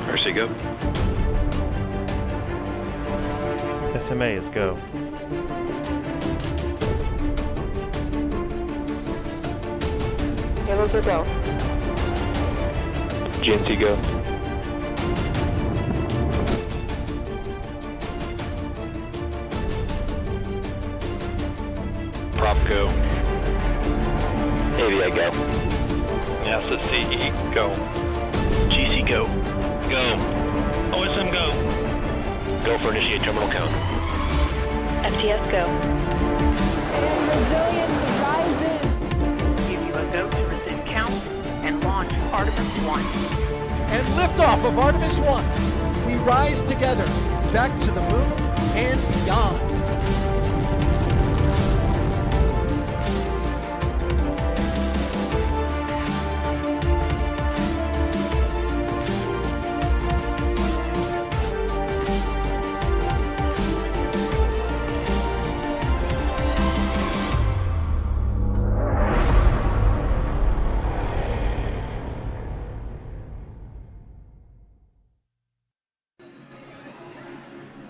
Mercy, go. SMA is go. Hammond's are go. GNC go. Prop go. AVI go. NASA CE go. GC go. Go. OSM go. Go for initiate terminal count. FTS go. And resilience rises. Give you a go to resume count and launch Artemis 1. And liftoff of Artemis 1. We rise together back to the moon and beyond.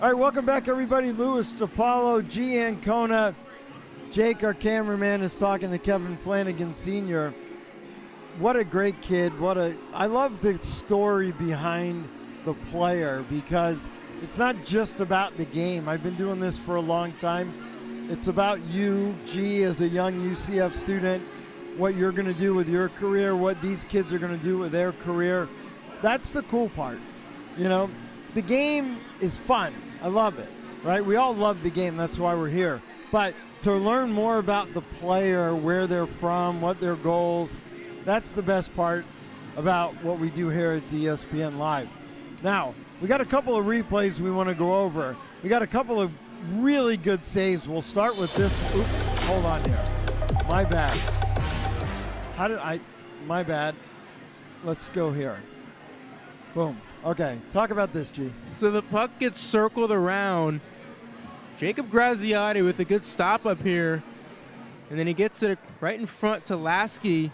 All right, welcome back, everybody. Louis DiPaolo, G. Ancona, Jake, our cameraman, is talking to Kevin Flanagan Sr. What a great kid. I love the story behind the player, because it's not just about the game. I've been doing this for a long time. It's about you, G, as a young UCF student, what you're going to do with your career, what these kids are going to do with their career. That's the cool part. You know, the game is fun. I love it, right? We all love the game. That's why we're here. But to learn more about the player, where they're from, what their goals, that's the best part about what we do here at ESPN Live. Now, we got a couple of replays we want to go over. We got a couple of really good saves. We'll start with this. Oops, hold on here. My bad. My bad. Let's go here. Boom. Okay, talk about this, G. So the puck gets circled around. Jacob Graziati with a good stop up here. And then he gets it right in front to Lasky.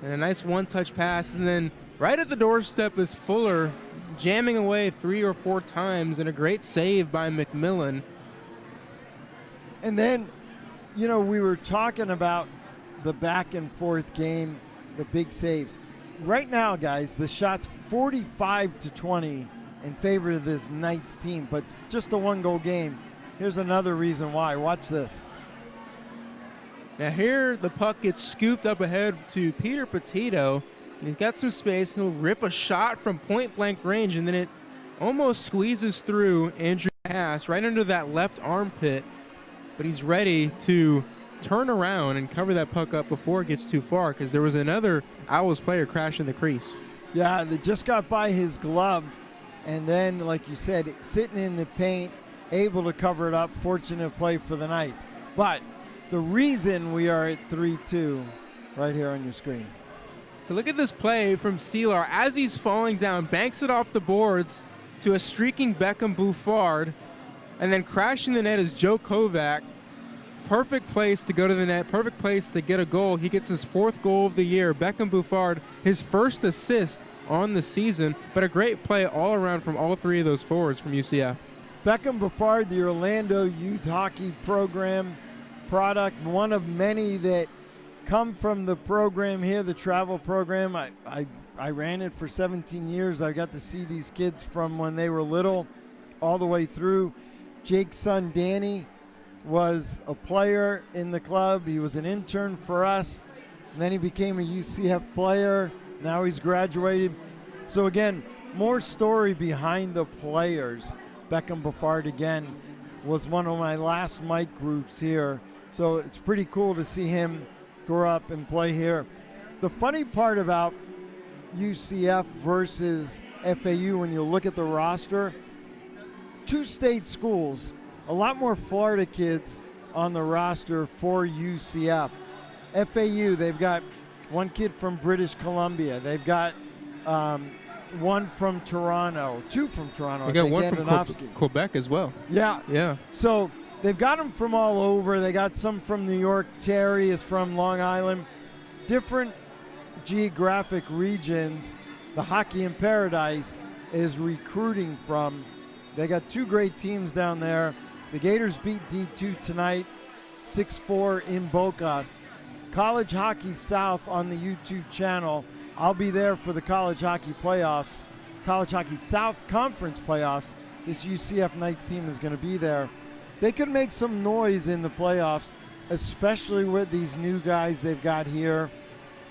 And a nice one-touch pass. And then right at the doorstep is Fuller, jamming away 3 or 4 times, and a great save by McMillan. And then, you know, we were talking about the back-and-forth game, the big saves. Right now, guys, the shot's 45-20 in favor of this Knights team, but it's just a one-goal game. Here's another reason why. Watch this. Now here, the puck gets scooped up ahead to Peter Petito, and he's got some space. He'll rip a shot from point-blank range, and then it almost squeezes through Andrew Haas right under that left armpit, but he's ready to turn around and cover that puck up before it gets too far, because there was another Owls player crash in the crease. Yeah, they just got by his glove, and then, like you said, sitting in the paint, able to cover it up. Fortunate play for the Knights. But the reason we are at 3-2 right here on your screen. So look at this play from Seelar. As he's falling down, banks it off the boards to a streaking Beckham Bouffard, and then crashing the net is Joe Kovac. Perfect place to go to the net, perfect place to get a goal. He gets his 4th goal of the year. Beckham Bouffard, his 1st assist on the season, but a great play all around from all 3 of those forwards from UCF. Beckham Bouffard, the Orlando Youth Hockey Program product, one of many that come from the program here, the travel program. I ran it for 17 years. I got to see these kids from when they were little all the way through. Jake's son, Danny, was a player in the club. He was an intern for us, and then he became a UCF player. Now he's graduated. So again, more story behind the players. Beckham Bouffard, again, was one of my last mic groups here. So it's pretty cool to see him grow up and play here. The funny part about UCF versus FAU, when you look at the roster, 2 state schools, a lot more Florida kids on the roster for UCF. FAU, they've got 1 kid from British Columbia. They've got 1 from Toronto, 2 from Toronto. They got 1 from Quebec as well. Yeah. Yeah. So they've got them from all over. They got some from New York. Terry is from Long Island. Different geographic regions the Hockey in Paradise is recruiting from. They got 2 great teams down there. The Gators beat D2 tonight, 6-4 in Boca. College Hockey South on the YouTube channel. I'll be there for the College Hockey playoffs, College Hockey South Conference playoffs. This UCF Knights team is going to be there. They could make some noise in the playoffs, especially with these new guys they've got here.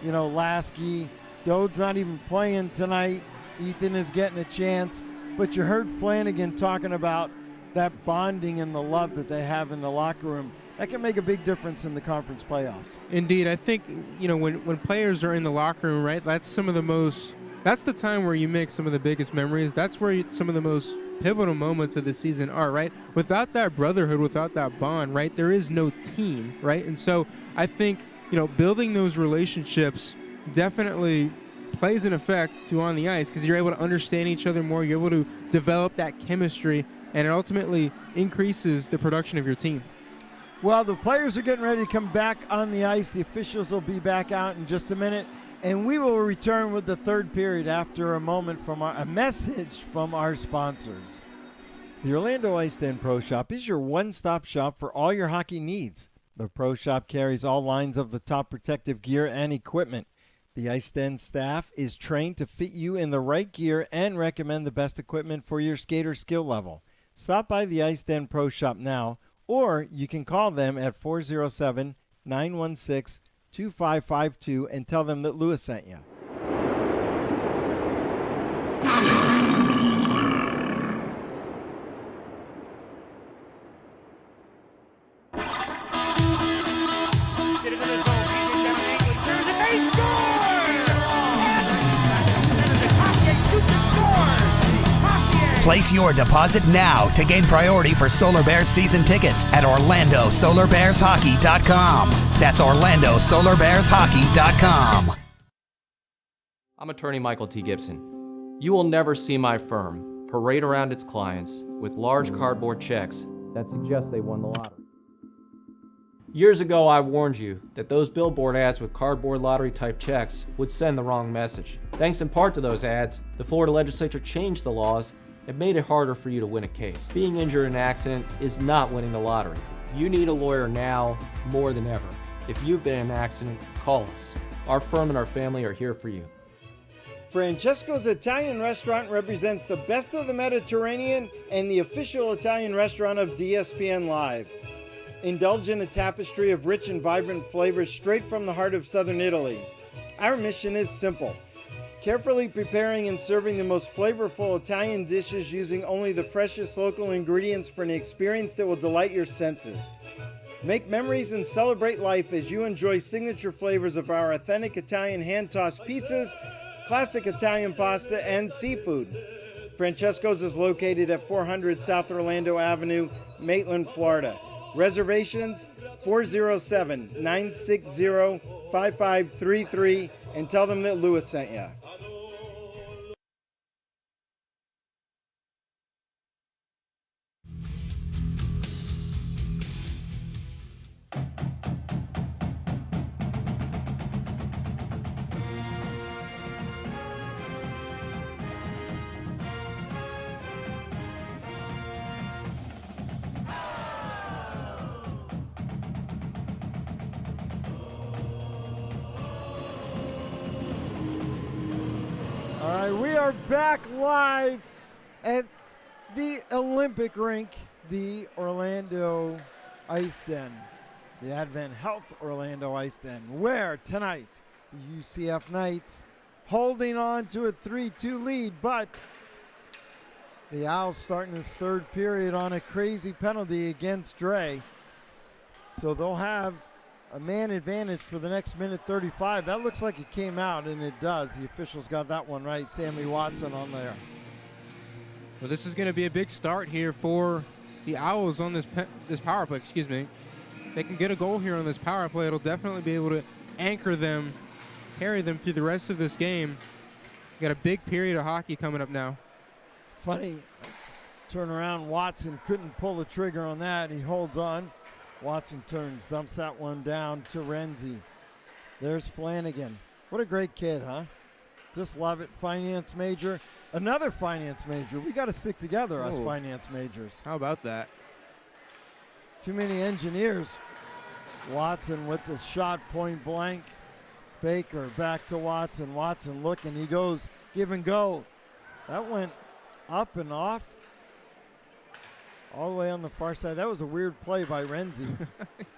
You know, Lasky, Dode's not even playing tonight. Ethan is getting a chance. But you heard Flanagan talking about that bonding and the love that they have in the locker room. That can make a big difference in the conference playoffs. Indeed. I think, you know, when players are in the locker room, right, that's the time where you make some of the biggest memories. That's where some of the most pivotal moments of the season are, right? Without that brotherhood, without that bond, right, there is no team, right? And so I think, you know, building those relationships definitely plays an effect on the ice because you're able to understand each other more. You're able to develop that chemistry, and it ultimately increases the production of your team. Well, the players are getting ready to come back on the ice. The officials will be back out in just a minute, and we will return with the third period after a message from our sponsors. The Orlando Ice Den Pro Shop is your one-stop shop for all your hockey needs. The Pro Shop carries all lines of the top protective gear and equipment. The Ice Den staff is trained to fit you in the right gear and recommend the best equipment for your skater skill level. Stop by the Ice Den Pro Shop now, or you can call them at 407-916-2552 and tell them that Lewis sent you. Place your deposit now to gain priority for Solar Bears season tickets at OrlandoSolarBearsHockey.com. That's OrlandoSolarBearsHockey.com. I'm attorney Michael T. Gibson. You will never see my firm parade around its clients with large cardboard checks that suggest they won the lottery. Years ago, I warned you that those billboard ads with cardboard lottery-type checks would send the wrong message. Thanks in part to those ads, the Florida legislature changed the laws and made it harder for you to win a case. Being injured in an accident is not winning the lottery. You need a lawyer now more than ever. If you've been in an accident, call us. Our firm and our family are here for you. Francesco's Italian Restaurant represents the best of the Mediterranean and the official Italian restaurant of DSPN Live. Indulge in a tapestry of rich and vibrant flavors straight from the heart of southern Italy. Our mission is simple: carefully preparing and serving the most flavorful Italian dishes using only the freshest local ingredients for an experience that will delight your senses. Make memories and celebrate life as you enjoy signature flavors of our authentic Italian hand-tossed pizzas, classic Italian pasta, and seafood. Francesco's is located at 400 South Orlando Avenue, Maitland, Florida. Reservations 407-960-5533 and tell them that Lewis sent you. All right, we are back live at the Olympic rink, the Orlando Ice Den, the Advent Health Orlando Ice Den, where tonight the UCF Knights holding on to a 3-2 lead, but the Owls starting this third period on a crazy penalty against Dre. So they'll have a man advantage for the next minute 35. That looks like it came out, and it does. The officials got that one right. Sammy Watson on there. Well, this is going to be a big start here for the Owls on this power play. Excuse me. They can get a goal here on this power play. It'll definitely be able to anchor them, carry them through the rest of this game. Got a big period of hockey coming up now. Funny turn around. Watson couldn't pull the trigger on that. He holds on. Watson turns, dumps that one down to Renzi. There's Flanagan. What a great kid, huh? Just love it. Finance major. Another finance major. We got to stick together, us finance majors. How about that? Too many engineers. Watson with the shot point blank. Baker back to Watson. Watson looking. He goes give and go. That went up and off. All the way on the far side. That was a weird play by Renzi.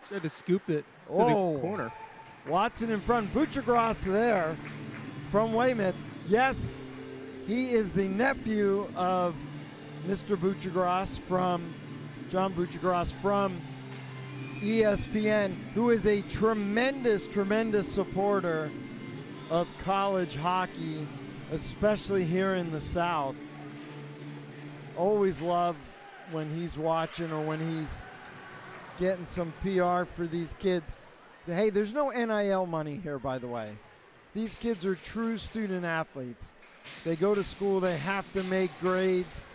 Tried to scoop it to the corner. Watson in front. Buchagras there from Weymouth. Yes, he is the nephew of Mr. Buchagras from John Buchagras from ESPN, who is a tremendous, tremendous supporter of college hockey, especially here in the South. Always love when he's watching or when he's getting some PR for these kids. Hey, there's no NIL money here, by the way. These kids are true student athletes. They go to school, they have to make grades,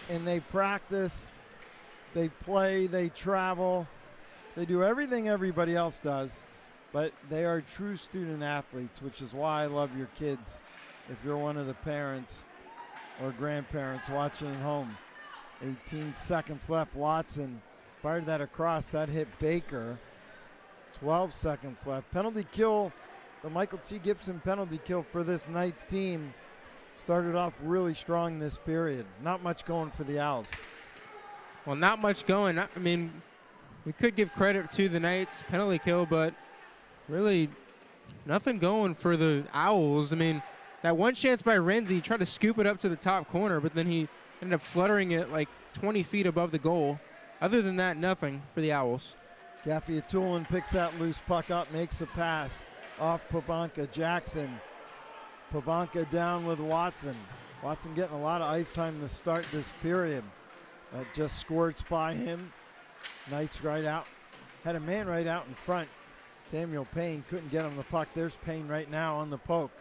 and they practice, they play, they travel. They do everything everybody else does, but they are true student athletes, which is why I love your kids if you're one of the parents or grandparents watching at home. 18 seconds left. Watson fired that across. That hit Baker. 12 seconds left. Penalty kill, the Michael T. Gibson penalty kill for this Knights team started off really strong this period. Not much going for the Owls. Well, not much going. I mean, we could give credit to the Knights penalty kill, but really nothing going for the Owls. I mean, that one chance by Renzi, tried to scoop it up to the top corner, but then he ended up fluttering it like 20 feet above the goal. Other than that, nothing for the Owls. Gaffey Atulin picks that loose puck up, makes a pass off Pavanka. Jackson. Pavanka down with Watson. Watson getting a lot of ice time to start this period. That just squirts by him. Knights right out. Had a man right out in front. Samuel Payne couldn't get him the puck. There's Payne right now on the poke.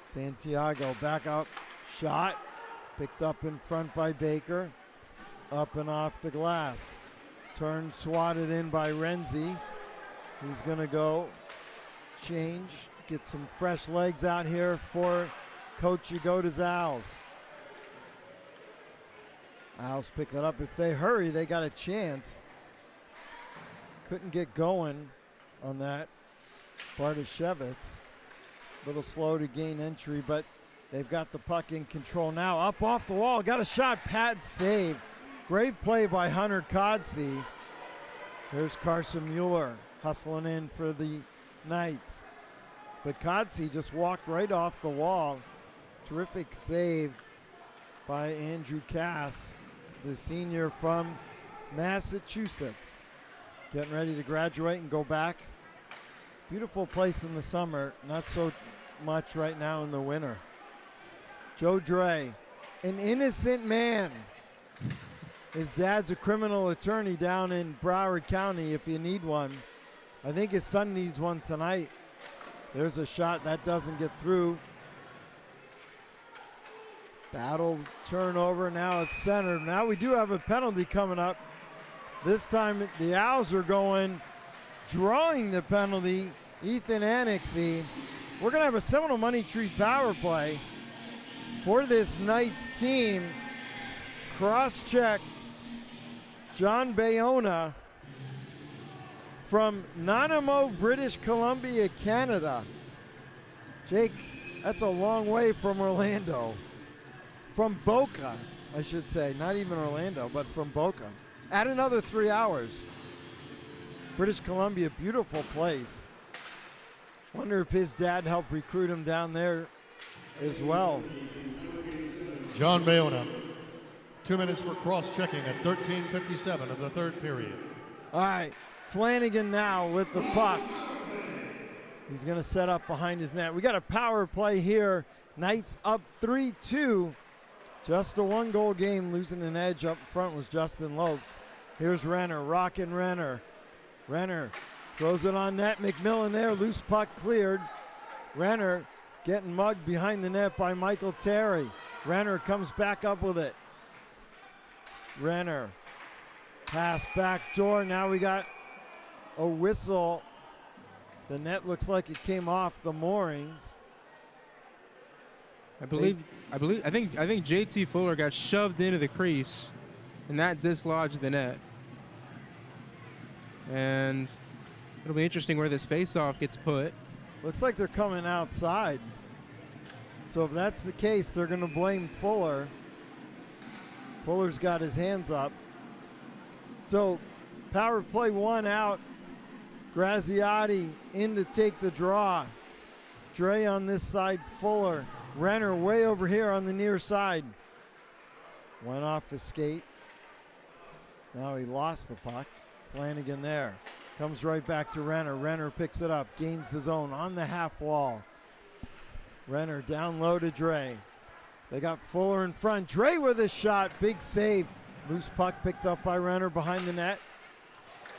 Santiago back up. Shot. Picked up in front by Baker. Up and off the glass. Turn swatted in by Renzi. He's going to go change. Get some fresh legs out here for Coach Yagoda's Owls. Owls pick it up. If they hurry, they got a chance. Couldn't get going on that. Bartoshevitz. A little slow to gain entry, but they've got the puck in control now. Up off the wall. Got a shot. Pad save. Great play by Hunter Codsey. There's Carson Mueller hustling in for the Knights. But Codsey just walked right off the wall. Terrific save by Andrew Cass, the senior from Massachusetts. Getting ready to graduate and go back. Beautiful place in the summer, not so much right now in the winter. Joe Dre, an innocent man. His dad's a criminal attorney down in Broward County if you need one. I think his son needs one tonight. There's a shot that doesn't get through. Battle turnover, now it's centered. Now we do have a penalty coming up. This time the Owls are going, drawing the penalty, Ethan Annexy. We're gonna have a Seminole Money Tree power play for this Knights team. Cross-check John Bayona from Nanaimo, British Columbia, Canada. Jake, that's a long way from Orlando. From Boca, I should say. Not even Orlando, but from Boca. Add another 3 hours. British Columbia, beautiful place. Wonder if his dad helped recruit him down there as well. John Bayona, 2 minutes for cross-checking at 13:57 of the third period. All right, Flanagan now with the puck. He's going to set up behind his net. We got a power play here. Knights up 3-2. Just a 1-goal game. Losing an edge up front was Justin Lopes. Here's Renner, rocking Renner. Renner throws it on net. McMillan there, loose puck cleared. Renner getting mugged behind the net by Michael Terry. Renner comes back up with it. Renner, pass back door. Now we got a whistle. The net looks like it came off the moorings. I think JT Fuller got shoved into the crease, and that dislodged the net. And it'll be interesting where this face-off gets put. Looks like they're coming outside. So if that's the case, they're going to blame Fuller. Fuller's got his hands up. So power play 1 out. Graziati in to take the draw. Dre on this side, Fuller. Renner way over here on the near side. Went off his skate. Now he lost the puck. Flanagan there. Comes right back to Renner. Renner picks it up, gains the zone on the half wall. Renner down low to Dre. They got Fuller in front. Dre with a shot, big save. Loose puck picked up by Renner behind the net.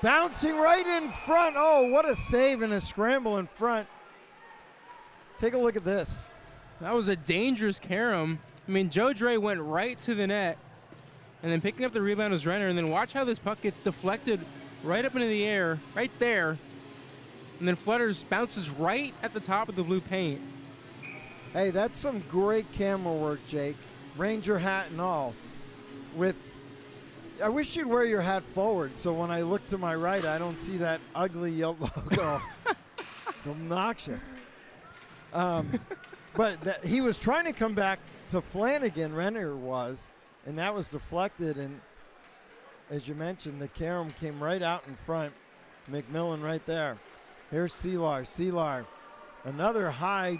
Bouncing right in front. Oh, what a save and a scramble in front. Take a look at this. That was a dangerous carom. I mean, Joe Dre went right to the net, and then picking up the rebound was Renner, and then watch how this puck gets deflected right up into the air, right there, and then flutters, bounces right at the top of the blue paint. Hey, that's some great camera work, Jake. Ranger hat and all. I wish you'd wear your hat forward, so when I look to my right, I don't see that ugly yellow logo. It's obnoxious. But he was trying to come back to Flanagan, Renner was, and that was deflected. And as you mentioned, the carom came right out in front. McMillan right there. Here's Seelar. Seelar, another high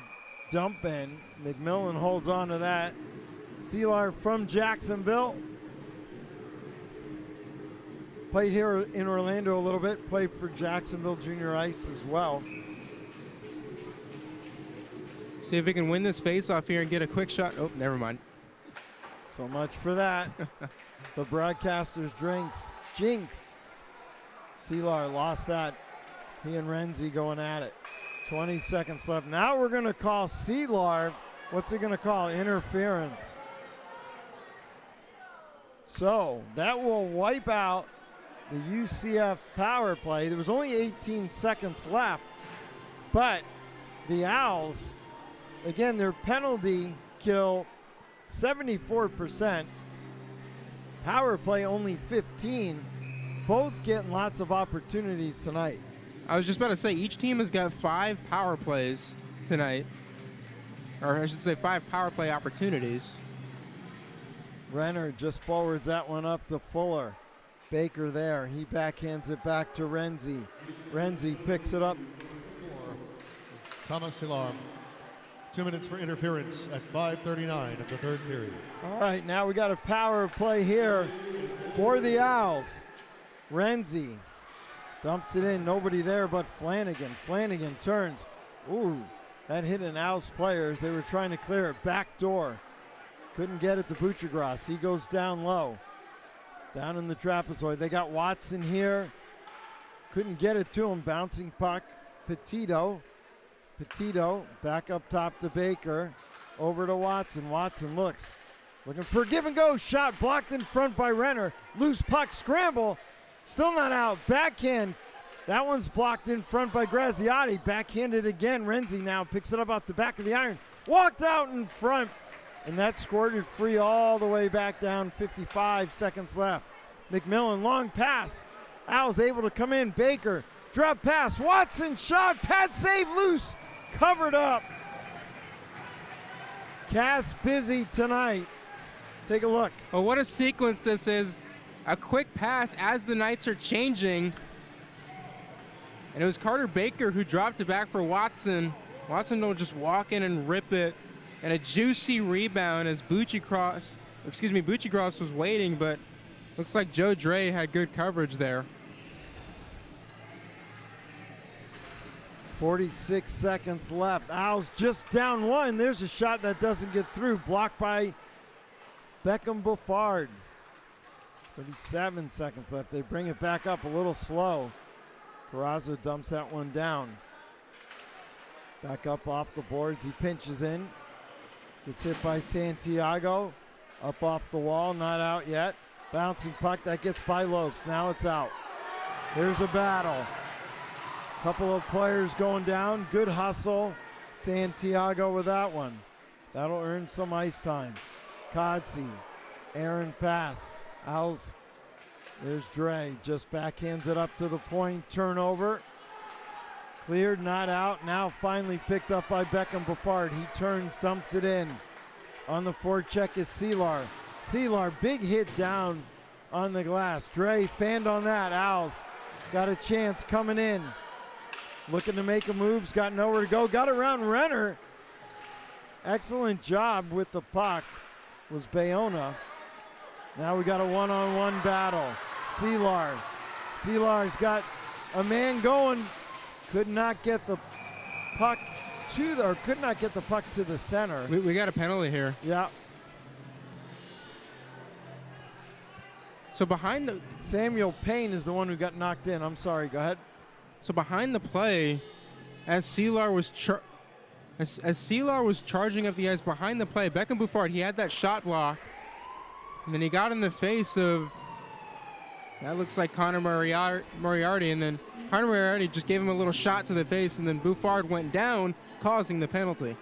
dump in. McMillan holds on to that. Seelar from Jacksonville. Played here in Orlando a little bit. Played for Jacksonville Junior Ice as well. See if we can win this face-off here and get a quick shot. Oh, never mind. So much for that. The broadcaster's jinx. Seelar lost that. He and Renzi going at it. 20 seconds left. Now we're going to call Seelar. What's he going to call? Interference. So that will wipe out the UCF power play. There was only 18 seconds left, but the Owls, again, their penalty kill 74%, power play only 15, both getting lots of opportunities tonight. I was just about to say, each team has got 5 power plays tonight, or I should say 5 power play opportunities. Renner just forwards that one up to Fuller. Baker there. He backhands it back to Renzi. Renzi picks it up. Thomas Seelar. 2 minutes for interference at 5:39 of the third period. All right, now we got a power play here for the Owls. Renzi dumps it in. Nobody there but Flanagan. Flanagan turns. Ooh, that hit an Owls player as they were trying to clear it. Back door. Couldn't get it to Buchagras. He goes down low. Down in the trapezoid. They got Watson here. Couldn't get it to him. Bouncing puck. Petito back up top to Baker. Over to Watson. Watson looking for a give and go. Shot blocked in front by Renner. Loose puck scramble. Still not out. Backhand. That one's blocked in front by Graziati. Backhanded again. Renzi now picks it up off the back of the iron. Walked out in front. And that squirted free all the way back down. 55 seconds left. McMillan, long pass. Owls able to come in. Baker, drop pass. Watson shot. Pad save loose. Covered up. Cass busy tonight. Take a look. Oh, what a sequence this is. A quick pass as the Knights are changing. And it was Carter Baker who dropped it back for Watson. Watson will just walk in and rip it. And a juicy rebound as Buchagras was waiting, but looks like Joe Dre had good coverage there. 46 seconds left. Owls just down one. There's a shot that doesn't get through. Blocked by Beckham Buffard. 37 seconds left. They bring it back up a little slow. Carrazzo dumps that one down. Back up off the boards. He pinches in. Gets hit by Santiago. Up off the wall. Not out yet. Bouncing puck that gets by Lopes. Now it's out. Here's a battle. Couple of players going down. Good hustle. Santiago with that one. That'll earn some ice time. Codsey. Aaron pass. Owls. There's Dre. Just backhands it up to the point. Turnover. Cleared, not out. Now finally picked up by Beckham Buffard. He turns, dumps it in. On the forecheck is Seelar. Seelar, big hit down on the glass. Dre fanned on that. Owls got a chance coming in. Looking to make a move. Got nowhere to go. Got around Renner. Excellent job with the puck was Bayona. Now we got a one-on-one battle. Seelar. Seelar's got a man going. Could not get the puck could not get the puck to the center. We got a penalty here. Yeah. So behind the Samuel Payne is the one who got knocked in. I'm sorry. Go ahead. So behind the play, as Seelar was charging up the ice behind the play, Beckham Buffard, he had that shot block, and then he got in the face of that looks like Connor Moriarty, and then Connor Moriarty just gave him a little shot to the face, and then Buffard went down, causing the penalty.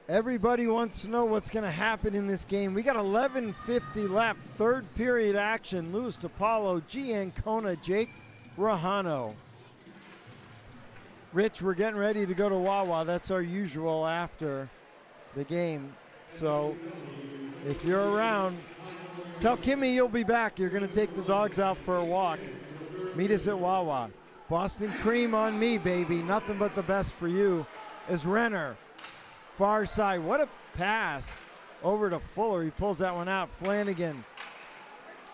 Everybody wants to know what's going to happen in this game. We got 11:50 left, third period action. Luis DiPaolo, G. Ancona, Jake Rahano. Rich, we're getting ready to go to Wawa. That's our usual after the game. So if you're around, tell Kimmy you'll be back. You're going to take the dogs out for a walk. Meet us at Wawa. Boston cream on me, baby. Nothing but the best for you. Is Renner. Far side. What a pass over to Fuller. He pulls that one out. Flanagan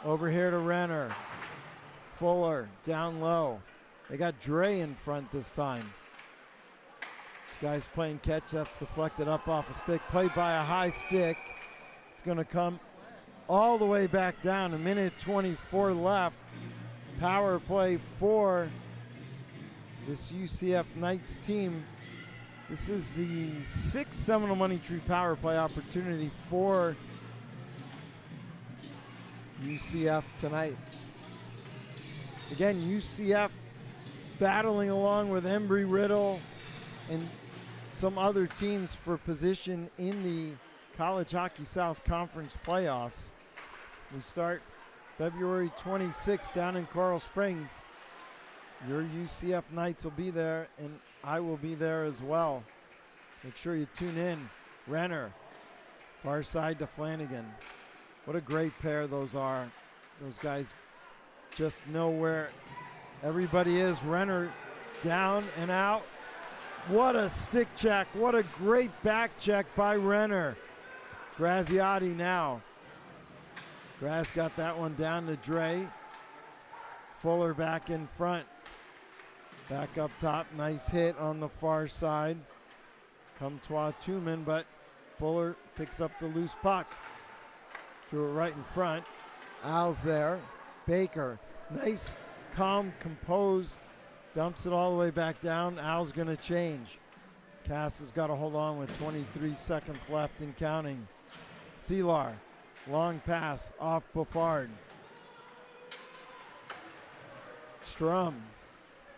over here to Renner. Fuller down low. They got Dre in front this time. This guy's playing catch. That's deflected up off a stick. Played by a high stick. It's going to come all the way back down. 1:24 left. Power play for this UCF Knights team. This is the 6th Seminole Money Tree power play opportunity for UCF tonight. Again, UCF battling along with Embry-Riddle and some other teams for position in the College Hockey South Conference playoffs. We start February 26th down in Coral Springs. Your UCF Knights will be there, and I will be there as well. Make sure you tune in. Renner, far side to Flanagan. What a great pair those are. Those guys just know where everybody is. Renner down and out. What a stick check. What a great back check by Renner. Graziati now. Graz got that one down to Dre. Fuller back in front. Back up top. Nice hit on the far side. Comtois Tuman, but Fuller picks up the loose puck. Threw it right in front. Owls there. Baker. Nice, calm, composed. Dumps it all the way back down. Owls going to change. Cass has got to hold on with 23 seconds left and counting. Seelar. Long pass off Buffard. Strum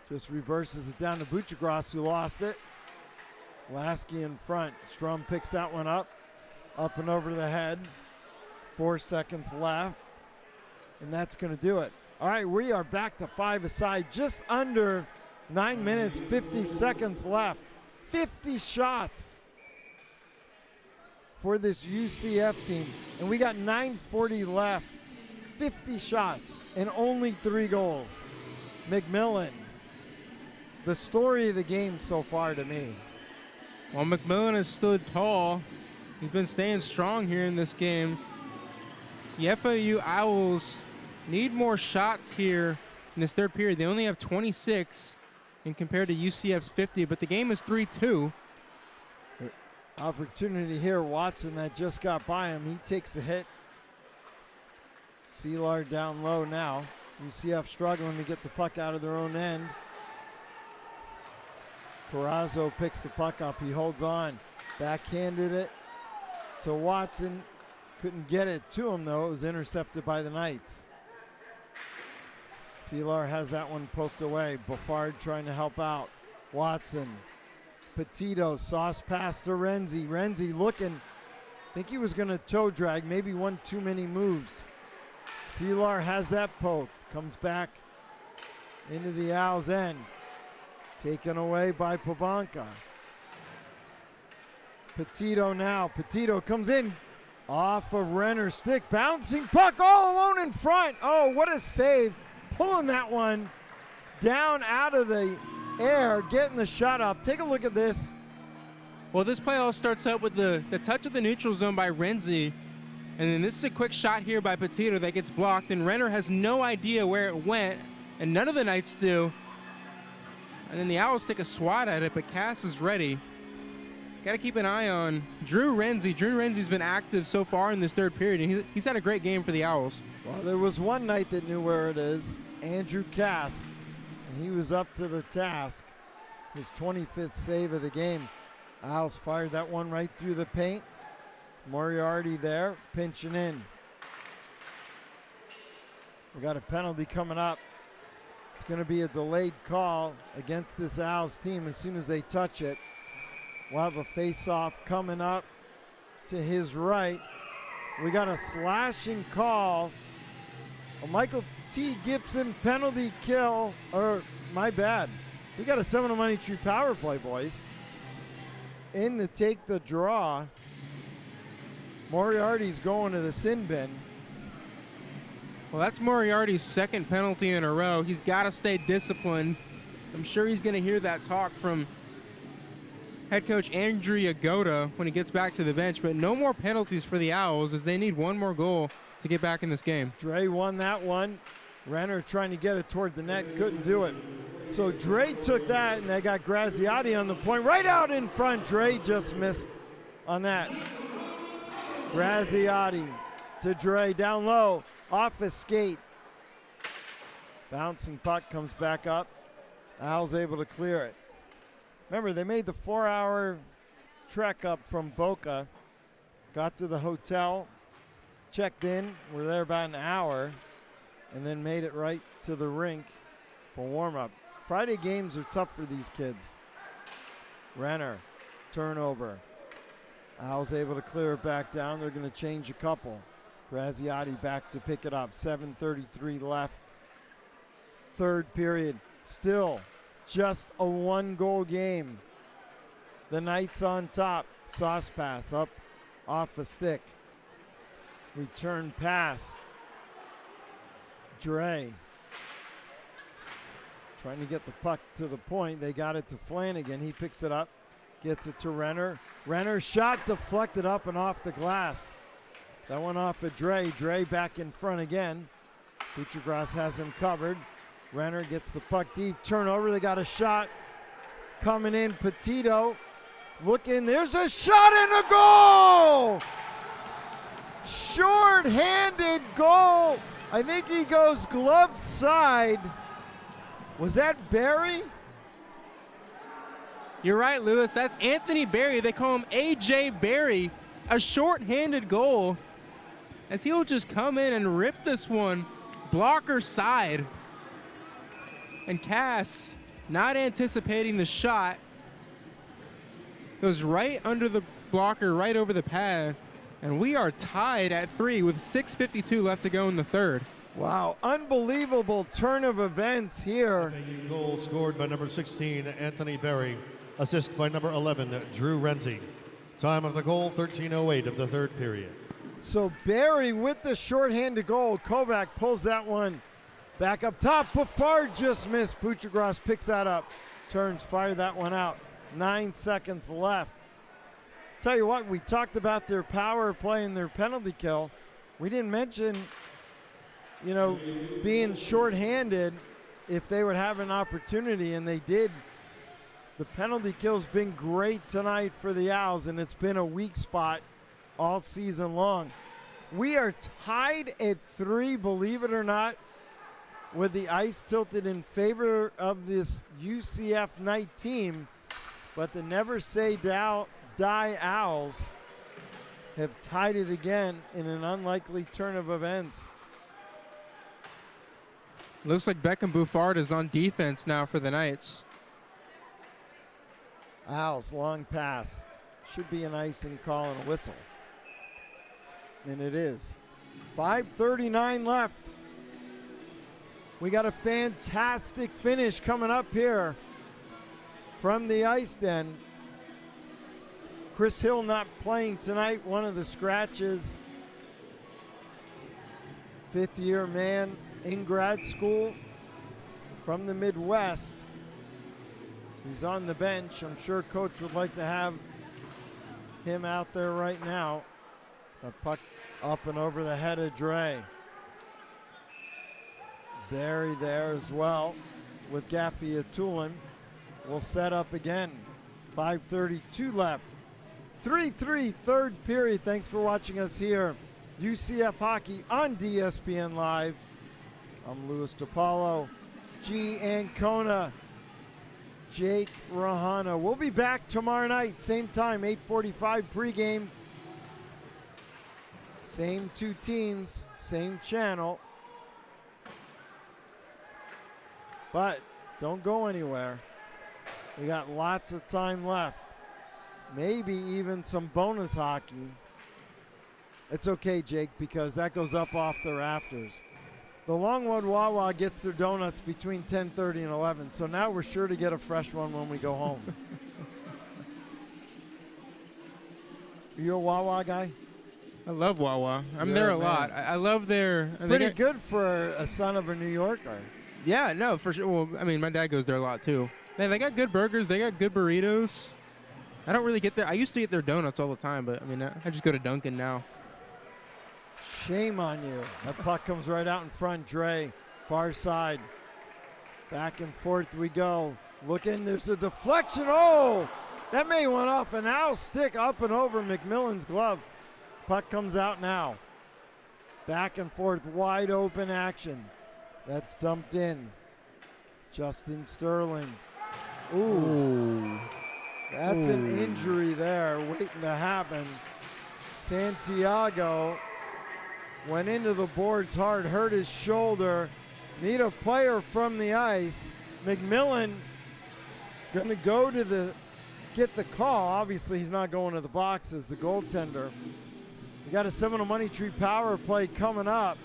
just reverses it down to Buchagras, who lost it. Lasky in front. Strum picks that one up and over the head. 4 seconds left, and that's going to do it. All right, we are back to 5 aside. Just under 9 minutes, 50 seconds left. 50 shots for this UCF team, and we got 9:40 left. 50 shots and only 3 goals. McMillan, the story of the game so far to me. Well, McMillan has stood tall. He's been staying strong here in this game. The FAU Owls need more shots here in this third period. They only have 26 and compared to UCF's 50, but the game is 3-2. Opportunity here. Watson that just got by him. He takes a hit. Seelar down low now. UCF struggling to get the puck out of their own end. Carrazzo picks the puck up. He holds on. Backhanded it to Watson. Couldn't get it to him, though. It was intercepted by the Knights. Seelar has that one poked away. Buffard trying to help out. Watson. Petito, sauce pass to Renzi. Renzi looking. I think he was going to toe drag. Maybe one too many moves. Seelar has that poke. Comes back into the Owls' end. Taken away by Pavanka. Petito now. Petito comes in. Off of Renner's stick. Bouncing puck all alone in front. Oh, what a save. Pulling that one down out of the air. Getting the shot off. Take a look at this. Well, this play all starts out with the touch of the neutral zone by Renzi. And then this is a quick shot here by Petito that gets blocked. And Renner has no idea where it went. And none of the Knights do. And then the Owls take a swat at it, but Cass is ready. Got to keep an eye on Drew Renzi. Drew Renzi's been active so far in this third period, and he's had a great game for the Owls. Well, there was one Knight that knew where it is, Andrew Cass, and he was up to the task. His 25th save of the game. Owls fired that one right through the paint. Moriarty there, pinching in. We got a penalty coming up. It's going to be a delayed call against this Owls team as soon as they touch it. We'll have a face-off coming up to his right. We got a slashing call. A Michael T. Gibson penalty kill, or my bad. We got a Seminole Money Tree power play, boys. In to take the draw. Moriarty's going to the sin bin. Well, that's Moriarty's second penalty in a row. He's got to stay disciplined. I'm sure he's going to hear that talk from head coach Andrew Yagoda when he gets back to the bench, but no more penalties for the Owls as they need one more goal to get back in this game. Dre won that one. Renner trying to get it toward the net, couldn't do it. So Dre took that, and they got Graziati on the point. Right out in front, Dre just missed on that. Graziati to Dre, down low, off his skate. Bouncing puck comes back up. Owls able to clear it. Remember, they made the 4-hour trek up from Boca, got to the hotel, checked in, were there about an hour, and then made it right to the rink for warm-up. Friday games are tough for these kids. Renner, turnover. Owls able to clear it back down. They're going to change a couple. Graziati back to pick it up. 7:33 left. Third period. Still just a one-goal game. The Knights on top. Sauce pass up off a stick. Return pass. Dre trying to get the puck to the point. They got it to Flanagan. He picks it up, gets it to Renner. Renner shot deflected up and off the glass. That one off of Dre. Dre back in front again. Butchergrass has him covered. Renner gets the puck deep. Turnover. They got a shot coming in. Petito looking. There's a shot and a goal! Short-handed goal. I think he goes glove side. Was that Barry? You're right, Lewis. That's Anthony Barry. They call him A.J. Barry. A short-handed goal as he'll just come in and rip this one blocker side. And Cass, not anticipating the shot, goes right under the blocker, right over the pad. And we are tied at 3 with 6:52 left to go in the third. Wow, unbelievable turn of events here. Goal scored by number 16, Anthony Berry. Assist by number 11, Drew Renzi. Time of the goal, 13:08 of the third period. So Barry with the shorthanded goal. Kovac pulls that one back up top. Buffard just missed. Butchergrass picks that up. Turns, fire that one out. 9 seconds left. Tell you what, we talked about their power play and their penalty kill. We didn't mention, being shorthanded if they would have an opportunity, and they did. The penalty kill's been great tonight for the Owls, and it's been a weak spot all season long. We are tied at 3, believe it or not, with the ice tilted in favor of this UCF Knight team, but the Never Say Die Owls have tied it again in an unlikely turn of events. Looks like Beckham Buffard is on defense now for the Knights. Owls, long pass. Should be an icing call and a whistle. And it is. 5:39 left. We got a fantastic finish coming up here from the ice den. Chris Hill not playing tonight, one of the scratches. 5th-year man in grad school from the Midwest. He's on the bench. I'm sure coach would like to have him out there right now. The puck up and over the head of Dre. Barry there as well with Gaffey Atulin. We'll set up again. 5:32 left. 3-3 third period. Thanks for watching us here. UCF Hockey on DSPN Live. I'm Louis DiPaolo. G. Ancona. Jake Rahana. We'll be back tomorrow night, same time, 8:45 pregame. Same 2 teams, same channel. But don't go anywhere. We got lots of time left. Maybe even some bonus hockey. It's okay, Jake, because that goes up off the rafters. The Longwood Wawa gets their donuts between 10:30 and 11, so now we're sure to get a fresh one when we go home. Are you a Wawa guy? I love Wawa. I'm there a lot. I love their... Pretty good for a son of a New Yorker. Yeah, no, for sure. Well, I mean, my dad goes there a lot, too. They got good burgers. They got good burritos. I don't really get there. I used to get their donuts all the time, but, I mean, I just go to Dunkin' now. Shame on you. That puck comes right out in front. Dre, far side. Back and forth we go. Looking, there's a deflection. Oh, that may went off an Owl stick up and over McMillan's glove. Puck comes out now. Back and forth, wide open action. That's dumped in. Justin Sterling. Ooh. That's an injury there waiting to happen. Santiago went into the boards hard, hurt his shoulder. Need a player from the ice. McMillan going to go to get the call. Obviously, he's not going to the box as the goaltender. We got a Seminole Money Tree power play coming up.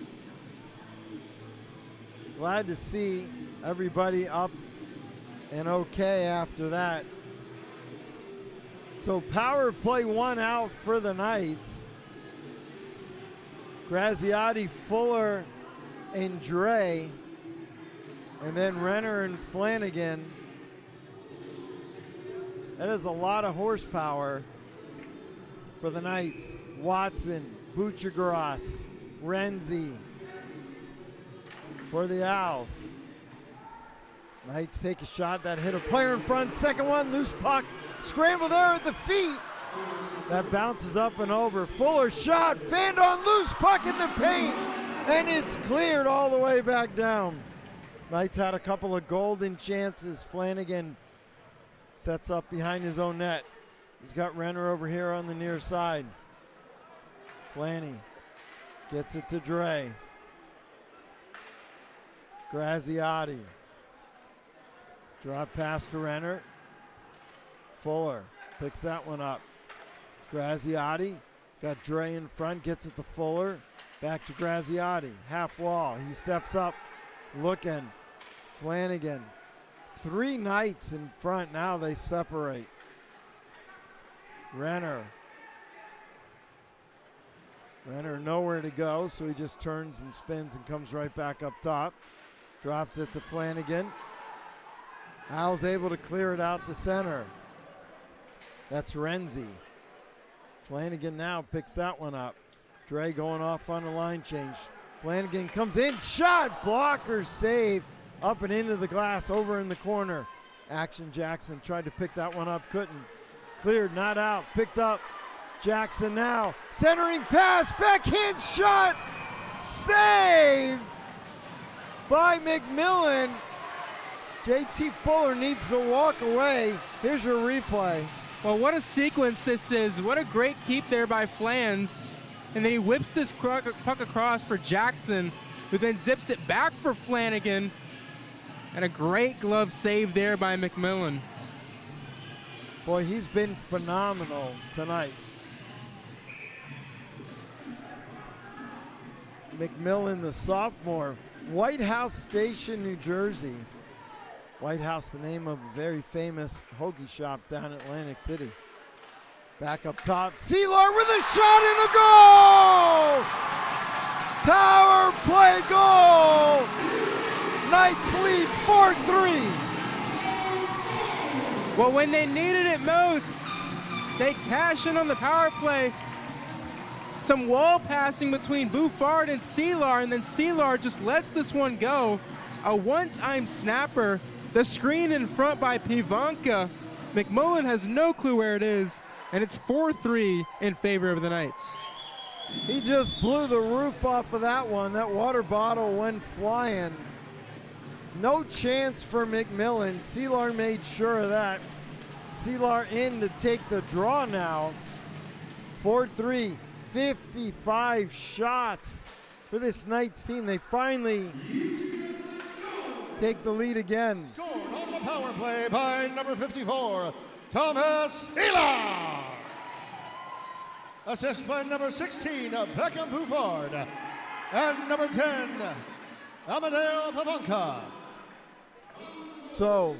Glad to see everybody up and okay after that. So power play 1 out for the Knights. Graziati, Fuller, and Dre. And then Renner and Flanagan. That is a lot of horsepower for the Knights. Watson, Buchagras, Renzi for the Owls. Knights take a shot. That hit a player in front. Second one, loose puck. Scramble there at the feet. That bounces up and over. Fuller shot, fanned on loose puck in the paint, and it's cleared all the way back down. Knights had a couple of golden chances. Flanagan sets up behind his own net. He's got Renner over here on the near side. Flanny gets it to Dre. Graziati. Drop pass to Renner. Fuller picks that one up. Graziati got Dre in front, gets it to Fuller. Back to Graziati, half wall. He steps up, looking. Flanagan. 3 Knights in front, now they separate. Renner nowhere to go, so he just turns and spins and comes right back up top. Drops it to Flanagan. Owls able to clear it out to center. That's Renzi. Flanagan now picks that one up. Dre going off on the line change. Flanagan comes in, shot, blocker save. Up and into the glass, over in the corner. Action Jackson tried to pick that one up, couldn't. Cleared, not out, picked up. Jackson now, centering pass, backhand shot, save by McMillan. JT Fuller needs to walk away. Here's your replay. Well, what a sequence this is. What a great keep there by Flans. And then he whips this puck across for Jackson, who then zips it back for Flanagan. And a great glove save there by McMillan. Boy, he's been phenomenal tonight. McMillan, the sophomore, White House Station, New Jersey. White House, the name of a very famous hoagie shop down in Atlantic City. Back up top, Seelar with a shot and a goal! Power play goal! Knights lead 4-3. Well, when they needed it most, they cash in on the power play. Some wall passing between Bouffard and Seelar, and then Seelar just lets this one go. A one-time snapper. The screen in front by Pivanka. McMullen has no clue where it is, and it's 4-3 in favor of the Knights. He just blew the roof off of that one. That water bottle went flying. No chance for McMillan. Seelar made sure of that. Seelar in to take the draw now. 4-3, 55 shots for this Knights team. They finally take the lead again. Scored on the power play by number 54, Thomas Ela. Assist by number 16, Beckham Bouffard. And number 10, Amadeo Pavanka. So,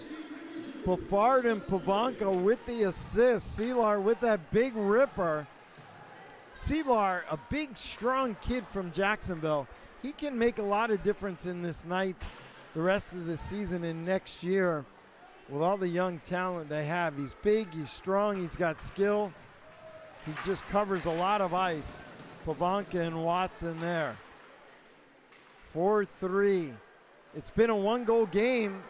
Bouffard and Pavanka with the assist. Seelar with that big ripper. Seelar, a big, strong kid from Jacksonville. He can make a lot of difference in this Knights the rest of the season and next year with all the young talent they have. He's big, he's strong, he's got skill. He just covers a lot of ice. Pavanka and Watson there. 4-3. It's been a one-goal game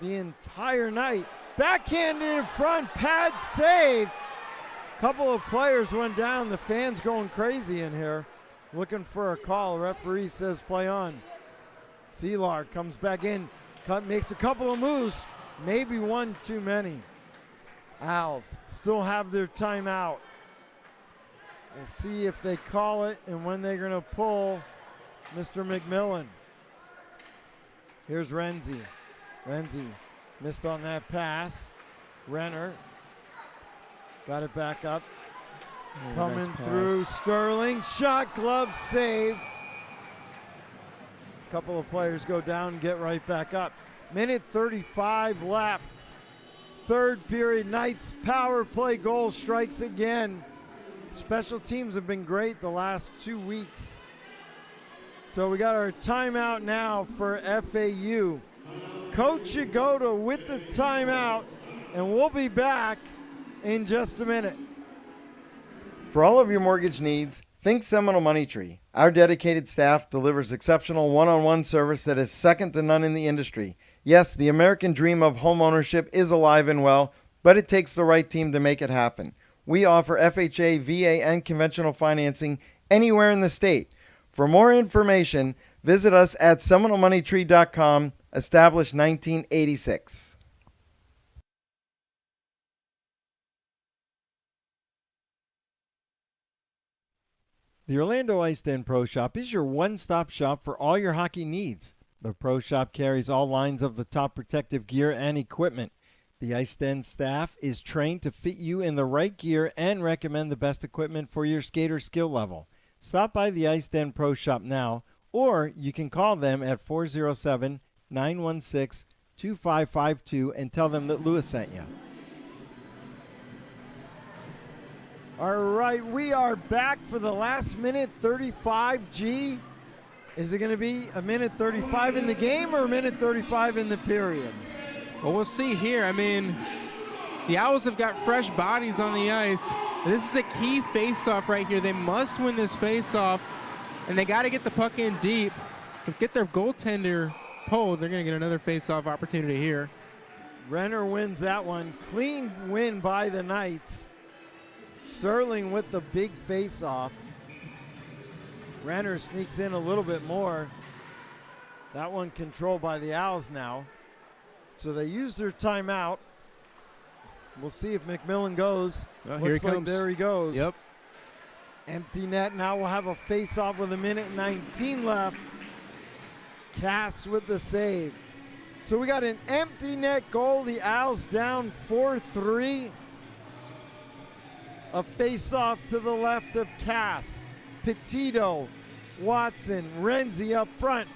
the entire night. Backhanded in front, pad save. Couple of players went down. The fans going crazy in here, looking for a call. Referee says play on. Seelar comes back in, makes a couple of moves, maybe one too many. Owls still have their timeout. We'll see if they call it and when they're going to pull Mr. McMillan. Here's Renzi. Renzi missed on that pass. Renner got it back up. Coming nice through, Sterling. Shot, glove, save. A couple of players go down and get right back up. Minute 35 left. Third period, Knights power play goal strikes again. Special teams have been great the last 2 weeks. So we got our timeout now for FAU. Coach Yagoda with the timeout, and we'll be back in just a minute. For all of your mortgage needs, think Seminole Money Tree. Our dedicated staff delivers exceptional one-on-one service that is second to none in the industry. Yes, the American dream of homeownership is alive and well, but it takes the right team to make it happen. We offer FHA, VA, and conventional financing anywhere in the state. For more information, visit us at SeminoleMoneyTree.com, established 1986. The Orlando Ice Den Pro Shop is your one-stop shop for all your hockey needs. The Pro Shop carries all lines of the top protective gear and equipment. The Ice Den staff is trained to fit you in the right gear and recommend the best equipment for your skater skill level. Stop by the Ice Den Pro Shop now, or you can call them at 407-916-2552 and tell them that Lewis sent you. All right, we are back for the last minute 35. G, is it going to be a minute 35 in the game or a minute 35 in the period? Well, we'll see here. I mean, the Owls have got fresh bodies on the ice. This is a key face-off right here. They must win this face-off, and they got to get the puck in deep to get their goaltender pole, they're going to get another face-off opportunity here. Renner wins that one. Clean win by the Knights. Sterling with the big face-off. Renner sneaks in a little bit more. That one controlled by the Owls now. So they use their timeout. We'll see if McMillan goes. Oh, here he Looks like comes. there he goes. Yep. Empty net. Now we'll have a face-off with 1:19 left. Cass with the save. So we got an empty net goal. The Owls down 4-3. A face-off to the left of Cass. Petito, Watson, Renzi up front.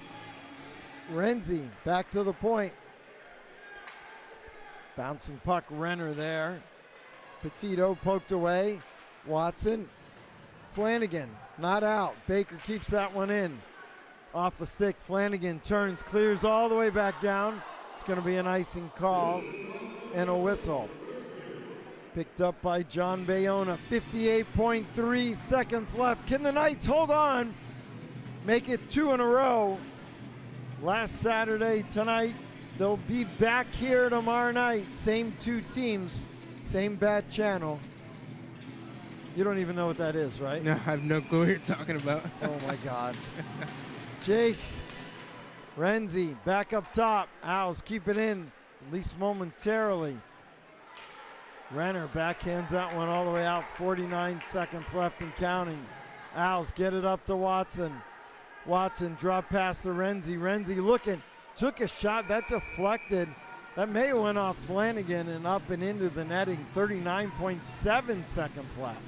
Renzi back to the point. Bouncing puck, Renner there. Petito poked away. Watson, Flanagan, not out. Baker keeps that one in. Off a stick, Flanagan turns, clears all the way back down. It's going to be an icing call and a whistle. Picked up by John Bayona. 58.3 seconds left. Can the Knights hold on? Make it 2 in a row. Last Saturday, tonight, they'll be back here tomorrow night. Same 2 teams, same bat channel. You don't even know what that is, right? No, I have no clue what you're talking about. Oh, my God. Jake Renzi back up top. Owls keep it in, at least momentarily. Renner backhands that one all the way out. 49 seconds left and counting. Owls get it up to Watson. Watson drop past to Renzi. Renzi looking, took a shot that deflected. That may have went off Flanagan and up and into the netting. 39.7 seconds left.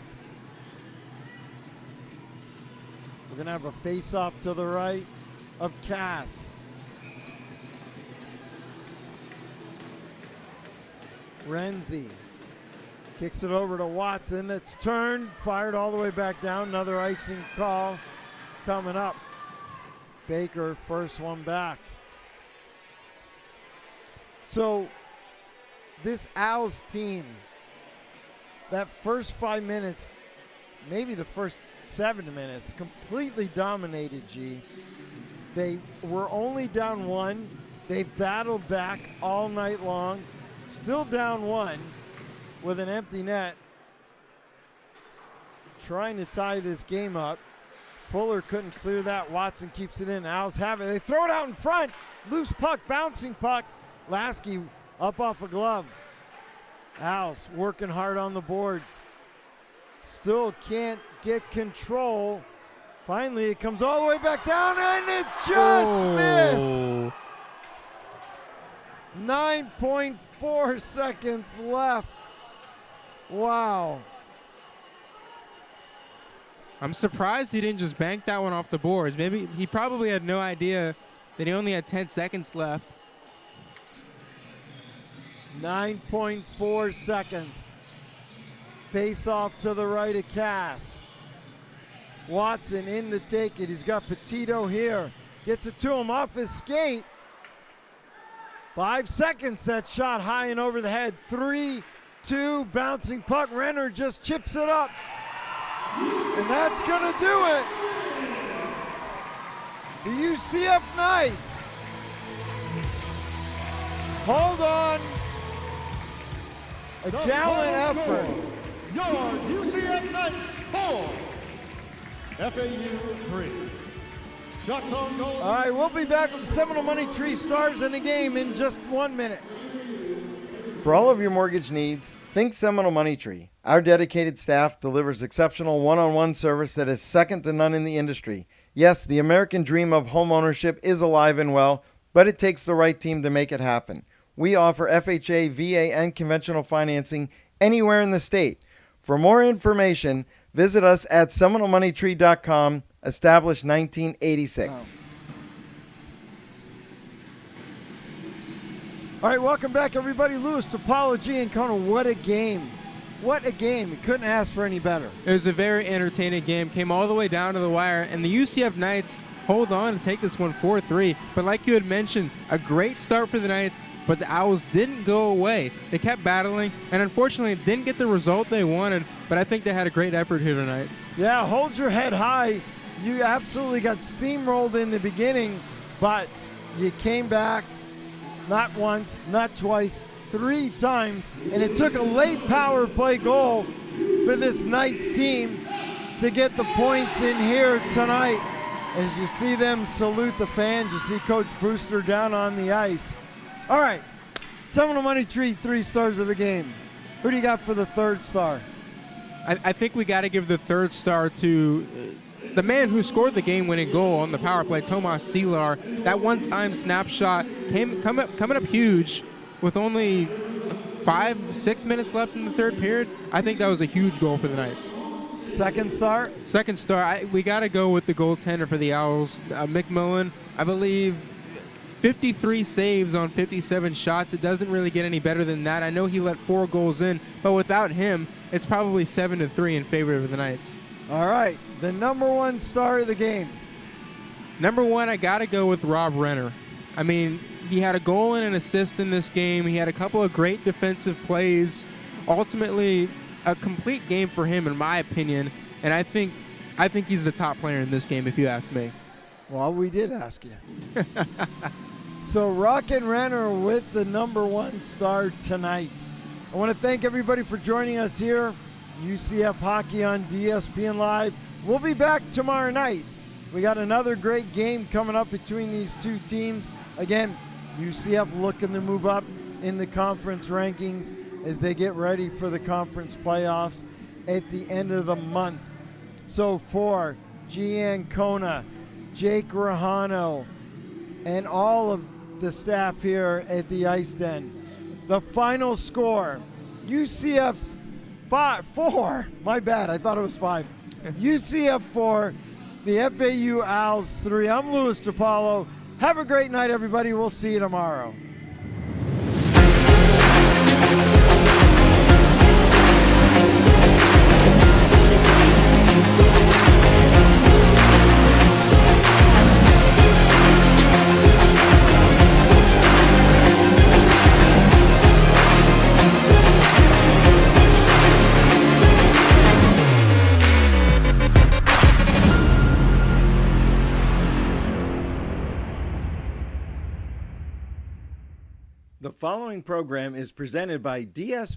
We're going to have a face-off to the right of Cass. Renzi kicks it over to Watson. It's turned, fired all the way back down. Another icing call coming up. Baker, first one back. So this Owls team, that first 5 minutes, maybe the first 7 minutes, completely dominated, G. They were only down 1. They've battled back all night long. Still down 1 with an empty net. Trying to tie this game up. Fuller couldn't clear that. Watson keeps it in. Owls have it. They throw it out in front. Loose puck, bouncing puck. Lasky up off a glove. Owls working hard on the boards. Still can't get control. Finally, it comes all the way back down, and it just missed. 9.4 seconds left. Wow. I'm surprised he didn't just bank that one off the boards. Maybe he probably had no idea that he only had 10 seconds left. 9.4 seconds. Face off to the right of Cass. Watson in to take it. He's got Petito here. Gets it to him off his skate. 5 seconds. That shot high and over the head. 3-2 bouncing puck. Renner just chips it up. And that's going to do it. The UCF Knights hold on. A gallant effort. Your UCF Knights 4, FAU 3. Shots on goal. All right, we'll be back with the Seminole Money Tree stars in the game in just 1 minute. For all of your mortgage needs, think Seminole Money Tree. Our dedicated staff delivers exceptional one-on-one service that is second to none in the industry. Yes, the American dream of home ownership is alive and well, but it takes the right team to make it happen. We offer FHA, VA, and conventional financing anywhere in the state. For more information, visit us at SeminoleMoneyTree.com, established 1986. All right, welcome back, everybody. Louis Topology and Kona. What a game. What a game. You couldn't ask for any better. It was a very entertaining game. Came all the way down to the wire, and the UCF Knights hold on to take this one 4-3. But like you had mentioned, a great start for the Knights, but the Owls didn't go away. They kept battling, and unfortunately didn't get the result they wanted, but I think they had a great effort here tonight. Yeah, hold your head high. You absolutely got steamrolled in the beginning, but You came back not once, not twice, 3 times, and it took a late power play goal for this Knights team to get the points in here tonight. As you see them salute the fans, you see Coach Brewster down on the ice. All right, Seminole Money Tree, 3 stars of the game. Who do you got for the 3rd star? I think we got to give the 3rd star to the man who scored the game-winning goal on the power play, Tomas Silar. That one-time snapshot coming up huge with only 5-6 minutes left in the 3rd period. I think that was a huge goal for the Knights. 2nd star? 2nd star, we got to go with the goaltender for the Owls, McMillan. I believe 53 saves on 57 shots. It doesn't really get any better than that. I know he let 4 goals in, but without him, it's probably 7-3 in favor of the Knights. All right, the number 1 star of the game. Number 1, I got to go with Rob Renner. I mean, he had a goal and an assist in this game. He had a couple of great defensive plays. Ultimately, a complete game for him, in my opinion. And I think he's the top player in this game, if you ask me. Well, we did ask you. So Rockin' Renner with the number 1 star tonight. I want to thank everybody for joining us here. UCF Hockey on DSPN Live. We'll be back tomorrow night. We got another great game coming up between these 2 teams. Again, UCF looking to move up in the conference rankings as they get ready for the conference playoffs at the end of the month. So for Gian Kona, Jake Rahano, and all of the staff here at the Ice Den, the final score, UCF's 4. My bad, I thought it was 5. UCF 4, the FAU Owls 3. I'm Louis DiPaolo. Have a great night, everybody. We'll see you tomorrow. The following program is presented by DS